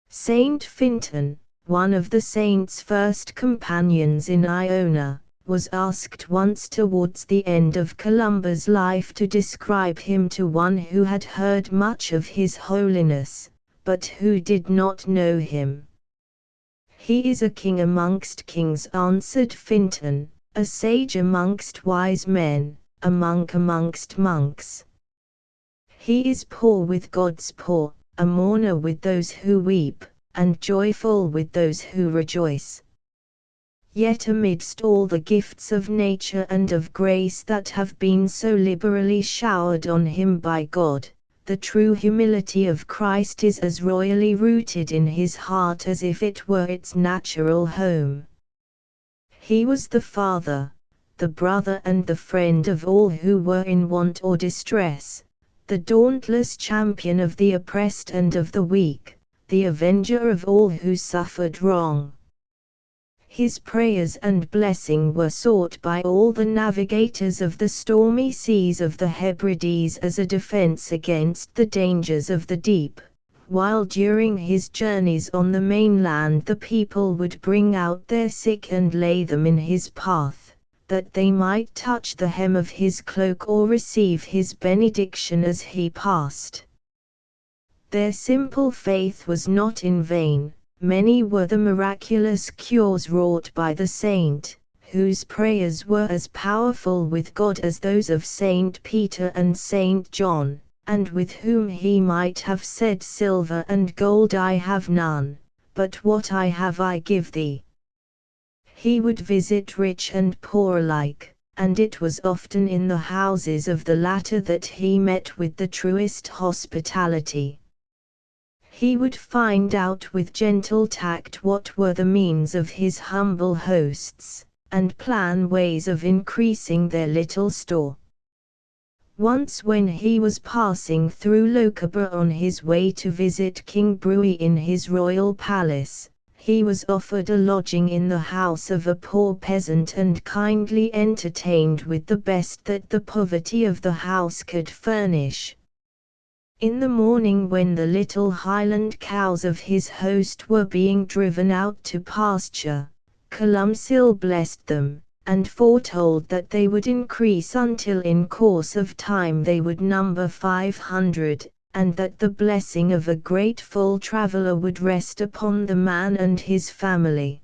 Saint Fintan, one of the saint's first companions in Iona, was asked once towards the end of Columba's life to describe him to one who had heard much of his holiness, but who did not know him. "He is a king amongst kings," answered Fintan, "a sage amongst wise men, a monk amongst monks. He is poor with God's poor, a mourner with those who weep, and joyful with those who rejoice." Yet amidst all the gifts of nature and of grace that have been so liberally showered on him by God, the true humility of Christ is as royally rooted in his heart as if it were its natural home. He was the father, the brother and the friend of all who were in want or distress, the dauntless champion of the oppressed and of the weak, the avenger of all who suffered wrong. His prayers and blessing were sought by all the navigators of the stormy seas of the Hebrides as a defense against the dangers of the deep, while during his journeys on the mainland the people would bring out their sick and lay them in his path, that they might touch the hem of his cloak or receive his benediction as he passed. Their simple faith was not in vain. Many were the miraculous cures wrought by the saint, whose prayers were as powerful with God as those of Saint Peter and Saint John, and with whom he might have said, "Silver and gold I have none, but what I have I give thee." He would visit rich and poor alike, and it was often in the houses of the latter that he met with the truest hospitality. He would find out with gentle tact what were the means of his humble hosts, and plan ways of increasing their little store. Once when he was passing through Lochaber on his way to visit King Brewy in his royal palace, he was offered a lodging in the house of a poor peasant and kindly entertained with the best that the poverty of the house could furnish. In the morning when the little highland cows of his host were being driven out to pasture, Columcille blessed them, and foretold that they would increase until in course of time they would number 500, and that the blessing of a grateful traveller would rest upon the man and his family.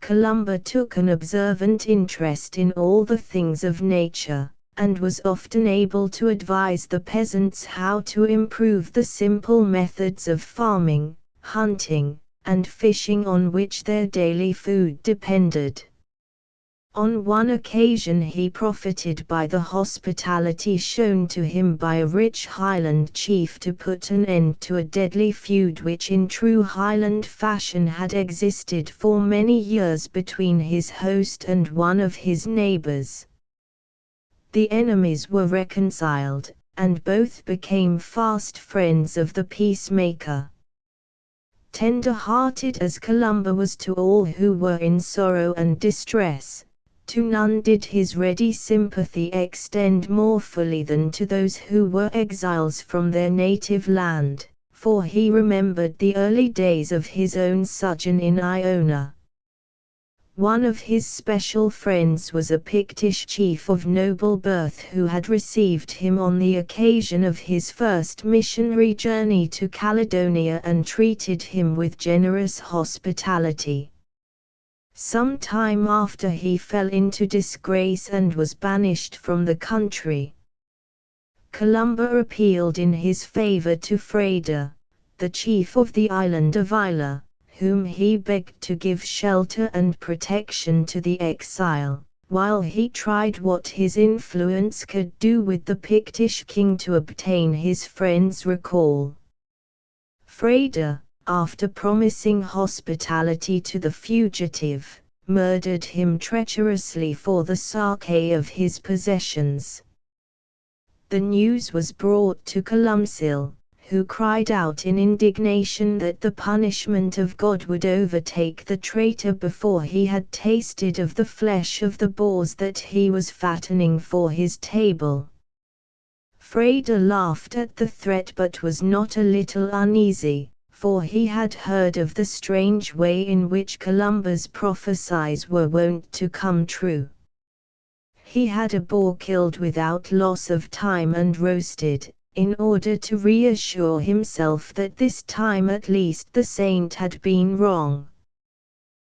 Columba took an observant interest in all the things of nature, and was often able to advise the peasants how to improve the simple methods of farming, hunting, and fishing on which their daily food depended. On one occasion he profited by the hospitality shown to him by a rich Highland chief to put an end to a deadly feud which in true Highland fashion had existed for many years between his host and one of his neighbours. The enemies were reconciled, and both became fast friends of the peacemaker. Tender-hearted as Columba was to all who were in sorrow and distress, to none did his ready sympathy extend more fully than to those who were exiles from their native land, for he remembered the early days of his own sojourn in Iona. One of his special friends was a Pictish chief of noble birth who had received him on the occasion of his first missionary journey to Caledonia and treated him with generous hospitality. Some time after he fell into disgrace and was banished from the country. Columba appealed in his favour to Freda, the chief of the island of Islay, whom he begged to give shelter and protection to the exile, while he tried what his influence could do with the Pictish king to obtain his friend's recall. Freda, after promising hospitality to the fugitive, murdered him treacherously for the sake of his possessions. The news was brought to Columcille, who cried out in indignation that the punishment of God would overtake the traitor before he had tasted of the flesh of the boars that he was fattening for his table. Freda laughed at the threat but was not a little uneasy, for he had heard of the strange way in which Columba's prophecies were wont to come true. He had a boar killed without loss of time and roasted, in order to reassure himself that this time at least the saint had been wrong.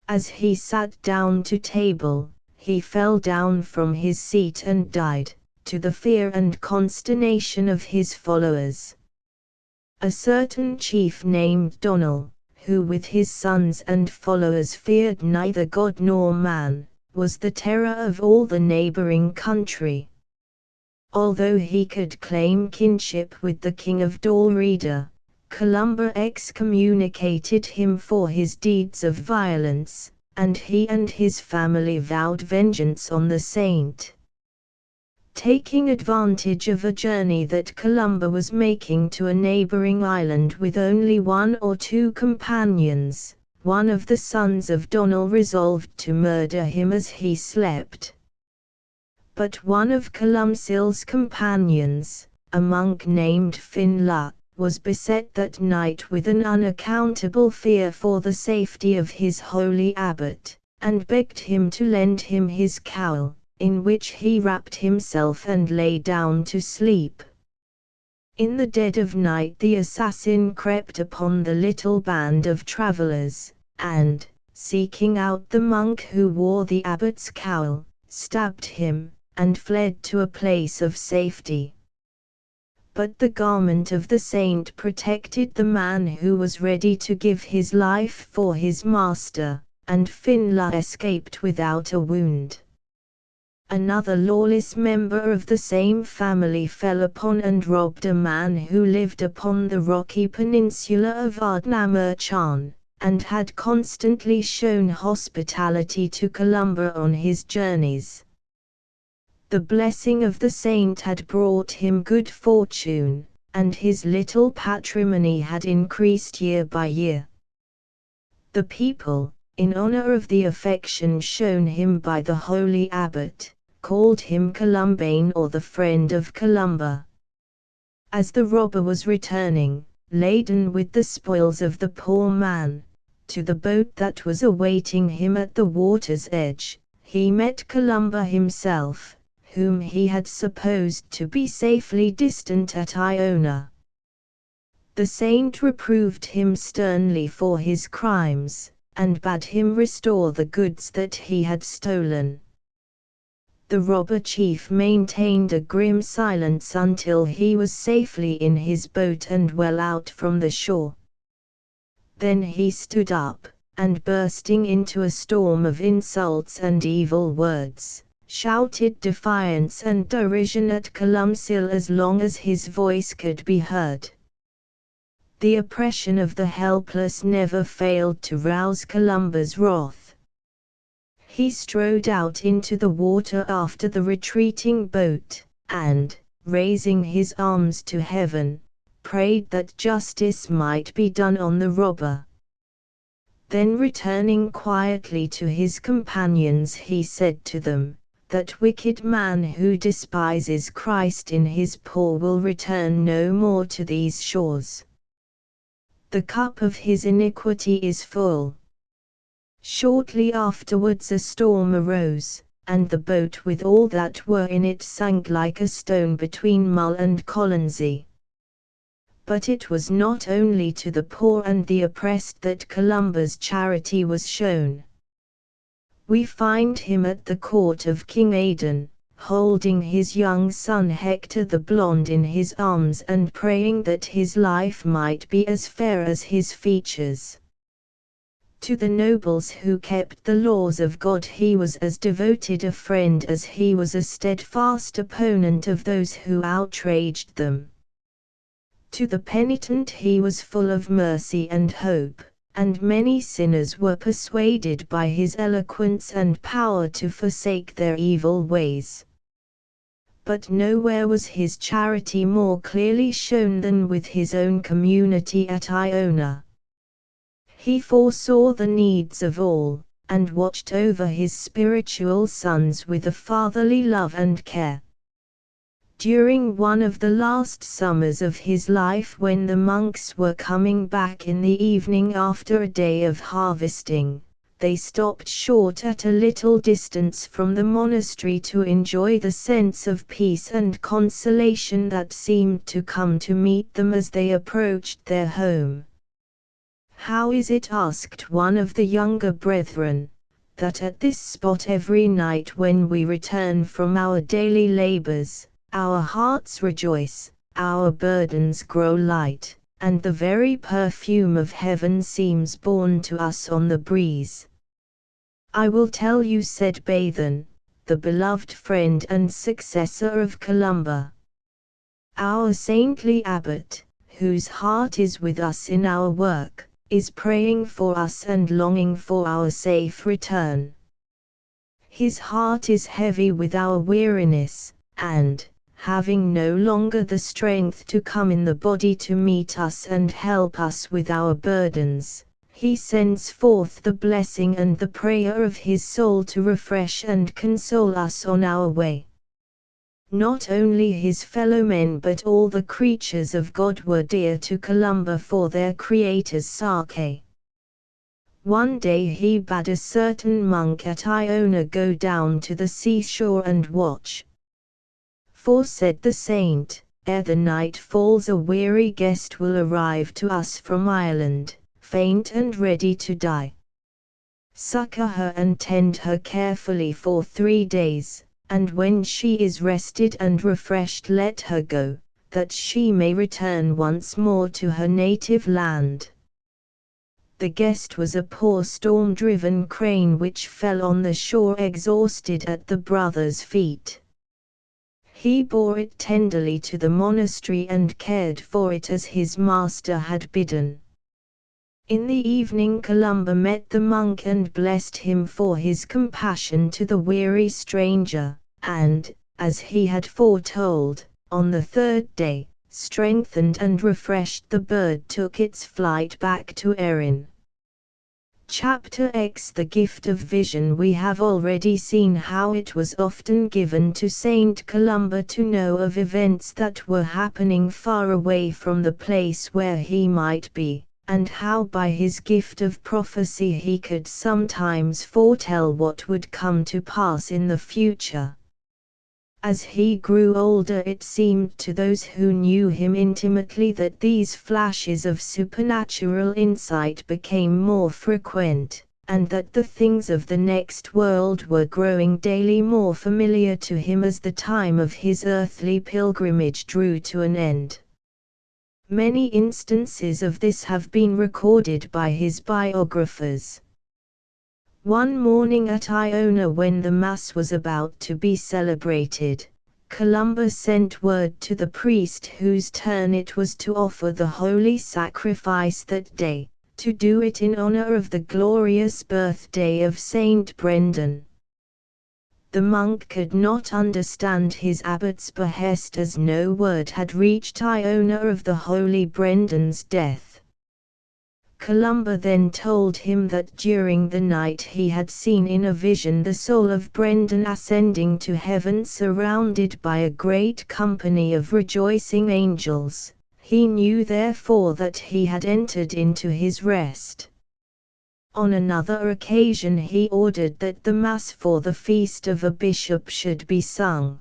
As he sat down to table, he fell down from his seat and died, to the fear and consternation of his followers. A certain chief named Donal, who with his sons and followers feared neither God nor man, was the terror of all the neighbouring country. Although he could claim kinship with the king of Dalriada, Columba excommunicated him for his deeds of violence, and he and his family vowed vengeance on the saint. Taking advantage of a journey that Columba was making to a neighbouring island with only 1 or 2 companions, one of the sons of Donal resolved to murder him as he slept. But one of Columcille's companions, a monk named Finla, was beset that night with an unaccountable fear for the safety of his holy abbot, and begged him to lend him his cowl, in which he wrapped himself and lay down to sleep. In the dead of night the assassin crept upon the little band of travellers, and, seeking out the monk who wore the abbot's cowl, stabbed him, and fled to a place of safety. But the garment of the saint protected the man who was ready to give his life for his master, and Finla escaped without a wound. Another lawless member of the same family fell upon and robbed a man who lived upon the rocky peninsula of Ardnamurchan, and had constantly shown hospitality to Columba on his journeys. The blessing of the saint had brought him good fortune, and his little patrimony had increased year by year. The people, in honor of the affection shown him by the holy abbot, called him Columbane, or the friend of Columba. As the robber was returning, laden with the spoils of the poor man, to the boat that was awaiting him at the water's edge, he met Columba himself, whom he had supposed to be safely distant at Iona. The saint reproved him sternly for his crimes, and bade him restore the goods that he had stolen. The robber chief maintained a grim silence until he was safely in his boat and well out from the shore. Then he stood up, and bursting into a storm of insults and evil words, shouted defiance and derision at Columcille as long as his voice could be heard. The oppression of the helpless never failed to rouse Columba's wrath. He strode out into the water after the retreating boat, and, raising his arms to heaven, prayed that justice might be done on the robber. Then returning quietly to his companions, he said to them, "That wicked man who despises Christ in his poor will return no more to these shores. The cup of his iniquity is full." Shortly afterwards a storm arose, and the boat with all that were in it sank like a stone between Mull and Colonsay. But it was not only to the poor and the oppressed that Columba's charity was shown. We find him at the court of King Aidan, holding his young son Hector the Blonde in his arms and praying that his life might be as fair as his features. To the nobles who kept the laws of God he was as devoted a friend as he was a steadfast opponent of those who outraged them. To the penitent he was full of mercy and hope, and many sinners were persuaded by his eloquence and power to forsake their evil ways. But nowhere was his charity more clearly shown than with his own community at Iona. He foresaw the needs of all, and watched over his spiritual sons with a fatherly love and care. During one of the last summers of his life, when the monks were coming back in the evening after a day of harvesting, they stopped short at a little distance from the monastery to enjoy the sense of peace and consolation that seemed to come to meet them as they approached their home. "How is it," asked one of the younger brethren, "that at this spot every night when we return from our daily labors, our hearts rejoice, our burdens grow light, and the very perfume of heaven seems borne to us on the breeze?" "I will tell you," said Baithen, the beloved friend and successor of Columba. "Our saintly abbot, whose heart is with us in our work, is praying for us and longing for our safe return. His heart is heavy with our weariness, and, having no longer the strength to come in the body to meet us and help us with our burdens, he sends forth the blessing and the prayer of his soul to refresh and console us on our way." Not only his fellow men but all the creatures of God were dear to Columba for their Creator's sake. One day he bade a certain monk at Iona go down to the seashore and watch. "For," said the saint, "ere the night falls a weary guest will arrive to us from Ireland, faint and ready to die. Succor her and tend her carefully for 3 days, and when she is rested and refreshed let her go, that she may return once more to her native land." The guest was a poor storm-driven crane which fell on the shore exhausted at the brother's feet. He bore it tenderly to the monastery and cared for it as his master had bidden. In the evening Columba met the monk and blessed him for his compassion to the weary stranger, and, as he had foretold, on the third day, strengthened and refreshed, the bird took its flight back to Erin. Chapter X The gift of vision. We have already seen how it was often given to Saint Columba to know of events that were happening far away from the place where he might be, and how by his gift of prophecy he could sometimes foretell what would come to pass in the future. As he grew older, it seemed to those who knew him intimately that these flashes of supernatural insight became more frequent, and that the things of the next world were growing daily more familiar to him as the time of his earthly pilgrimage drew to an end. Many instances of this have been recorded by his biographers. One morning at Iona, when the Mass was about to be celebrated, Columba sent word to the priest whose turn it was to offer the holy sacrifice that day, to do it in honor of the glorious birthday of Saint Brendan. The monk could not understand his abbot's behest, as no word had reached Iona of the holy Brendan's death. Columba then told him that during the night he had seen in a vision the soul of Brendan ascending to heaven surrounded by a great company of rejoicing angels. He knew therefore that he had entered into his rest. On another occasion he ordered that the Mass for the feast of a bishop should be sung.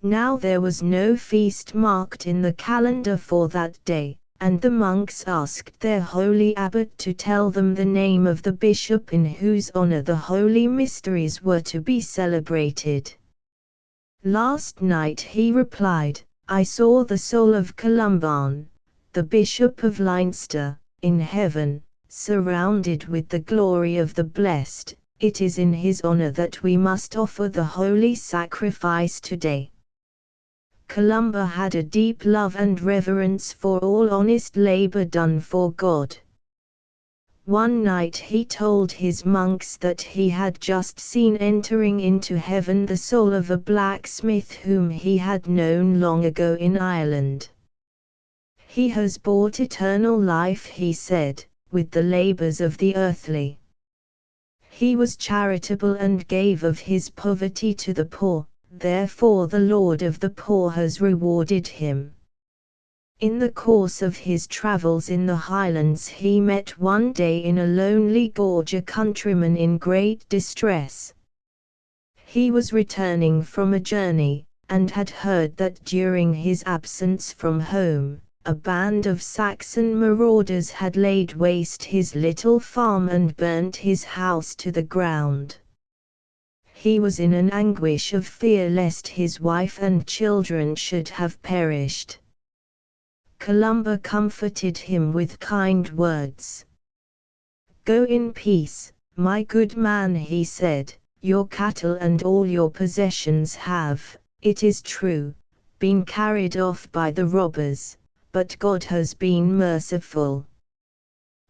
Now there was no feast marked in the calendar for that day, and the monks asked their holy abbot to tell them the name of the bishop in whose honor the holy mysteries were to be celebrated. Last night, he replied, I saw the soul of Columban, the bishop of Leinster, in heaven, surrounded with the glory of the blessed. It is in his honor that we must offer the holy sacrifice today. Columba had a deep love and reverence for all honest labor done for God. One night he told his monks that he had just seen entering into heaven the soul of a blacksmith whom he had known long ago in Ireland. He has bought eternal life, he said, with the labors of the earthly. He was charitable and gave of his poverty to the poor. Therefore the Lord of the poor has rewarded him. In the course of his travels in the Highlands he met one day in a lonely gorge a countryman in great distress. He was returning from a journey, and had heard that during his absence from home, a band of Saxon marauders had laid waste his little farm and burnt his house to the ground. He was in an anguish of fear lest his wife and children should have perished. Columba comforted him with kind words. Go in peace, my good man, he said. Your cattle and all your possessions have, it is true, been carried off by the robbers, but God has been merciful.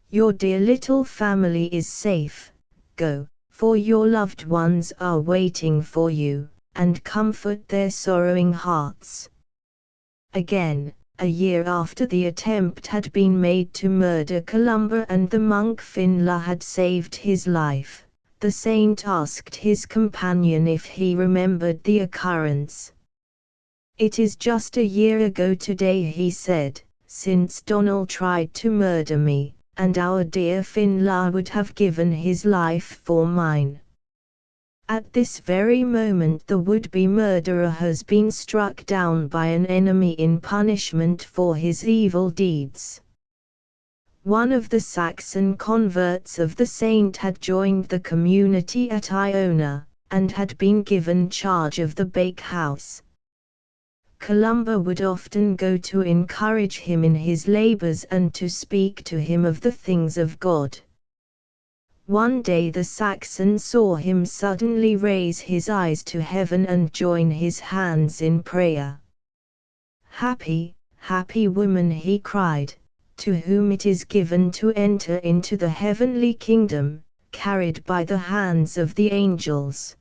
Your dear little family is safe. Go, for your loved ones are waiting for you, and comfort their sorrowing hearts. Again, a year after the attempt had been made to murder Columba and the monk Finla had saved his life, the saint asked his companion if he remembered the occurrence. It is just a year ago today, he said, since Donald tried to murder me, and our dear Finla would have given his life for mine. At this very moment the would-be murderer has been struck down by an enemy in punishment for his evil deeds. One of the Saxon converts of the saint had joined the community at Iona, and had been given charge of the bakehouse. Columba would often go to encourage him in his labors and to speak to him of the things of God. One day the Saxon saw him suddenly raise his eyes to heaven and join his hands in prayer. "Happy, happy woman," he cried, "to whom it is given to enter into the heavenly kingdom, carried by the hands of the angels."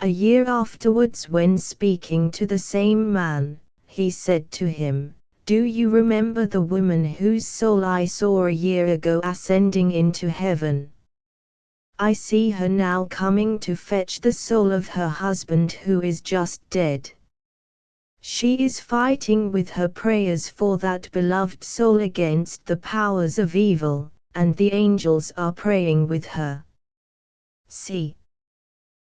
A year afterwards, when speaking to the same man, he said to him, "Do you remember the woman whose soul I saw a year ago ascending into heaven? I see her now coming to fetch the soul of her husband who is just dead. She is fighting with her prayers for that beloved soul against the powers of evil, and the angels are praying with her. See,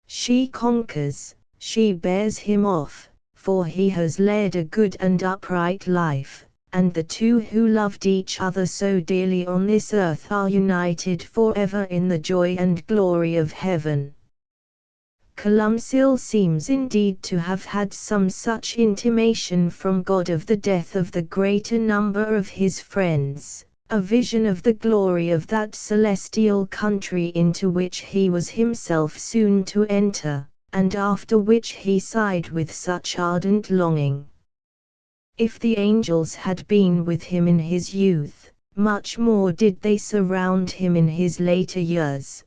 she conquers, she bears him off, for he has led a good and upright life, and the two who loved each other so dearly on this earth are united forever in the joy and glory of heaven." Columcille seems indeed to have had some such intimation from God of the death of the greater number of his friends, a vision of the glory of that celestial country into which he was himself soon to enter, and after which he sighed with such ardent longing. If the angels had been with him in his youth, much more did they surround him in his later years.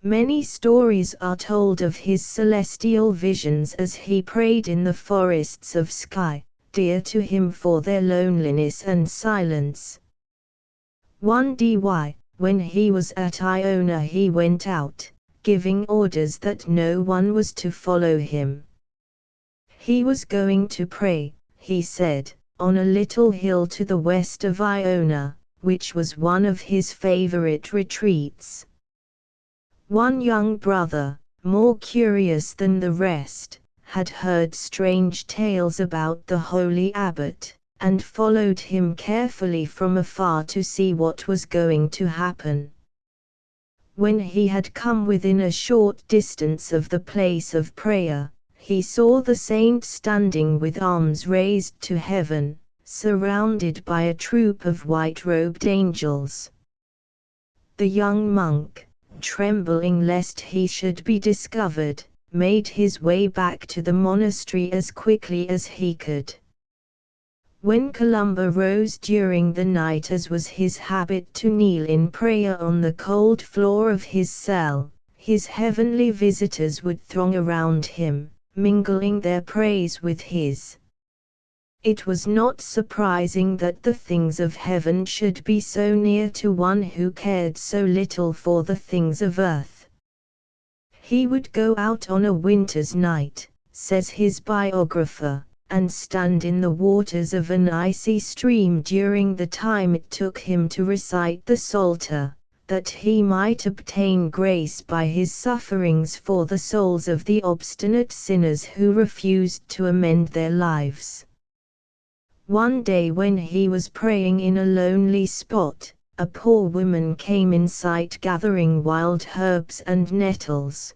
Many stories are told of his celestial visions as he prayed in the forests of Skye, dear to him for their loneliness and silence. One day, when he was at Iona, he went out, giving orders that no one was to follow him. He was going to pray, he said, on a little hill to the west of Iona, which was one of his favorite retreats. One young brother, more curious than the rest, had heard strange tales about the holy abbot, and followed him carefully from afar to see what was going to happen. When he had come within a short distance of the place of prayer, he saw the saint standing with arms raised to heaven, surrounded by a troop of white-robed angels. The young monk, trembling lest he should be discovered, made his way back to the monastery as quickly as he could. When Columba rose during the night, as was his habit, to kneel in prayer on the cold floor of his cell, his heavenly visitors would throng around him, mingling their praise with his. It was not surprising that the things of heaven should be so near to one who cared so little for the things of earth. He would go out on a winter's night, says his biographer, and stand in the waters of an icy stream during the time it took him to recite the Psalter, that he might obtain grace by his sufferings for the souls of the obstinate sinners who refused to amend their lives. One day when he was praying in a lonely spot, a poor woman came in sight gathering wild herbs and nettles.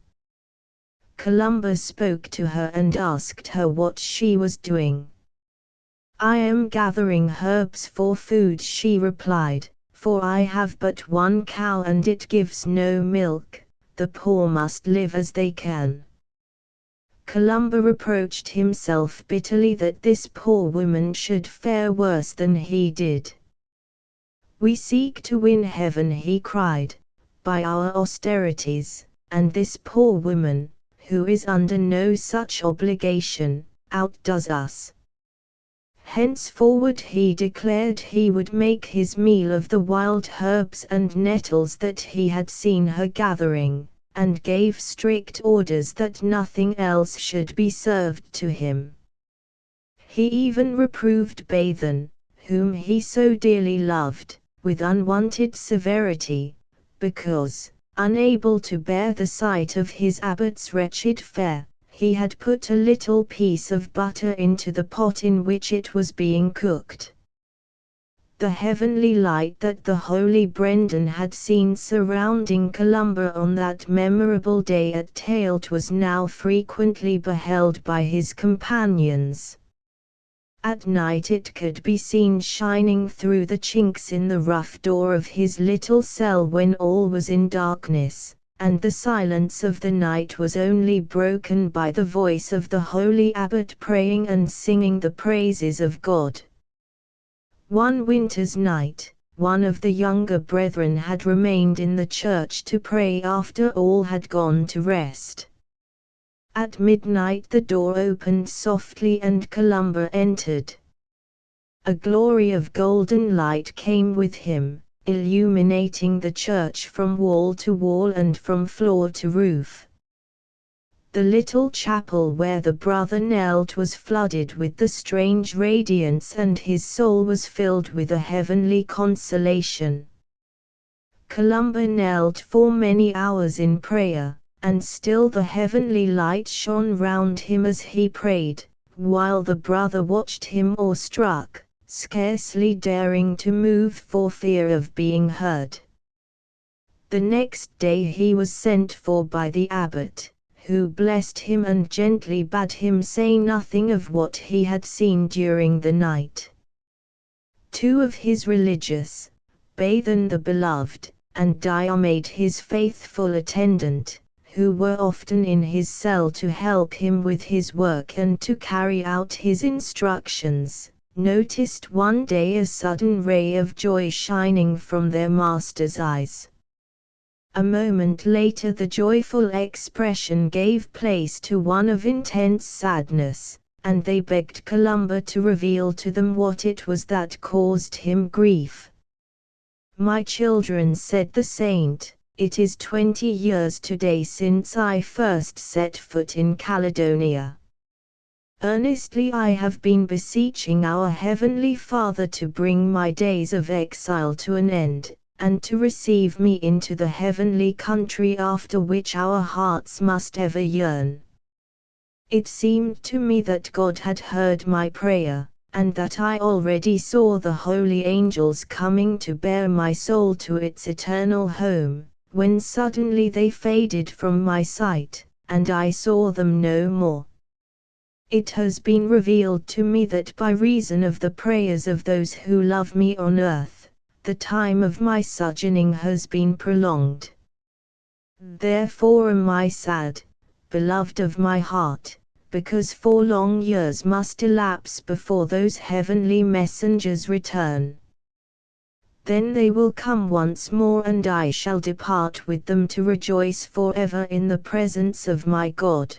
Columba spoke to her and asked her what she was doing. "I am gathering herbs for food," she replied, "for I have but one cow and it gives no milk. The poor must live as they can." Columba reproached himself bitterly that this poor woman should fare worse than he did. "We seek to win heaven," he cried, "by our austerities, and this poor woman, who is under no such obligation, outdoes us." Henceforward he declared he would make his meal of the wild herbs and nettles that he had seen her gathering, and gave strict orders that nothing else should be served to him. He even reproved Bathan, whom he so dearly loved, with unwonted severity, because, unable to bear the sight of his abbot's wretched fare, he had put a little piece of butter into the pot in which it was being cooked. The heavenly light that the holy Brendan had seen surrounding Columba on that memorable day at Teilt was now frequently beheld by his companions. At night it could be seen shining through the chinks in the rough door of his little cell when all was in darkness, and the silence of the night was only broken by the voice of the holy abbot praying and singing the praises of God. One winter's night, one of the younger brethren had remained in the church to pray after all had gone to rest. At midnight the door opened softly and Columba entered. A glory of golden light came with him, illuminating the church from wall to wall and from floor to roof. The little chapel where the brother knelt was flooded with the strange radiance and his soul was filled with a heavenly consolation. Columba knelt for many hours in prayer, and still the heavenly light shone round him as he prayed, while the brother watched him awestruck, scarcely daring to move for fear of being heard. The next day he was sent for by the abbot, who blessed him and gently bade him say nothing of what he had seen during the night. Two of his religious, Bathan the beloved, and Diomede his faithful attendant, who were often in his cell to help him with his work and to carry out his instructions, noticed one day a sudden ray of joy shining from their master's eyes. A moment later the joyful expression gave place to one of intense sadness, and they begged Columba to reveal to them what it was that caused him grief. "My children," said the saint, "it is 20 years today since I first set foot in Caledonia. Earnestly I have been beseeching our Heavenly Father to bring my days of exile to an end, and to receive me into the heavenly country after which our hearts must ever yearn. It seemed to me that God had heard my prayer, and that I already saw the holy angels coming to bear my soul to its eternal home, when suddenly they faded from my sight, and I saw them no more. It has been revealed to me that by reason of the prayers of those who love me on earth, the time of my sojourning has been prolonged. Therefore am I sad, beloved of my heart, because 4 long years must elapse before those heavenly messengers return. Then they will come once more and I shall depart with them to rejoice forever in the presence of my God."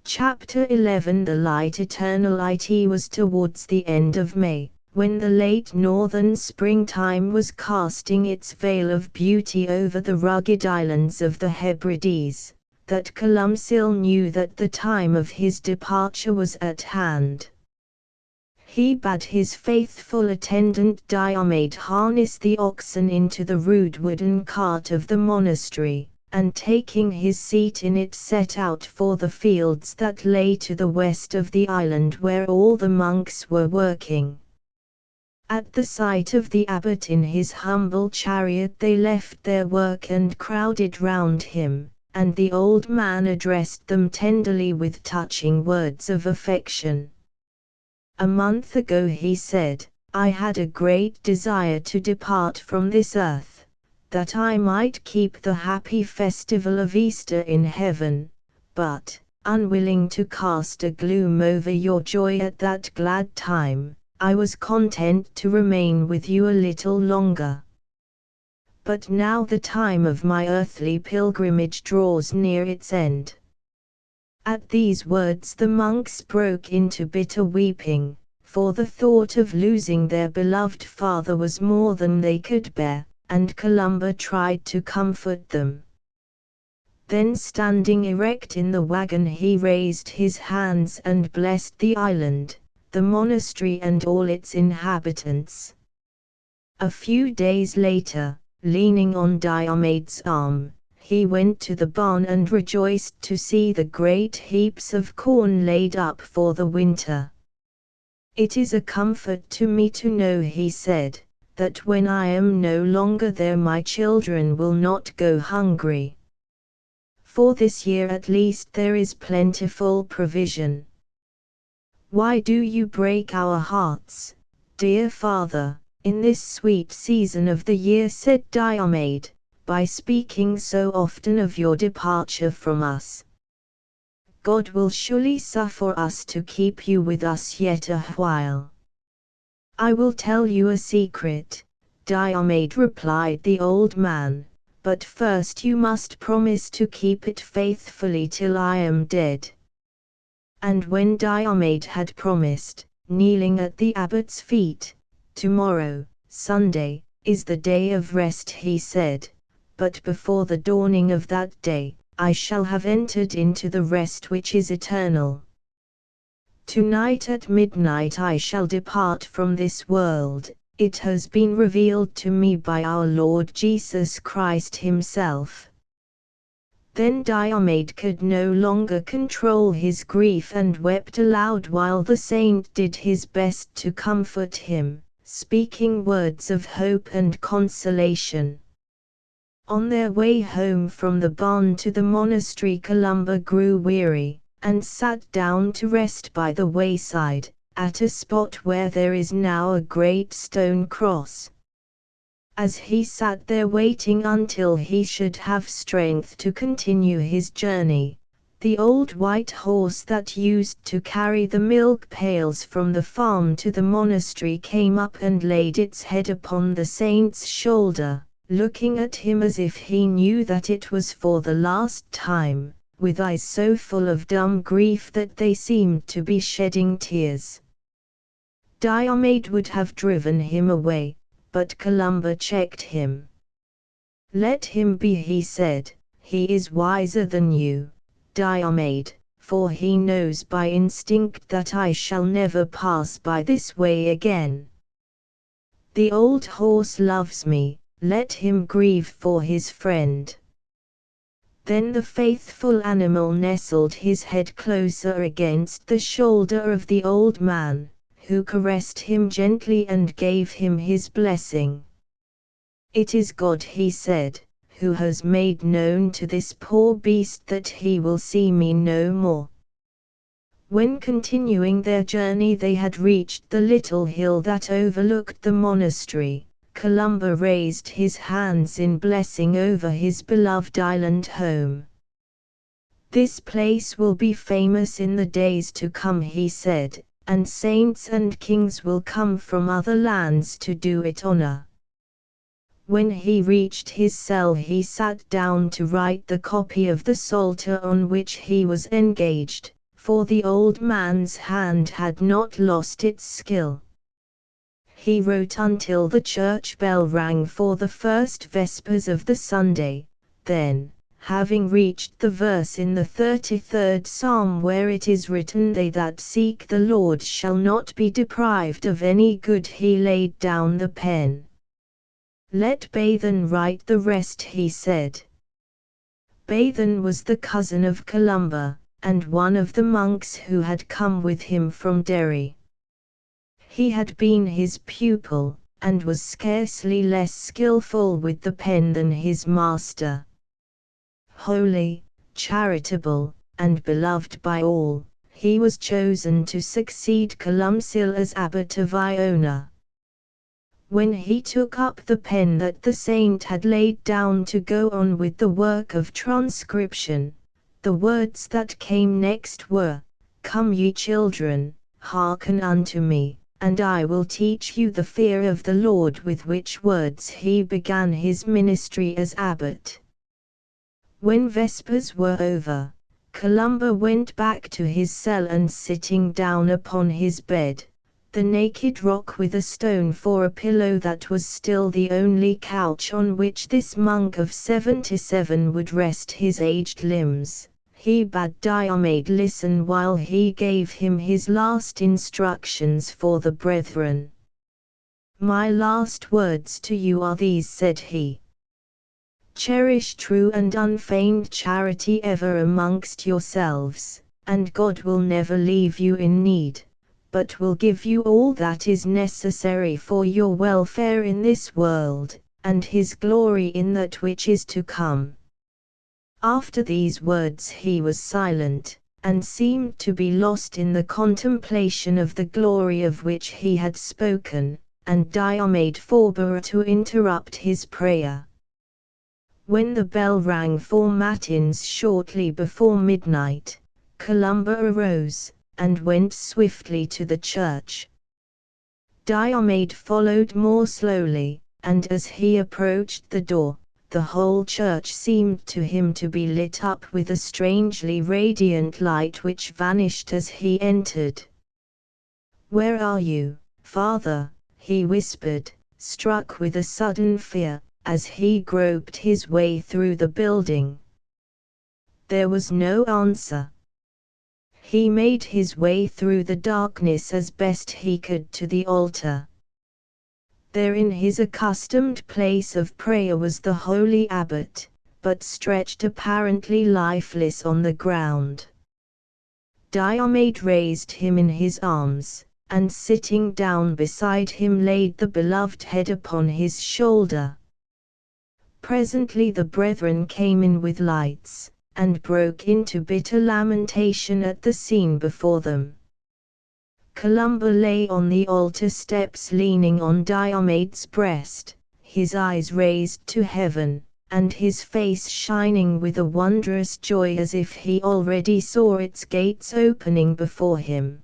Chapter 11. The light eternal. It was towards the end of May, when the late northern springtime was casting its veil of beauty over the rugged islands of the Hebrides, that Columcille knew that the time of his departure was at hand. He bade his faithful attendant Diomede harness the oxen into the rude wooden cart of the monastery, and taking his seat in it set out for the fields that lay to the west of the island where all the monks were working. At the sight of the abbot in his humble chariot they left their work and crowded round him, and the old man addressed them tenderly with touching words of affection. "A month ago," he said, "I had a great desire to depart from this earth, that I might keep the happy festival of Easter in heaven, but, unwilling to cast a gloom over your joy at that glad time, I was content to remain with you a little longer. But now the time of my earthly pilgrimage draws near its end." At these words the monks broke into bitter weeping, for the thought of losing their beloved father was more than they could bear, and Columba tried to comfort them. Then standing erect in the wagon he raised his hands and blessed the island, the monastery and all its inhabitants. A few days later, leaning on Diomede's arm, he went to the barn and rejoiced to see the great heaps of corn laid up for the winter. It is a comfort to me to know, he said, that when I am no longer there my children will not go hungry. For this year at least there is plentiful provision. Why do you break our hearts, dear father, in this sweet season of the year, said Diomed, by speaking so often of your departure from us? God will surely suffer us to keep you with us yet a while. I will tell you a secret, Diomed, replied the old man, but first you must promise to keep it faithfully till I am dead. And when Diomed had promised, kneeling at the abbot's feet, tomorrow, Sunday, is the day of rest, he said, but before the dawning of that day, I shall have entered into the rest which is eternal. Tonight at midnight I shall depart from this world, it has been revealed to me by our Lord Jesus Christ himself. Then Diomed could no longer control his grief and wept aloud while the saint did his best to comfort him, speaking words of hope and consolation. On their way home from the barn to the monastery, Columba grew weary, and sat down to rest by the wayside, at a spot where there is now a great stone cross. As he sat there waiting until he should have strength to continue his journey, the old white horse that used to carry the milk pails from the farm to the monastery came up and laid its head upon the saint's shoulder, looking at him as if he knew that it was for the last time, with eyes so full of dumb grief that they seemed to be shedding tears. Diomed would have driven him away, but Columba checked him. Let him be, he said, he is wiser than you, Diomed, for he knows by instinct that I shall never pass by this way again. The old horse loves me, let him grieve for his friend. Then the faithful animal nestled his head closer against the shoulder of the old man, who caressed him gently and gave him his blessing. It is God, he said, who has made known to this poor beast that he will see me no more. When continuing their journey they had reached the little hill that overlooked the monastery, Columba raised his hands in blessing over his beloved island home. This place will be famous in the days to come, he said, and saints and kings will come from other lands to do it honor. When he reached his cell he sat down to write the copy of the Psalter on which he was engaged, for the old man's hand had not lost its skill. He wrote until the church bell rang for the first vespers of the Sunday, then, having reached the verse in the 33rd Psalm where it is written, "They that seek the Lord shall not be deprived of any good," he laid down the pen. Let Bathan write the rest, he said. Bathan was the cousin of Columba, and one of the monks who had come with him from Derry. He had been his pupil, and was scarcely less skillful with the pen than his master. Holy, charitable, and beloved by all, he was chosen to succeed Columcille as abbot of Iona. When he took up the pen that the saint had laid down to go on with the work of transcription, the words that came next were, "Come ye children, hearken unto me, and I will teach you the fear of the Lord," with which words he began his ministry as abbot. When vespers were over, Columba went back to his cell and sitting down upon his bed, the naked rock with a stone for a pillow that was still the only couch on which this monk of 77 would rest his aged limbs, he bade Diomed listen while he gave him his last instructions for the brethren. "My last words to you are these," said he. "Cherish true and unfeigned charity ever amongst yourselves, and God will never leave you in need, but will give you all that is necessary for your welfare in this world, and his glory in that which is to come." After these words he was silent, and seemed to be lost in the contemplation of the glory of which he had spoken, and Diomed forbore to interrupt his prayer. When the bell rang for matins shortly before midnight, Columba arose, and went swiftly to the church. Diomed followed more slowly, and as he approached the door, the whole church seemed to him to be lit up with a strangely radiant light which vanished as he entered. "Where are you, Father?" he whispered, struck with a sudden fear, as he groped his way through the building. There was no answer. He made his way through the darkness as best he could to the altar. There in his accustomed place of prayer was the holy abbot, but stretched apparently lifeless on the ground. Diomed raised him in his arms, and sitting down beside him laid the beloved head upon his shoulder. Presently the brethren came in with lights, and broke into bitter lamentation at the scene before them. Columba lay on the altar steps leaning on Diomed's breast, his eyes raised to heaven, and his face shining with a wondrous joy as if he already saw its gates opening before him.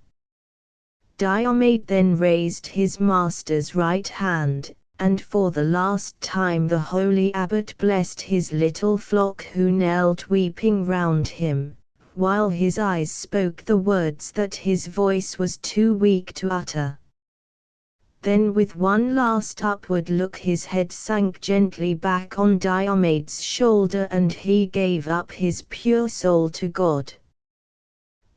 Diomed then raised his master's right hand, and for the last time the holy abbot blessed his little flock who knelt weeping round him, while his eyes spoke the words that his voice was too weak to utter. Then with one last upward look his head sank gently back on Diomed's shoulder and he gave up his pure soul to God.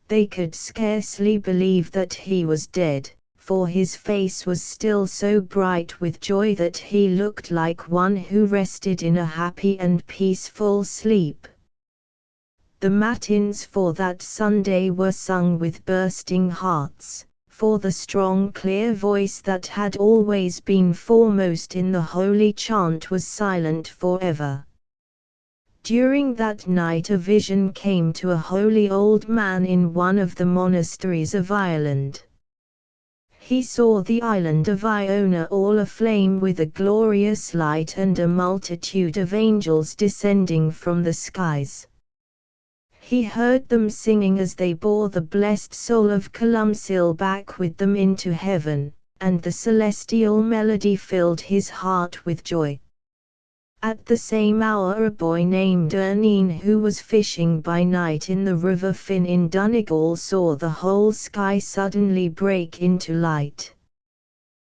They could scarcely believe that he was dead, for his face was still so bright with joy that he looked like one who rested in a happy and peaceful sleep. The matins for that Sunday were sung with bursting hearts, for the strong clear voice that had always been foremost in the holy chant was silent forever. During that night a vision came to a holy old man in one of the monasteries of Ireland. He saw the island of Iona all aflame with a glorious light and a multitude of angels descending from the skies. He heard them singing as they bore the blessed soul of Columcille back with them into heaven, and the celestial melody filled his heart with joy. At the same hour a boy named Erneen who was fishing by night in the river Fin in Donegal saw the whole sky suddenly break into light.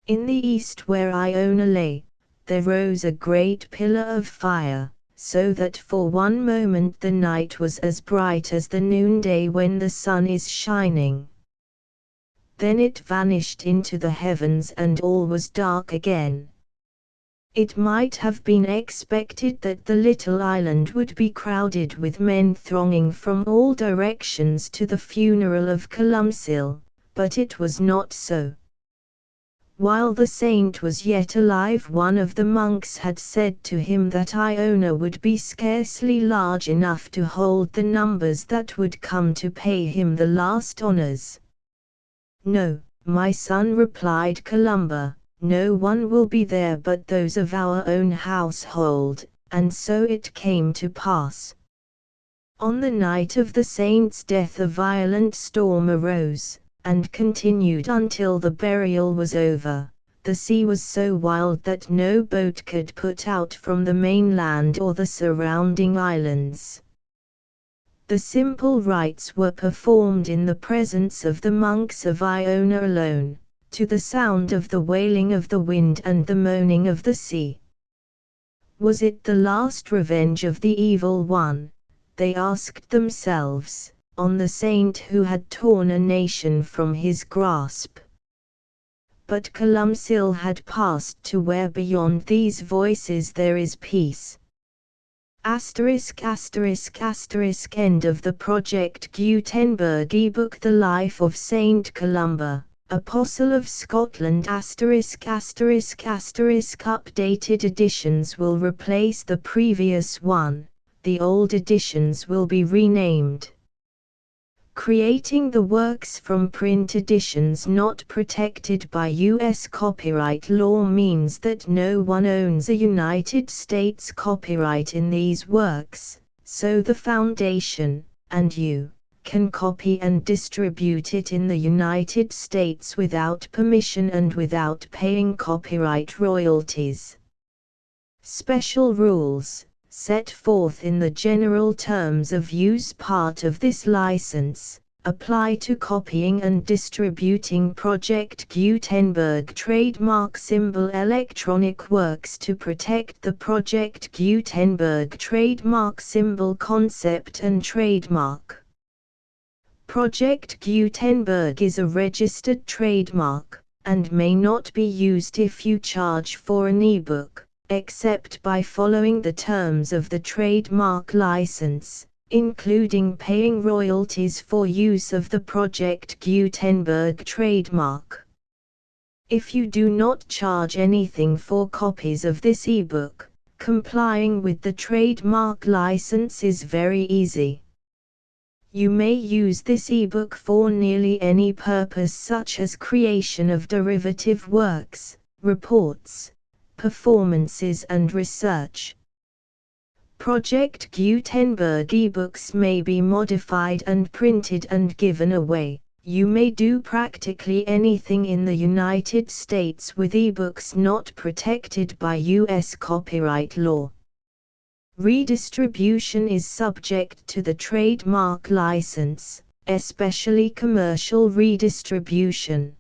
In the east where Iona lay, there rose a great pillar of fire, so that for one moment the night was as bright as the noonday when the sun is shining. Then it vanished into the heavens and all was dark again. It might have been expected that the little island would be crowded with men thronging from all directions to the funeral of Columcille, but it was not so. While the saint was yet alive, one of the monks had said to him that Iona would be scarcely large enough to hold the numbers that would come to pay him the last honors. "No, my son," replied Columba, "no one will be there but those of our own household," and so it came to pass. On the night of the saint's death a violent storm arose, and continued until the burial was over. The sea was so wild that no boat could put out from the mainland or the surrounding islands. The simple rites were performed in the presence of the monks of Iona alone, to the sound of the wailing of the wind and the moaning of the sea. Was it the last revenge of the evil one, they asked themselves, on the saint who had torn a nation from his grasp? But Columcille had passed to where beyond these voices there is peace. *******End of the Project Gutenberg ebook The Life of Saint Columba Apostle of Scotland *******. Updated editions will replace the previous one, the old editions will be renamed. Creating the works from print editions not protected by U.S. copyright law means that no one owns a United States copyright in these works, so the Foundation, and you, can copy and distribute it in the United States without permission and without paying copyright royalties. Special rules, set forth in the general terms of use part of this license, apply to copying and distributing Project Gutenberg trademark symbol electronic works to protect the Project Gutenberg trademark symbol concept and trademark. Project Gutenberg is a registered trademark, and may not be used if you charge for an ebook, except by following the terms of the trademark license, including paying royalties for use of the Project Gutenberg trademark. If you do not charge anything for copies of this ebook, complying with the trademark license is very easy. You may use this ebook for nearly any purpose such as creation of derivative works, reports, performances and research. Project Gutenberg ebooks may be modified and printed and given away. You may do practically anything in the United States with ebooks not protected by U.S. copyright law. Redistribution is subject to the trademark license, especially commercial redistribution.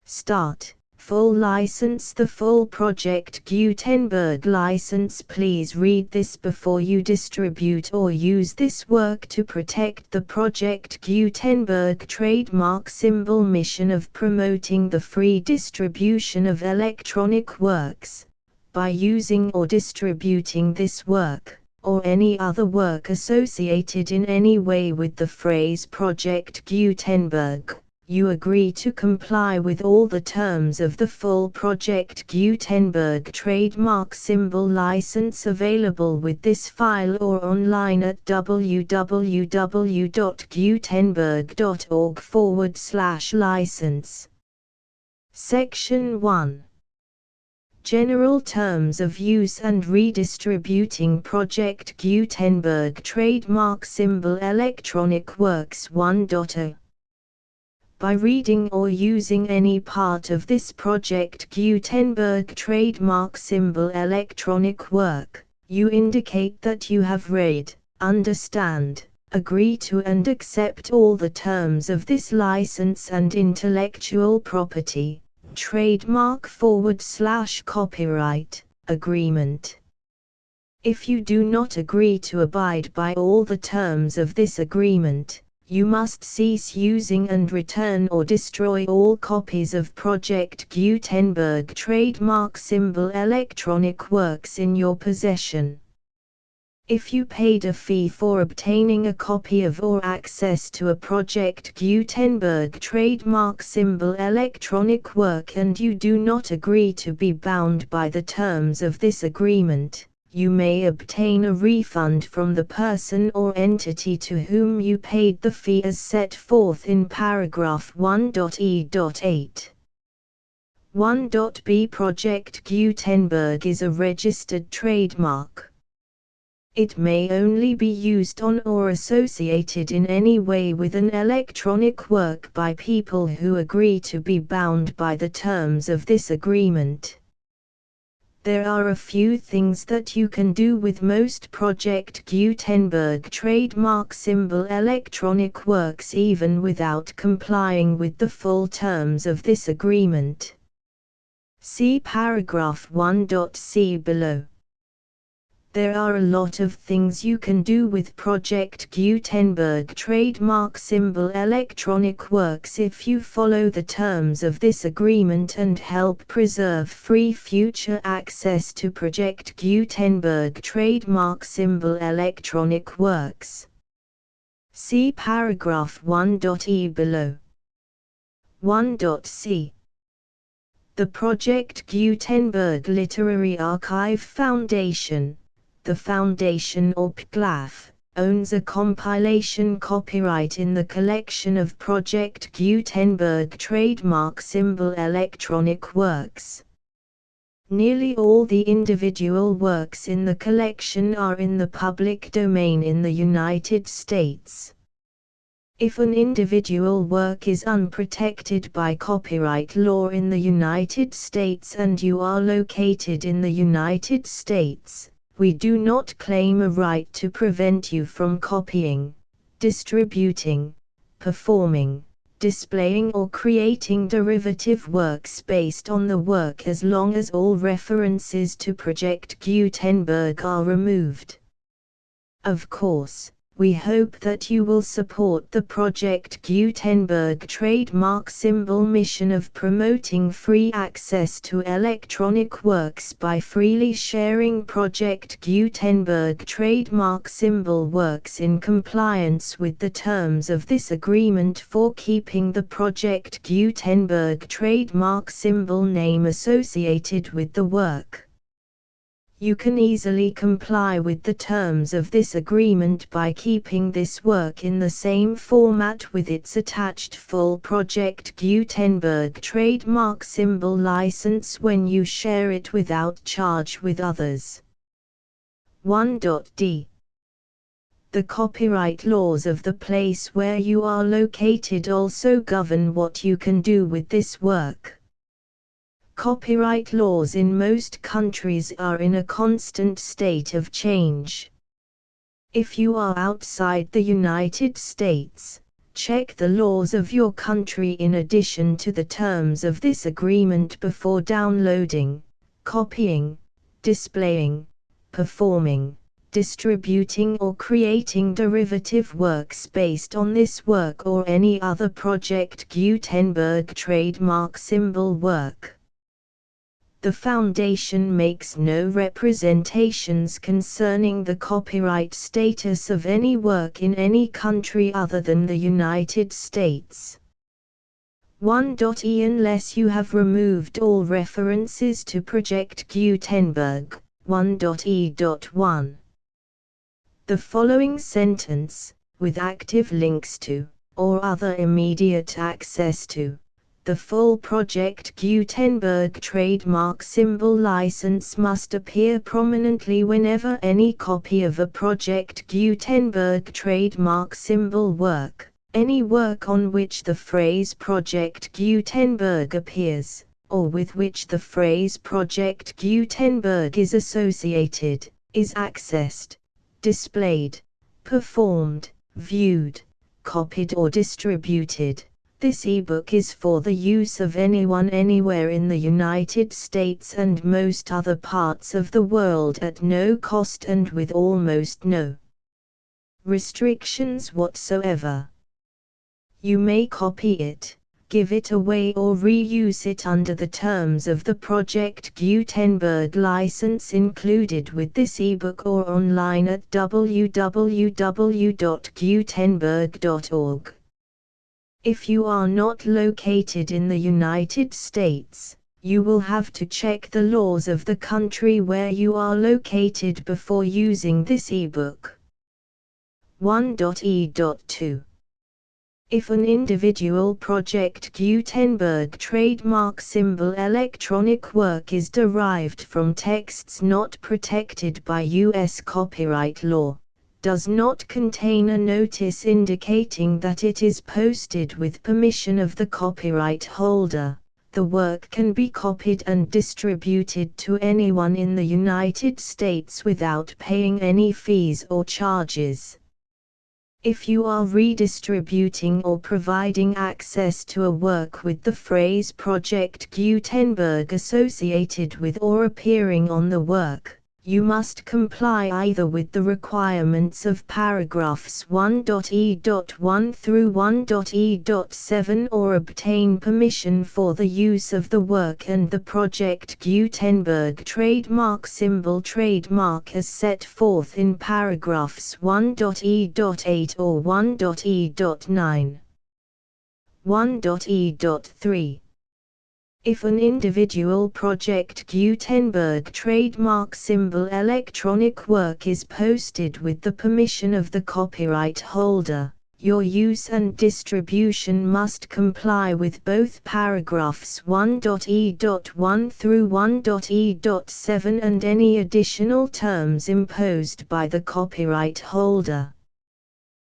Start. Full license. The full Project Gutenberg license. Please read this before you distribute or use this work to protect the Project Gutenberg trademark symbol mission of promoting the free distribution of electronic works. By using or distributing this work, or any other work associated in any way with the phrase Project Gutenberg, you agree to comply with all the terms of the full Project Gutenberg trademark symbol license available with this file or online at www.gutenberg.org/license. Section 1. General Terms of Use and Redistributing Project Gutenberg Trademark Symbol Electronic Works 1.0. By reading or using any part of this Project Gutenberg trademark symbol electronic work, you indicate that you have read, understand, agree to and accept all the terms of this license and intellectual property, trademark/copyright, agreement. If you do not agree to abide by all the terms of this agreement, you must cease using and return or destroy all copies of Project Gutenberg trademark symbol electronic works in your possession. If you paid a fee for obtaining a copy of or access to a Project Gutenberg trademark symbol electronic work and you do not agree to be bound by the terms of this agreement, you may obtain a refund from the person or entity to whom you paid the fee as set forth in paragraph 1.e.8. 1.b Project Gutenberg is a registered trademark. It may only be used on or associated in any way with an electronic work by people who agree to be bound by the terms of this agreement. There are a few things that you can do with most Project Gutenberg trademark symbol electronic works even without complying with the full terms of this agreement. See paragraph 1.c below. There are a lot of things you can do with Project Gutenberg trademark symbol electronic works if you follow the terms of this agreement and help preserve free future access to Project Gutenberg trademark symbol electronic works. See paragraph 1.e below. 1.c. The Project Gutenberg Literary Archive Foundation, the foundation or PGLAF, owns a compilation copyright in the collection of Project Gutenberg trademark symbol electronic works. Nearly all the individual works in the collection are in the public domain in the United States. If an individual work is unprotected by copyright law in the United States and you are located in the United States, we do not claim a right to prevent you from copying, distributing, performing, displaying or creating derivative works based on the work as long as all references to Project Gutenberg are removed. Of course, we hope that you will support the Project Gutenberg trademark symbol mission of promoting free access to electronic works by freely sharing Project Gutenberg trademark symbol works in compliance with the terms of this agreement for keeping the Project Gutenberg trademark symbol name associated with the work. You can easily comply with the terms of this agreement by keeping this work in the same format with its attached full Project Gutenberg trademark symbol license when you share it without charge with others. 1.d. The copyright laws of the place where you are located also govern what you can do with this work. Copyright laws in most countries are in a constant state of change. If you are outside the United States, check the laws of your country in addition to the terms of this agreement before downloading, copying, displaying, performing, distributing or creating derivative works based on this work or any other Project Gutenberg trademark symbol work. The Foundation makes no representations concerning the copyright status of any work in any country other than the United States. 1.e. Unless you have removed all references to Project Gutenberg, 1.e.1. The following sentence, with active links to, or other immediate access to, the full Project Gutenberg trademark symbol license must appear prominently whenever any copy of a Project Gutenberg trademark symbol work, any work on which the phrase Project Gutenberg appears, or with which the phrase Project Gutenberg is associated, is accessed, displayed, performed, viewed, copied or distributed. This ebook is for the use of anyone anywhere in the United States and most other parts of the world at no cost and with almost no restrictions whatsoever. You may copy it, give it away or reuse it under the terms of the Project Gutenberg license included with this ebook or online at www.gutenberg.org. If you are not located in the United States, you will have to check the laws of the country where you are located before using this ebook. 1.e.2. If an individual Project Gutenberg trademark symbol electronic work is derived from texts not protected by U.S. copyright law, does not contain a notice indicating that it is posted with permission of the copyright holder, the work can be copied and distributed to anyone in the United States without paying any fees or charges. If you are redistributing or providing access to a work with the phrase Project Gutenberg associated with or appearing on the work, you must comply either with the requirements of paragraphs 1.e.1 through 1.e.7 or obtain permission for the use of the work and the Project Gutenberg trademark symbol trademark as set forth in paragraphs 1.e.8 or 1.e.9. 1.e.3. If an individual Project Gutenberg trademark symbol electronic work is posted with the permission of the copyright holder, your use and distribution must comply with both paragraphs 1.e.1 through 1.e.7 and any additional terms imposed by the copyright holder.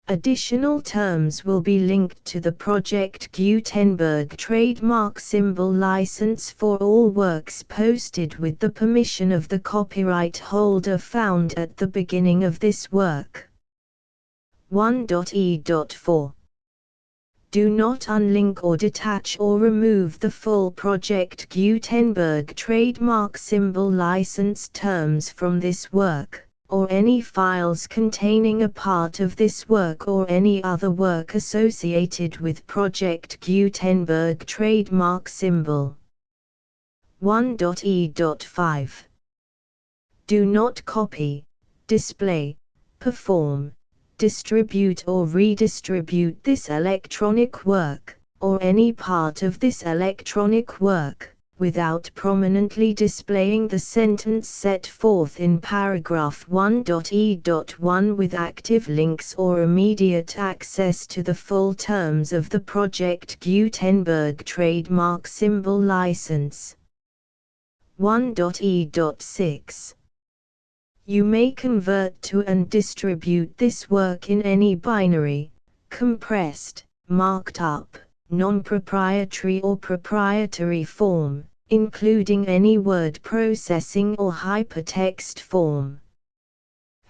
Additional terms will be linked to the Project Gutenberg trademark symbol license for all works posted with the permission of the copyright holder found at the beginning of this work. 1.e.4. Do not unlink or detach or remove the full Project Gutenberg trademark symbol license terms from this work, or any files containing a part of this work or any other work associated with Project Gutenberg trademark symbol. 1.e.5. Do not copy, display, perform, distribute or redistribute this electronic work, or any part of this electronic work, without prominently displaying the sentence set forth in paragraph 1.e.1 with active links or immediate access to the full terms of the Project Gutenberg trademark symbol license. 1.e.6. You may convert to and distribute this work in any binary, compressed, marked up, non-proprietary or proprietary form, including any word processing or hypertext form.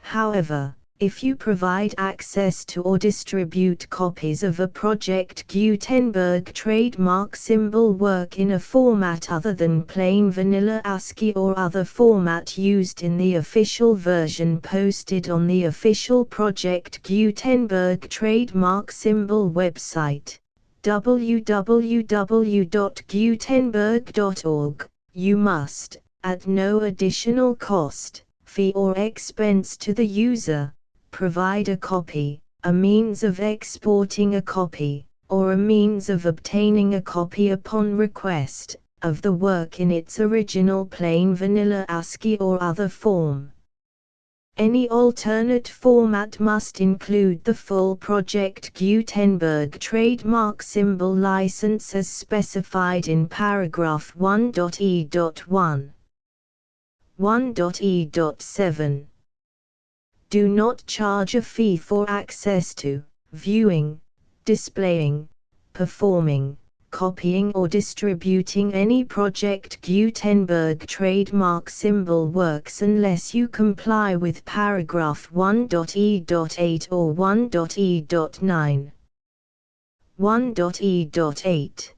However, if you provide access to or distribute copies of a Project Gutenberg trademark symbol work in a format other than plain vanilla ASCII or other format used in the official version posted on the official Project Gutenberg trademark symbol website, www.gutenberg.org, you must, at no additional cost, fee or expense to the user, provide a copy, a means of exporting a copy, or a means of obtaining a copy upon request, of the work in its original plain vanilla ASCII or other form. Any alternate format must include the full Project Gutenberg trademark symbol license as specified in paragraph 1.e.1. 1.e.7. Do not charge a fee for access to, viewing, displaying, performing, copying or distributing any Project Gutenberg trademark symbol works unless you comply with paragraph 1.e.8 or 1.e.9. 1.e.8.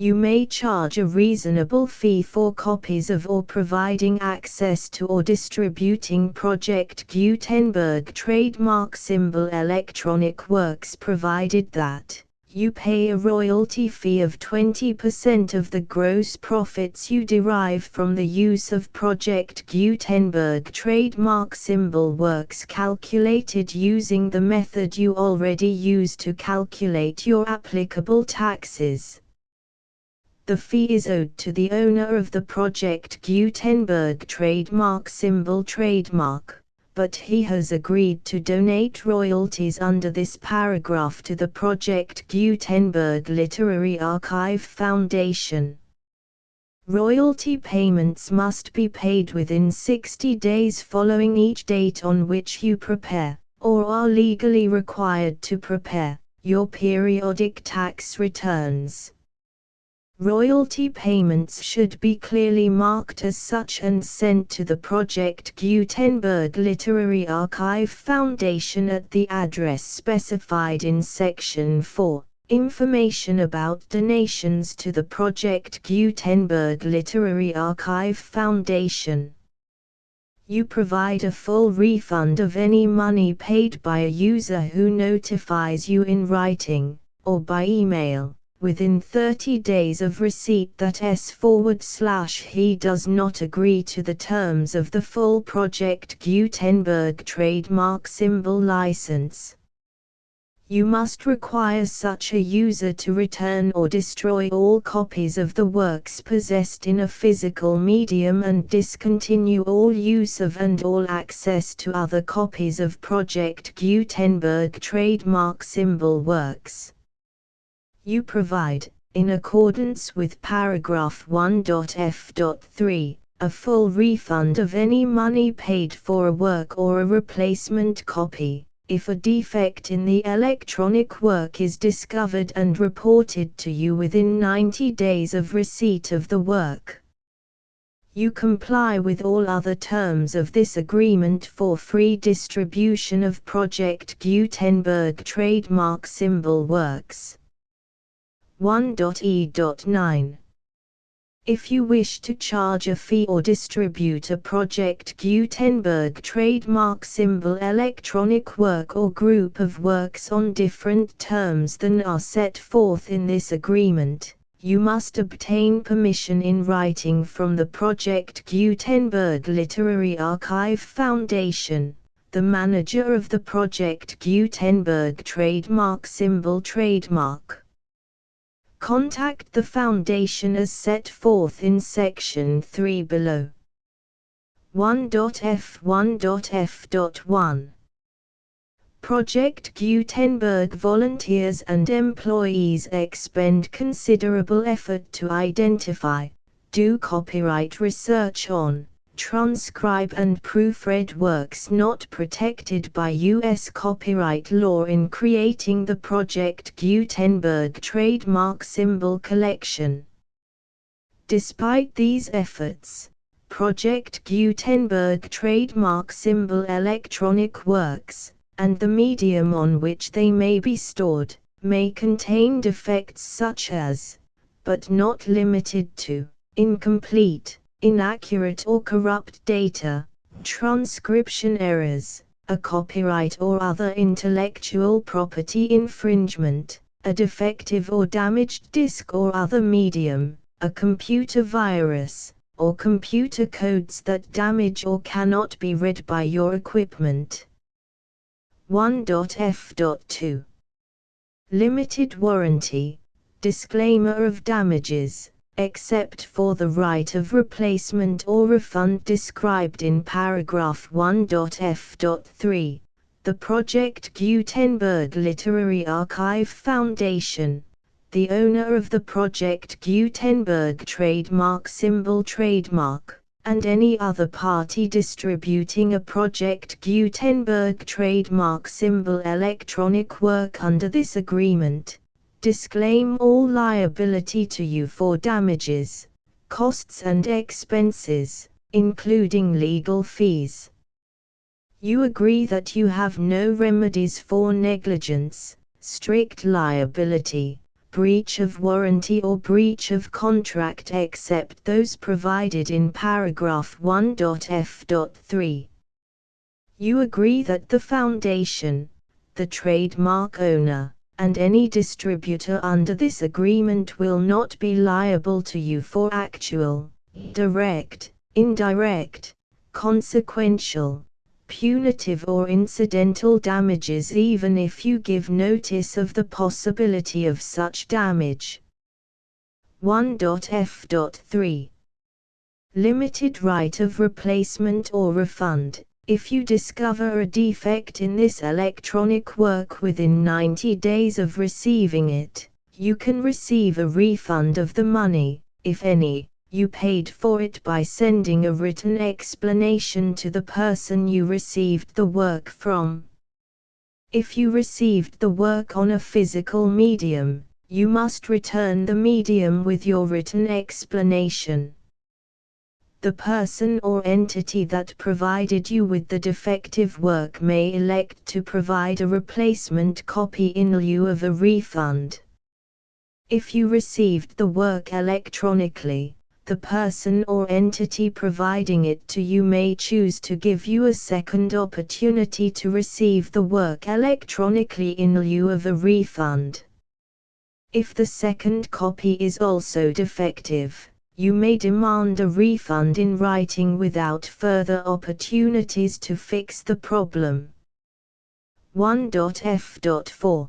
You may charge a reasonable fee for copies of or providing access to or distributing Project Gutenberg trademark symbol electronic works provided that you pay a royalty fee of 20% of the gross profits you derive from the use of Project Gutenberg trademark symbol works calculated using the method you already use to calculate your applicable taxes. The fee is owed to the owner of the Project Gutenberg trademark symbol trademark, but he has agreed to donate royalties under this paragraph to the Project Gutenberg Literary Archive Foundation. Royalty payments must be paid within 60 days following each date on which you prepare, or are legally required to prepare, your periodic tax returns. Royalty payments should be clearly marked as such and sent to the Project Gutenberg Literary Archive Foundation at the address specified in Section 4, Information about donations to the Project Gutenberg Literary Archive Foundation. You provide a full refund of any money paid by a user who notifies you in writing, or by email, within 30 days of receipt that he does not agree to the terms of the full Project Gutenberg trademark symbol license. You must require such a user to return or destroy all copies of the works possessed in a physical medium and discontinue all use of and all access to other copies of Project Gutenberg trademark symbol works. You provide, in accordance with paragraph 1.f.3, a full refund of any money paid for a work or a replacement copy, if a defect in the electronic work is discovered and reported to you within 90 days of receipt of the work. You comply with all other terms of this agreement for free distribution of Project Gutenberg trademark symbol works. 1.e.9. If you wish to charge a fee or distribute a Project Gutenberg trademark symbol electronic work or group of works on different terms than are set forth in this agreement, you must obtain permission in writing from the Project Gutenberg Literary Archive Foundation, the manager of the Project Gutenberg trademark symbol trademark. Contact the Foundation as set forth in Section 3 below. 1.f1.f.1 Project Gutenberg volunteers and employees expend considerable effort to identify, do copyright research on, transcribe and proofread works not protected by U.S. copyright law in creating the Project Gutenberg trademark symbol collection. Despite these efforts, Project Gutenberg trademark symbol electronic works, and the medium on which they may be stored, may contain defects such as, but not limited to, incomplete, inaccurate or corrupt data, transcription errors, a copyright or other intellectual property infringement, a defective or damaged disk or other medium, a computer virus, or computer codes that damage or cannot be read by your equipment. 1.f.2 Limited warranty, disclaimer of damages, except for the right of replacement or refund described in paragraph 1.f.3, the Project Gutenberg Literary Archive Foundation, the owner of the Project Gutenberg trademark symbol trademark, and any other party distributing a Project Gutenberg trademark symbol electronic work under this agreement, disclaim all liability to you for damages, costs and expenses, including legal fees. You agree that you have no remedies for negligence, strict liability, breach of warranty or breach of contract except those provided in paragraph 1.f.3. You agree that the Foundation, the trademark owner, and any distributor under this agreement will not be liable to you for actual, direct, indirect, consequential, punitive or incidental damages even if you give notice of the possibility of such damage. 1.f.3 Limited right of replacement or refund. If you discover a defect in this electronic work within 90 days of receiving it, you can receive a refund of the money, if any, you paid for it by sending a written explanation to the person you received the work from. If you received the work on a physical medium, you must return the medium with your written explanation. The person or entity that provided you with the defective work may elect to provide a replacement copy in lieu of a refund. If you received the work electronically, the person or entity providing it to you may choose to give you a second opportunity to receive the work electronically in lieu of a refund. If the second copy is also defective, you may demand a refund in writing without further opportunities to fix the problem. 1.f.4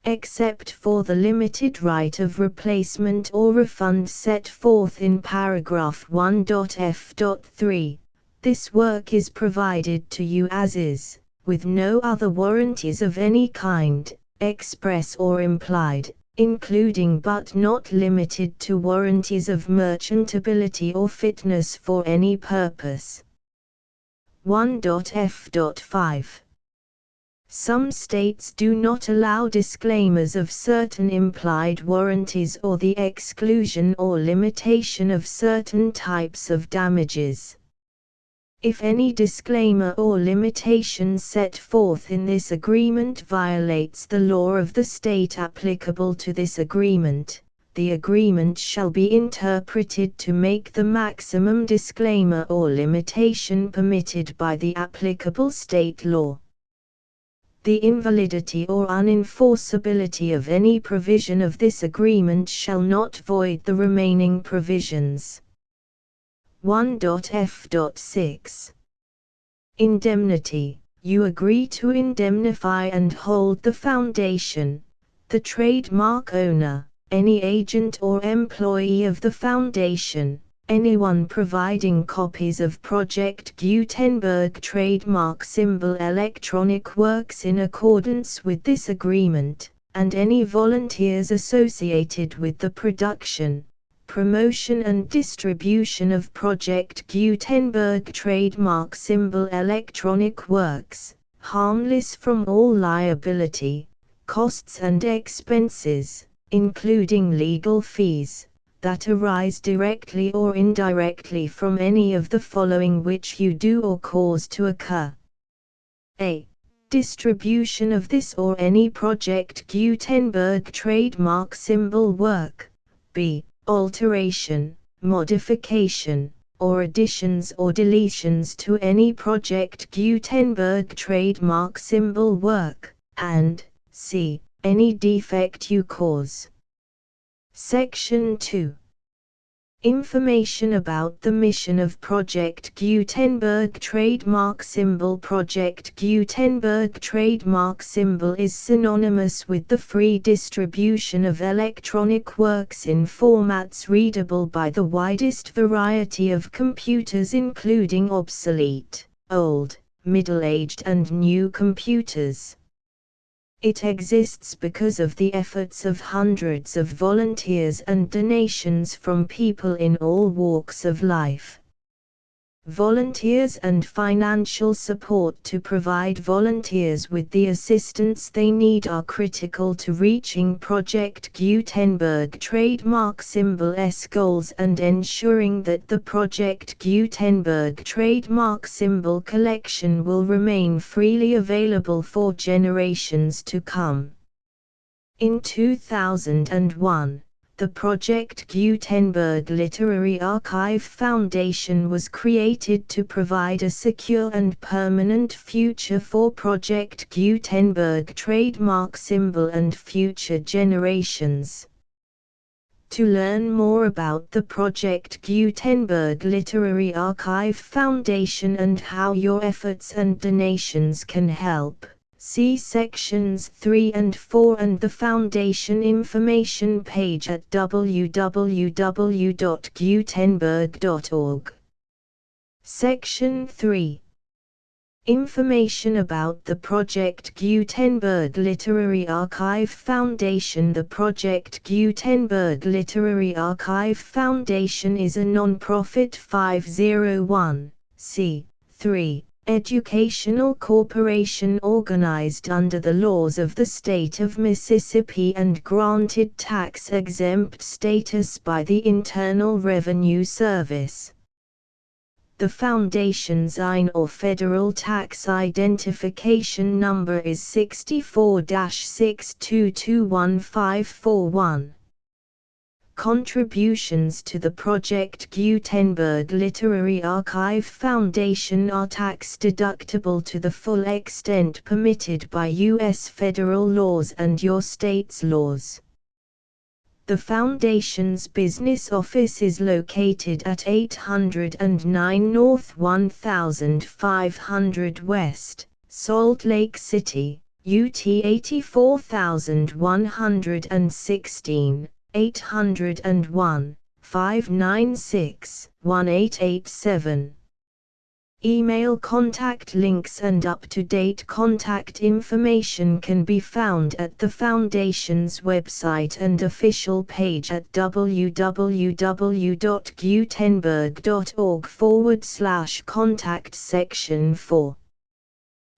except for the limited right of replacement or refund set forth in paragraph 1.f.3. This work is provided to you as is, with no other warranties of any kind, express or implied, including but not limited to warranties of merchantability or fitness for any purpose. 1.f.5. Some states do not allow disclaimers of certain implied warranties or the exclusion or limitation of certain types of damages. If any disclaimer or limitation set forth in this agreement violates the law of the state applicable to this agreement, the agreement shall be interpreted to make the maximum disclaimer or limitation permitted by the applicable state law. The invalidity or unenforceability of any provision of this agreement shall not void the remaining provisions. 1.f.6. Indemnity. You agree to indemnify and hold the foundation, the trademark owner, any agent or employee of the foundation, anyone providing copies of Project Gutenberg trademark symbol electronic works in accordance with this agreement, and any volunteers associated with the production, promotion and distribution of Project Gutenberg trademark symbol electronic works, harmless from all liability, costs and expenses, including legal fees, that arise directly or indirectly from any of the following which you do or cause to occur. A. Distribution of this or any Project Gutenberg trademark symbol work. B. Alteration, modification, or additions or deletions to any Project Gutenberg trademark symbol work, and C. Any defect you cause. Section 2. Information about the mission of Project Gutenberg trademark symbol. Project Gutenberg trademark symbol is synonymous with the free distribution of electronic works in formats readable by the widest variety of computers, including obsolete, old, middle-aged and new computers. It exists because of the efforts of hundreds of volunteers and donations from people in all walks of life. Volunteers and financial support to provide volunteers with the assistance they need are critical to reaching Project Gutenberg trademark symbol's goals and ensuring that the Project Gutenberg trademark symbol collection will remain freely available for generations to come. In 2001, the Project Gutenberg Literary Archive Foundation was created to provide a secure and permanent future for Project Gutenberg trademark symbol and future generations. To learn more about the Project Gutenberg Literary Archive Foundation and how your efforts and donations can help, see sections 3 and 4 and the Foundation information page at www.gutenberg.org. Section 3. Information about the Project Gutenberg Literary Archive Foundation. The Project Gutenberg Literary Archive Foundation is a non-profit 501(c)(3) educational corporation organized under the laws of the state of Mississippi and granted tax-exempt status by the Internal Revenue Service. The Foundation's IN or Federal Tax Identification Number is 64-6221541. Contributions to the Project Gutenberg Literary Archive Foundation are tax-deductible to the full extent permitted by U.S. federal laws and your state's laws. The Foundation's business office is located at 809 North 1500 West, Salt Lake City, UT 84116, 801, 596, 1887. Email contact links and up-to-date contact information can be found at the Foundation's website and official page at www.gutenberg.org/contact section 4.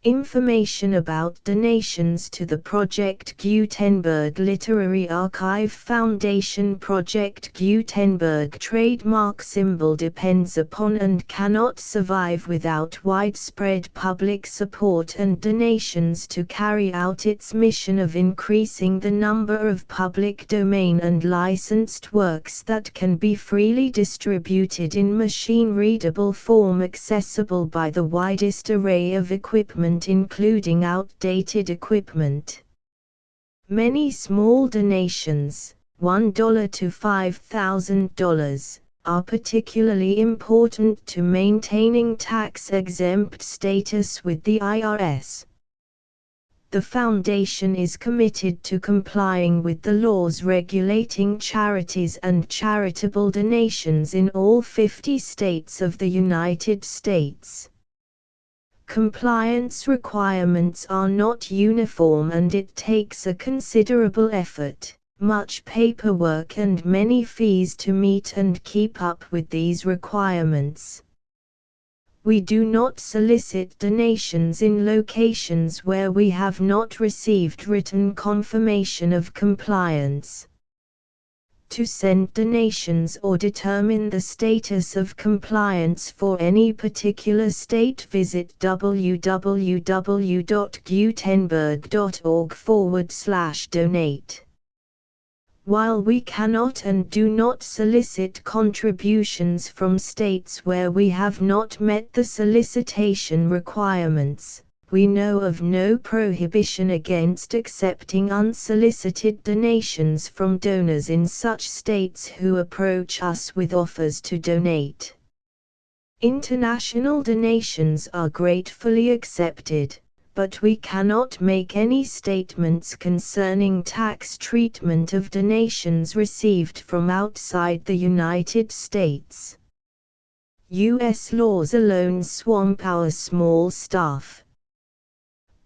Information about donations to the Project Gutenberg Literary Archive Foundation. Project Gutenberg trademark symbol depends upon and cannot survive without widespread public support and donations to carry out its mission of increasing the number of public domain and licensed works that can be freely distributed in machine-readable form accessible by the widest array of equipment, including outdated equipment. Many small donations, $1 to $5,000, are particularly important to maintaining tax-exempt status with the IRS. The Foundation is committed to complying with the laws regulating charities and charitable donations in all 50 states of the United States. Compliance requirements are not uniform and it takes a considerable effort, much paperwork and many fees to meet and keep up with these requirements. We do not solicit donations in locations where we have not received written confirmation of compliance. To send donations or determine the status of compliance for any particular state, visit www.gutenberg.org/donate. While we cannot and do not solicit contributions from states where we have not met the solicitation requirements, we know of no prohibition against accepting unsolicited donations from donors in such states who approach us with offers to donate. International donations are gratefully accepted, but we cannot make any statements concerning tax treatment of donations received from outside the United States. U.S. laws alone swamp our small staff.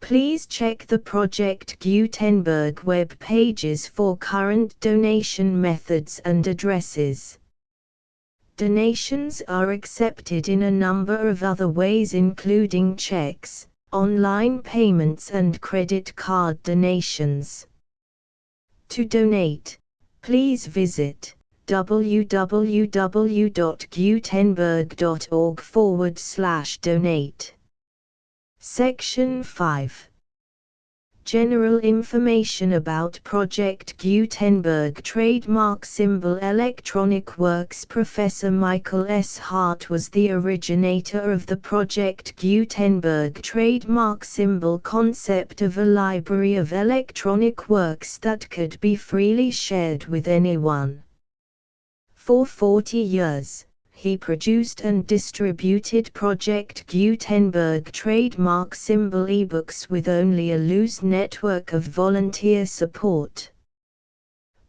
Please check the Project Gutenberg web pages for current donation methods and addresses. Donations are accepted in a number of other ways, including checks, online payments and credit card donations. To donate, please visit www.gutenberg.org/donate. Section 5. General information about Project Gutenberg trademark symbol electronic works. Professor Michael S. Hart was the originator of the Project Gutenberg trademark symbol concept of a library of electronic works that could be freely shared with anyone. For 40 years, he produced and distributed Project Gutenberg trademark symbol ebooks with only a loose network of volunteer support.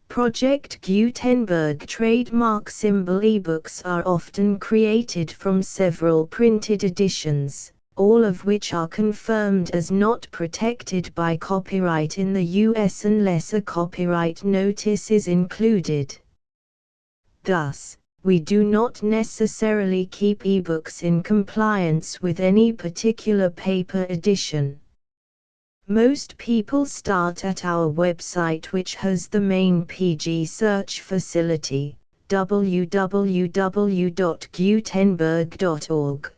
Project Gutenberg trademark symbol ebooks are often created from several printed editions, all of which are confirmed as not protected by copyright in the US unless a copyright notice is included. Thus, we do not necessarily keep ebooks in compliance with any particular paper edition. Most people start at our website, which has the main PG search facility, www.gutenberg.org.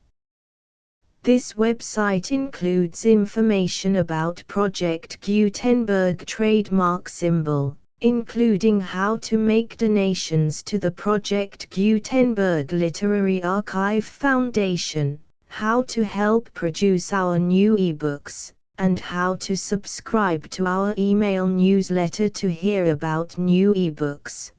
This website includes information about Project Gutenberg trademark symbol, including how to make donations to the Project Gutenberg Literary Archive Foundation, how to help produce our new ebooks, and how to subscribe to our email newsletter to hear about new ebooks.